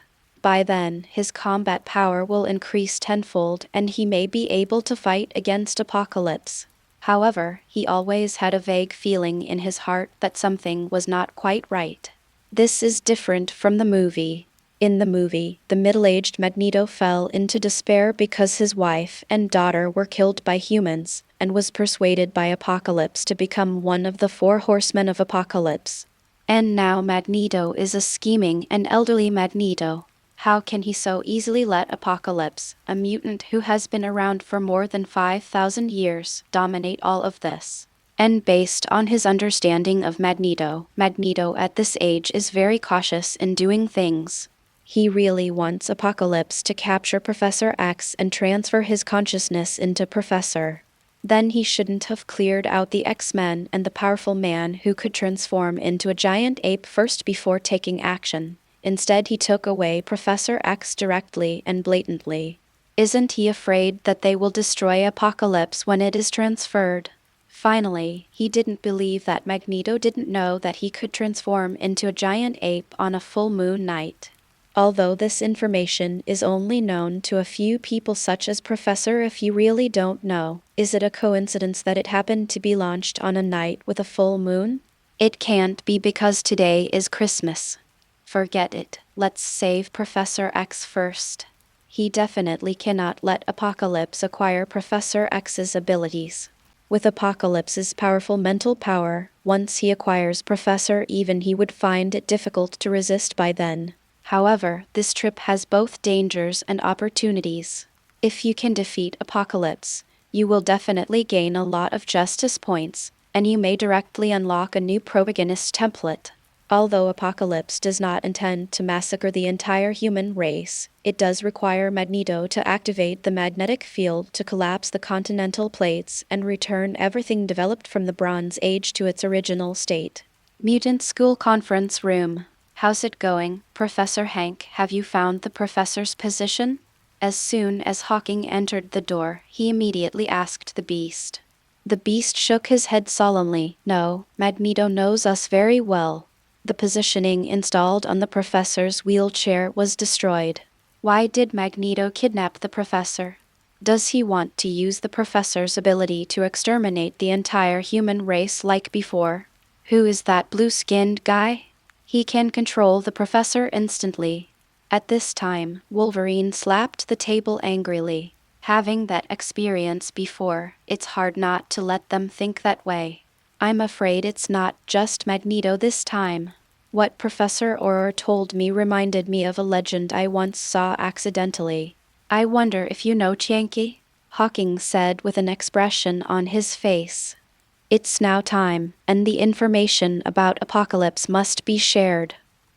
By then, his combat power will increase tenfold and he may be able to fight against Apocalypse. However, he always had a vague feeling in his heart that something was not quite right. This is different from the movie. In the movie, the middle-aged Magneto fell into despair because his wife and daughter were killed by humans, and was persuaded by Apocalypse to become one of the 4 horsemen of Apocalypse. And now Magneto is a scheming and elderly Magneto. How can he so easily let Apocalypse, a mutant who has been around for more than 5,000 years, dominate all of this? And based on his understanding of Magneto, Magneto at this age is very cautious in doing things. He really wants Apocalypse to capture Professor X and transfer his consciousness into Professor. Then he shouldn't have cleared out the X-Men and the powerful man who could transform into a giant ape first before taking action. Instead, he took away Professor X directly and blatantly. Isn't he afraid that they will destroy Apocalypse when it is transferred? Finally, he didn't believe that Magneto didn't know that he could transform into a giant ape on a full moon night. Although this information is only known to a few people such as Professor, if you really don't know, is it a coincidence that it happened to be launched on a night with a full moon? It can't be because today is Christmas. Forget it. Let's save Professor X first. He definitely cannot let Apocalypse acquire Professor X's abilities. With Apocalypse's powerful mental power, once he acquires Professor Even he would find it difficult to resist by then. However, this trip has both dangers and opportunities. If you can defeat Apocalypse, you will definitely gain a lot of justice points, and you may directly unlock a new protagonist template. Although Apocalypse does not intend to massacre the entire human race, it does require Magneto to activate the magnetic field to collapse the continental plates and return everything developed from the Bronze Age to its original state. Mutant School Conference Room. How's it going, Professor Hank? Have you found the professor's position? As soon as Hawking entered the door, he immediately asked the Beast. The Beast shook his head solemnly. No, Magneto knows us very well. The positioning installed on the professor's wheelchair was destroyed. Why did Magneto kidnap the professor? Does he want to use the professor's ability to exterminate the entire human race like before? Who is that blue-skinned guy? He can control the professor instantly. At this time, Wolverine slapped the table angrily. Having that experience before, it's hard not to let them think that way. I'm afraid it's not just Magneto this time. What Professor Auror told me reminded me of a legend I once saw accidentally. I wonder if you know Chianki? Hawking said with an expression on his face. It's now time, and the information about Apocalypse must be shared.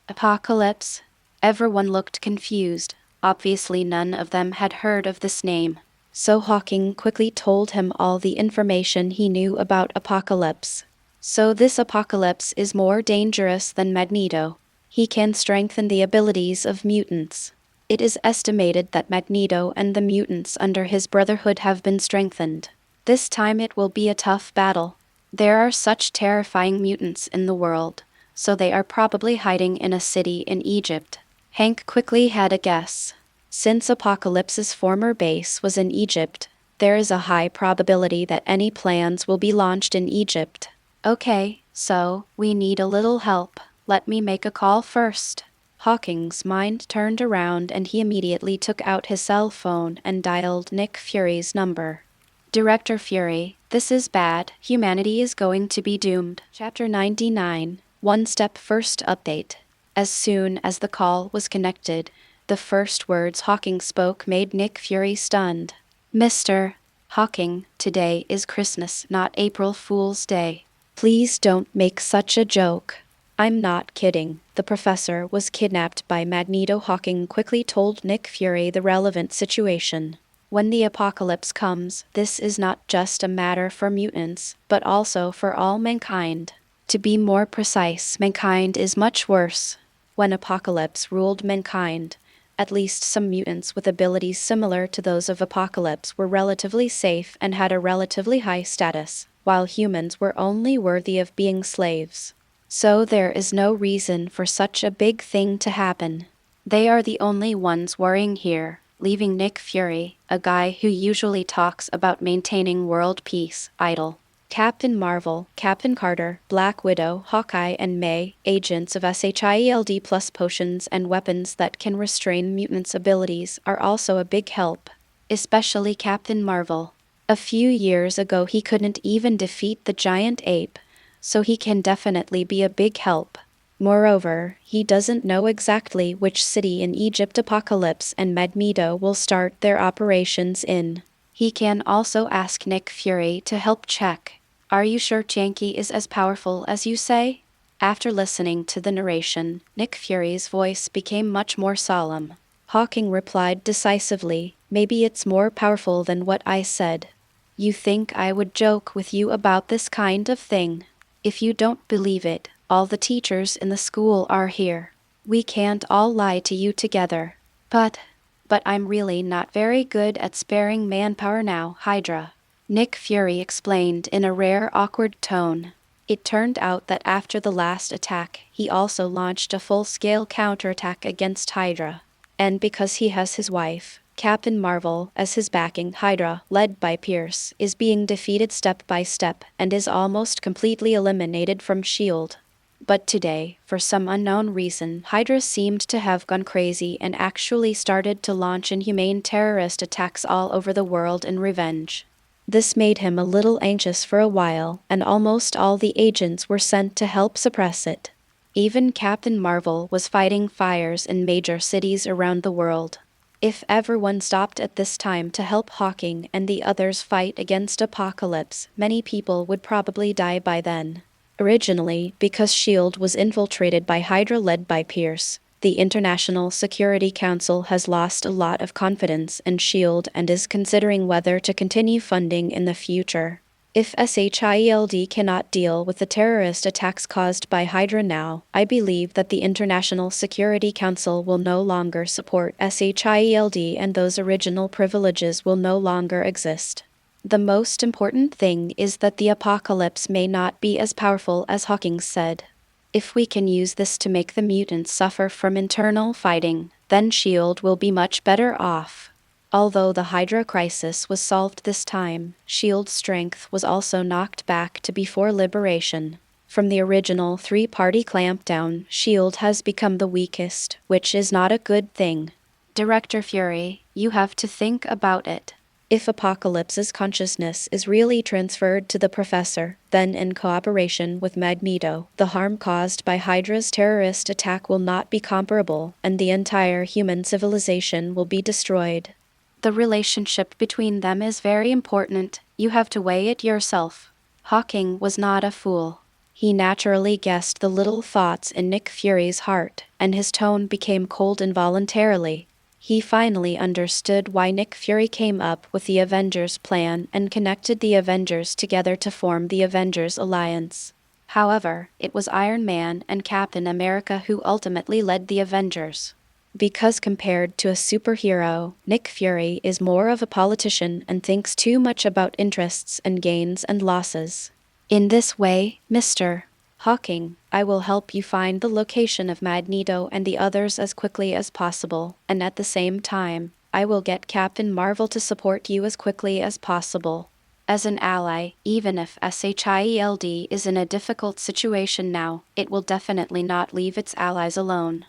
Apocalypse? Everyone looked confused. Obviously none of them had heard of this name. So Hawking quickly told him all the information he knew about Apocalypse. So this Apocalypse is more dangerous than Magneto. He can strengthen the abilities of mutants. It is estimated that Magneto and the mutants under his brotherhood have been strengthened. This time it will be a tough battle. There are such terrifying mutants in the world, so they are probably hiding in a city in Egypt. Hank quickly had a guess. Since Apocalypse's former base was in Egypt, there is a high probability that any plans will be launched in Egypt. Okay, so, we need a little help. Let me make a call first. Hawking's mind turned around and he immediately took out his cell phone and dialed Nick Fury's number. Director Fury, this is bad. Humanity is going to be doomed. Chapter 99, One Step First Update. As soon as the call was connected, the first words Hawking spoke made Nick Fury stunned. Mr. Hawking, today is Christmas, not April Fool's Day. Please don't make such a joke. I'm not kidding. The professor was kidnapped by Magneto. Hawking quickly told Nick Fury the relevant situation. When the apocalypse comes, this is not just a matter for mutants, but also for all mankind. To be more precise, mankind is much worse. When Apocalypse ruled mankind, at least some mutants with abilities similar to those of Apocalypse were relatively safe and had a relatively high status, while humans were only worthy of being slaves. So there is no reason for such a big thing to happen. They are the only ones worrying here, leaving Nick Fury, a guy who usually talks about maintaining world peace, idle. Captain Marvel, Captain Carter, Black Widow, Hawkeye, and May, agents of SHIELD plus potions and weapons that can restrain mutants' abilities, are also a big help. Especially Captain Marvel. A few years ago he couldn't even defeat the giant ape, so he can definitely be a big help. Moreover, he doesn't know exactly which city in Egypt Apocalypse and Magneto will start their operations in. He can also ask Nick Fury to help check. Are you sure Janky is as powerful as you say? After listening to the narration, Nick Fury's voice became much more solemn. Hawking replied decisively, maybe it's more powerful than what I said. You think I would joke with you about this kind of thing? If you don't believe it, all the teachers in the school are here. We can't all lie to you together. But I'm really not very good at sparing manpower now, Hydra. Nick Fury explained in a rare awkward tone. It turned out that after the last attack, he also launched a full-scale counterattack against Hydra. And because he has his wife, Captain Marvel, as his backing, Hydra, led by Pierce, is being defeated step by step and is almost completely eliminated from S.H.I.E.L.D. But today, for some unknown reason, Hydra seemed to have gone crazy and actually started to launch inhumane terrorist attacks all over the world in revenge. This made him a little anxious for a while, and almost all the agents were sent to help suppress it. Even Captain Marvel was fighting fires in major cities around the world. If everyone stopped at this time to help Hawking and the others fight against Apocalypse, many people would probably die by then. Originally, because S.H.I.E.L.D. was infiltrated by Hydra led by Pierce, the International Security Council has lost a lot of confidence in S.H.I.E.L.D. and is considering whether to continue funding in the future. If S.H.I.E.L.D. cannot deal with the terrorist attacks caused by Hydra now, I believe that the International Security Council will no longer support S.H.I.E.L.D. and those original privileges will no longer exist. The most important thing is that the apocalypse may not be as powerful as Hawking said. If we can use this to make the mutants suffer from internal fighting, then S.H.I.E.L.D. will be much better off. Although the Hydra crisis was solved this time, S.H.I.E.L.D's strength was also knocked back to before liberation. From the original three-party clampdown, S.H.I.E.L.D. has become the weakest, which is not a good thing. Director Fury, you have to think about it. If Apocalypse's consciousness is really transferred to the Professor, then in cooperation with Magneto, the harm caused by Hydra's terrorist attack will not be comparable, and the entire human civilization will be destroyed. The relationship between them is very important. You have to weigh it yourself. Hawking was not a fool. He naturally guessed the little thoughts in Nick Fury's heart, and his tone became cold involuntarily. He finally understood why Nick Fury came up with the Avengers plan and connected the Avengers together to form the Avengers Alliance. However, it was Iron Man and Captain America who ultimately led the Avengers. Because compared to a superhero, Nick Fury is more of a politician and thinks too much about interests and gains and losses. In this way, Mr. Hawking, I will help you find the location of Magneto and the others as quickly as possible, and at the same time, I will get Captain Marvel to support you as quickly as possible. As an ally, even if S.H.I.E.L.D. is in a difficult situation now, it will definitely not leave its allies alone.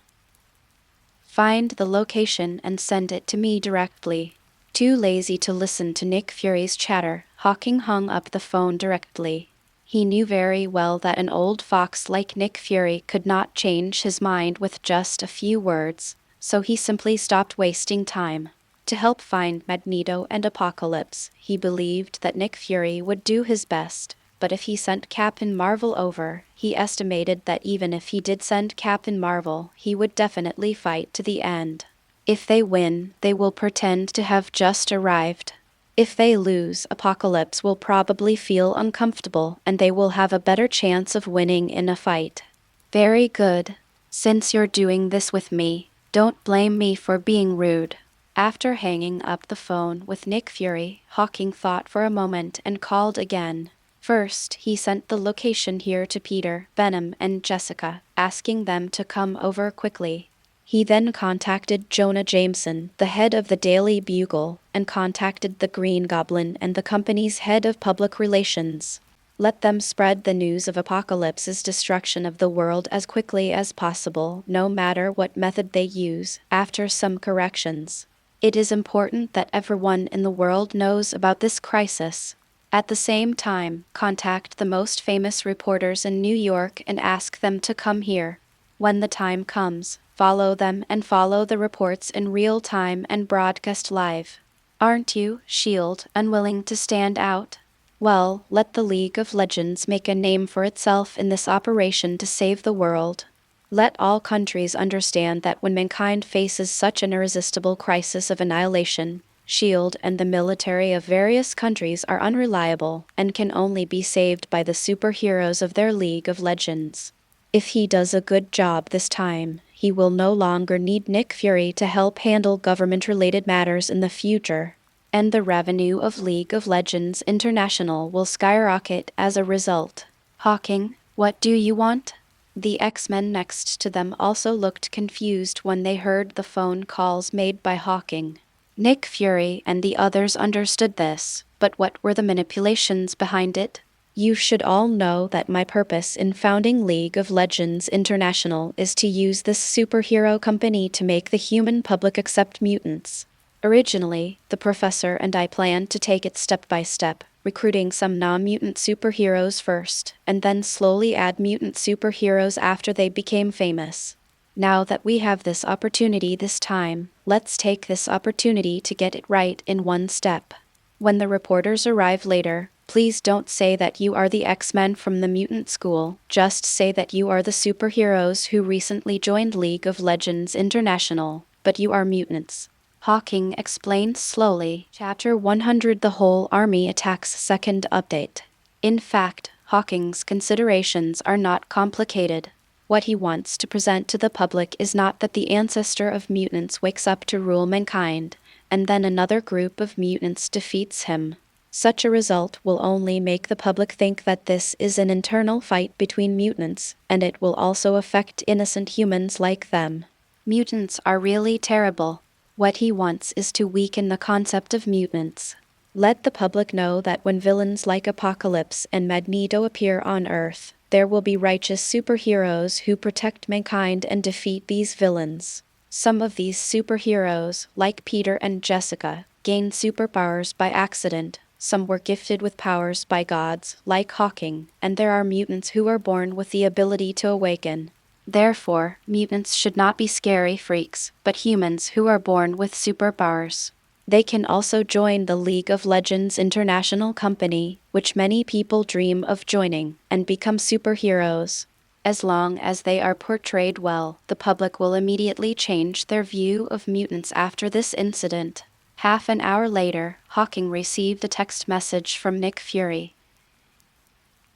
Find the location and send it to me directly. Too lazy to listen to Nick Fury's chatter, Hawking hung up the phone directly. He knew very well that an old fox like Nick Fury could not change his mind with just a few words, so he simply stopped wasting time. To help find Magneto and Apocalypse, he believed that Nick Fury would do his best, but if he sent Captain Marvel over, he estimated that even if he did send Captain Marvel, he would definitely fight to the end. If they win, they will pretend to have just arrived. If they lose, Apocalypse will probably feel uncomfortable, and they will have a better chance of winning in a fight. Very good. Since you're doing this with me, don't blame me for being rude. After hanging up the phone with Nick Fury, Hawking thought for a moment and called again. First, he sent the location here to Peter, Venom, and Jessica, asking them to come over quickly. He then contacted Jonah Jameson, the head of the Daily Bugle, and contacted the Green Goblin and the company's head of public relations. Let them spread the news of Apocalypse's destruction of the world as quickly as possible, no matter what method they use, after some corrections. It is important that everyone in the world knows about this crisis. At the same time, contact the most famous reporters in New York and ask them to come here. When the time comes, follow them and follow the reports in real time and broadcast live. Aren't you, S.H.I.E.L.D., unwilling to stand out? Well, let the League of Legends make a name for itself in this operation to save the world. Let all countries understand that when mankind faces such an irresistible crisis of annihilation, S.H.I.E.L.D. and the military of various countries are unreliable and can only be saved by the superheroes of their League of Legends. If he does a good job this time, he will no longer need Nick Fury to help handle government-related matters in the future, and the revenue of League of Legends International will skyrocket as a result. Hawking, what do you want? The X-Men next to them also looked confused when they heard the phone calls made by Hawking. Nick Fury and the others understood this, but what were the manipulations behind it? You should all know that my purpose in founding League of Legends International is to use this superhero company to make the human public accept mutants. Originally, the professor and I planned to take it step by step, recruiting some non-mutant superheroes first, and then slowly add mutant superheroes after they became famous. Now that we have this opportunity this time, let's take this opportunity to get it right in one step. When the reporters arrive later, please don't say that you are the X-Men from the mutant school, just say that you are the superheroes who recently joined League of Legends International, but you are mutants. Hawking explained slowly. Chapter 100 The whole army attacks second update. In fact, Hawking's considerations are not complicated. What he wants to present to the public is not that the ancestor of mutants wakes up to rule mankind, and then another group of mutants defeats him. Such a result will only make the public think that this is an internal fight between mutants, and it will also affect innocent humans like them. Mutants are really terrible. What he wants is to weaken the concept of mutants. Let the public know that when villains like Apocalypse and Magneto appear on Earth, there will be righteous superheroes who protect mankind and defeat these villains. Some of these superheroes, like Peter and Jessica, gain superpowers by accident. Some were gifted with powers by gods, like Hawking, and there are mutants who are born with the ability to awaken. Therefore, mutants should not be scary freaks, but humans who are born with superpowers. They can also join the League of Legends International Company, which many people dream of joining, and become superheroes. As long as they are portrayed well, the public will immediately change their view of mutants after this incident. Half an hour later, Hawking received a text message from Nick Fury.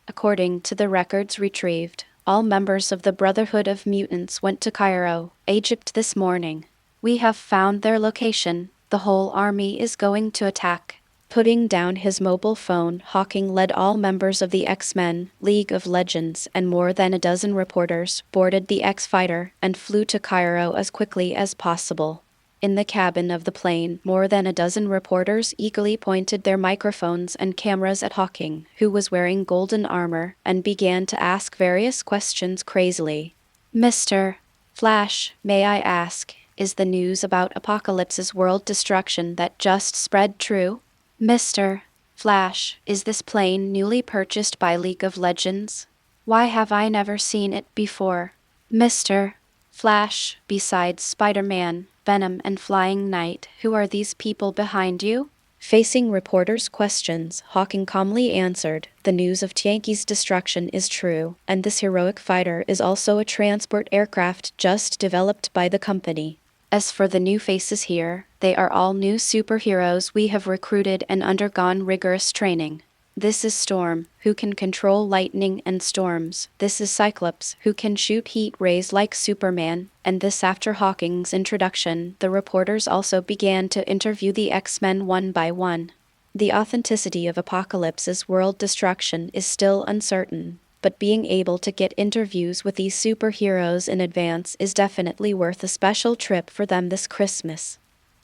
According to the records retrieved, all members of the Brotherhood of Mutants went to Cairo, Egypt this morning. We have found their location. The whole army is going to attack. Putting down his mobile phone, Hawking led all members of the X-Men, League of Legends, and more than a dozen reporters, boarded the X-Fighter, and flew to Cairo as quickly as possible. In the cabin of the plane, more than a dozen reporters eagerly pointed their microphones and cameras at Hawking, who was wearing golden armor, and began to ask various questions crazily. Mr. Flash, may I ask, is the news about Apocalypse's world destruction that just spread true? Mr. Flash, is this plane newly purchased by League of Legends? Why have I never seen it before? Mr. Flash, besides Spider-Man, Venom, and Flying Knight, who are these people behind you? Facing reporters' questions, Hawking calmly answered, the news of Tianqi's destruction is true, and this heroic fighter is also a transport aircraft just developed by the company. As for the new faces here, they are all new superheroes we have recruited and undergone rigorous training. This is Storm, who can control lightning and storms. This is Cyclops, who can shoot heat rays like Superman. And this after Hawking's introduction, the reporters also began to interview the X-Men one by one. The authenticity of Apocalypse's world destruction is still uncertain, but being able to get interviews with these superheroes in advance is definitely worth a special trip for them this Christmas.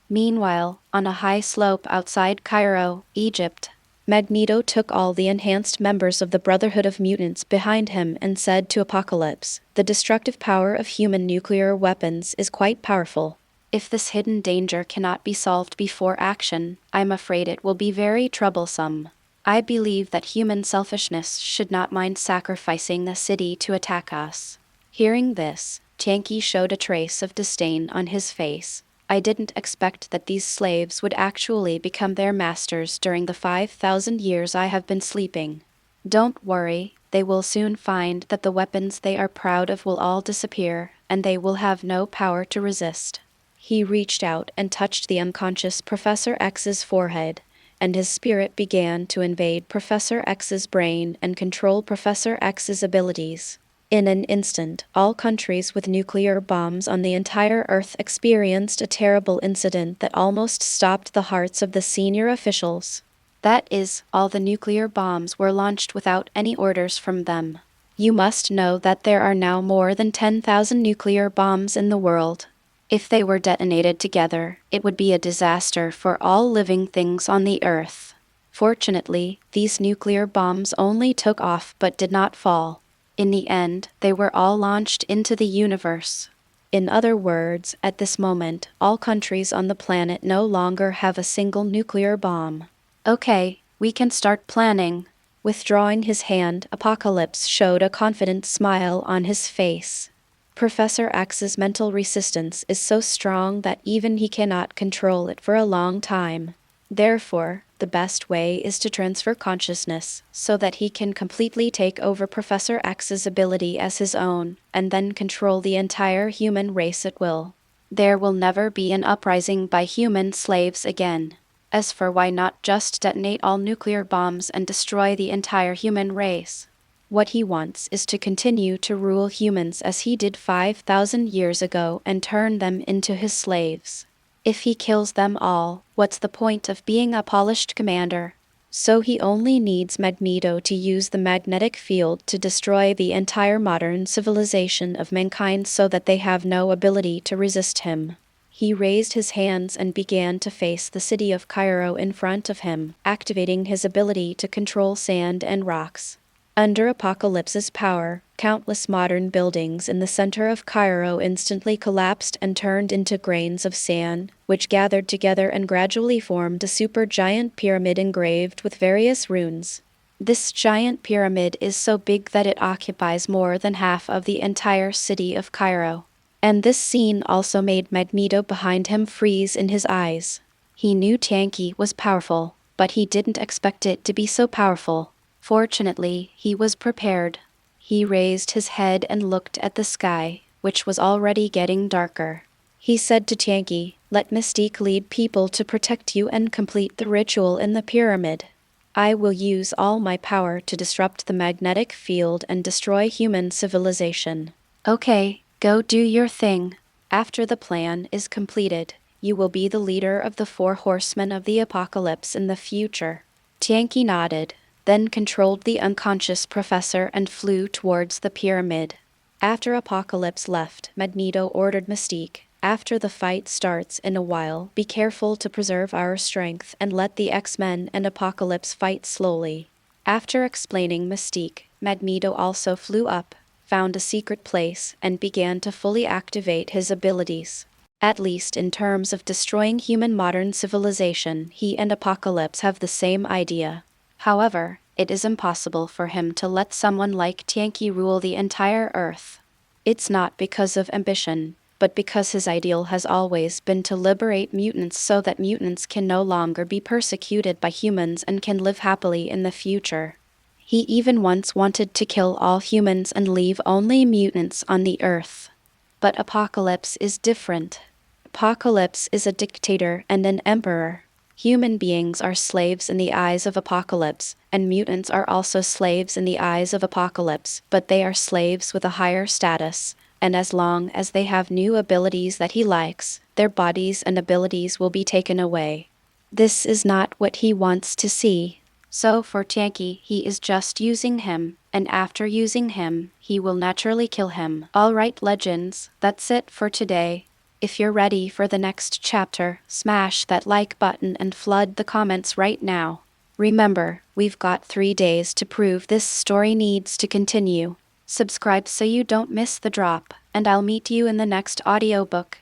Meanwhile, on a high slope outside Cairo, Egypt, Magneto took all the enhanced members of the Brotherhood of Mutants behind him and said to Apocalypse, the destructive power of human nuclear weapons is quite powerful. If this hidden danger cannot be solved before action, I'm afraid it will be very troublesome. I believe that human selfishness should not mind sacrificing the city to attack us. Hearing this, Tianqi showed a trace of disdain on his face. I didn't expect that these slaves would actually become their masters during the 5,000 years I have been sleeping. Don't worry, they will soon find that the weapons they are proud of will all disappear, and they will have no power to resist. He reached out and touched the unconscious Professor X's forehead, and his spirit began to invade Professor X's brain and control Professor X's abilities. In an instant, all countries with nuclear bombs on the entire Earth experienced a terrible incident that almost stopped the hearts of the senior officials. That is, all the nuclear bombs were launched without any orders from them. You must know that there are now more than 10,000 nuclear bombs in the world. If they were detonated together, it would be a disaster for all living things on the Earth. Fortunately, these nuclear bombs only took off but did not fall. In the end, they were all launched into the universe. In other words, at this moment, all countries on the planet no longer have a single nuclear bomb. Okay, we can start planning. Withdrawing his hand, Apocalypse showed a confident smile on his face. Professor X's mental resistance is so strong that even he cannot control it for a long time. Therefore, the best way is to transfer consciousness, so that he can completely take over Professor X's ability as his own, and then control the entire human race at will. There will never be an uprising by human slaves again. As for why not just detonate all nuclear bombs and destroy the entire human race? What he wants is to continue to rule humans as he did 5,000 years ago and turn them into his slaves. If he kills them all, what's the point of being a polished commander? So he only needs Magneto to use the magnetic field to destroy the entire modern civilization of mankind so that they have no ability to resist him. He raised his hands and began to face the city of Cairo in front of him, activating his ability to control sand and rocks. Under Apocalypse's power, countless modern buildings in the center of Cairo instantly collapsed and turned into grains of sand, which gathered together and gradually formed a supergiant pyramid engraved with various runes. This giant pyramid is so big that it occupies more than half of the entire city of Cairo. And this scene also made Magneto behind him freeze in his eyes. He knew Tanky was powerful, but he didn't expect it to be so powerful. Fortunately, he was prepared. He raised his head and looked at the sky, which was already getting darker. He said to Tanky, "Let Mystique lead people to protect you and complete the ritual in the pyramid. I will use all my power to disrupt the magnetic field and destroy human civilization." Okay, go do your thing. After the plan is completed, you will be the leader of the 4 horsemen of the apocalypse in the future. Tanky nodded, then controlled the unconscious professor and flew towards the pyramid. After Apocalypse left, Magneto ordered Mystique, "After the fight starts in a while, be careful to preserve our strength and let the X-Men and Apocalypse fight slowly." After explaining Mystique, Magneto also flew up, found a secret place, and began to fully activate his abilities. At least in terms of destroying human modern civilization, he and Apocalypse have the same idea. However, it is impossible for him to let someone like Tanky rule the entire Earth. It's not because of ambition, but because his ideal has always been to liberate mutants so that mutants can no longer be persecuted by humans and can live happily in the future. He even once wanted to kill all humans and leave only mutants on the Earth. But Apocalypse is different. Apocalypse is a dictator and an emperor. Human beings are slaves in the eyes of Apocalypse, and mutants are also slaves in the eyes of Apocalypse, but they are slaves with a higher status, and as long as they have new abilities that he likes, their bodies and abilities will be taken away. This is not what he wants to see. So for Tanky, he is just using him, and after using him, he will naturally kill him. Alright legends, that's it for today. If you're ready for the next chapter, smash that like button and flood the comments right now. Remember, we've got 3 days to prove this story needs to continue. Subscribe so you don't miss the drop, and I'll meet you in the next audiobook.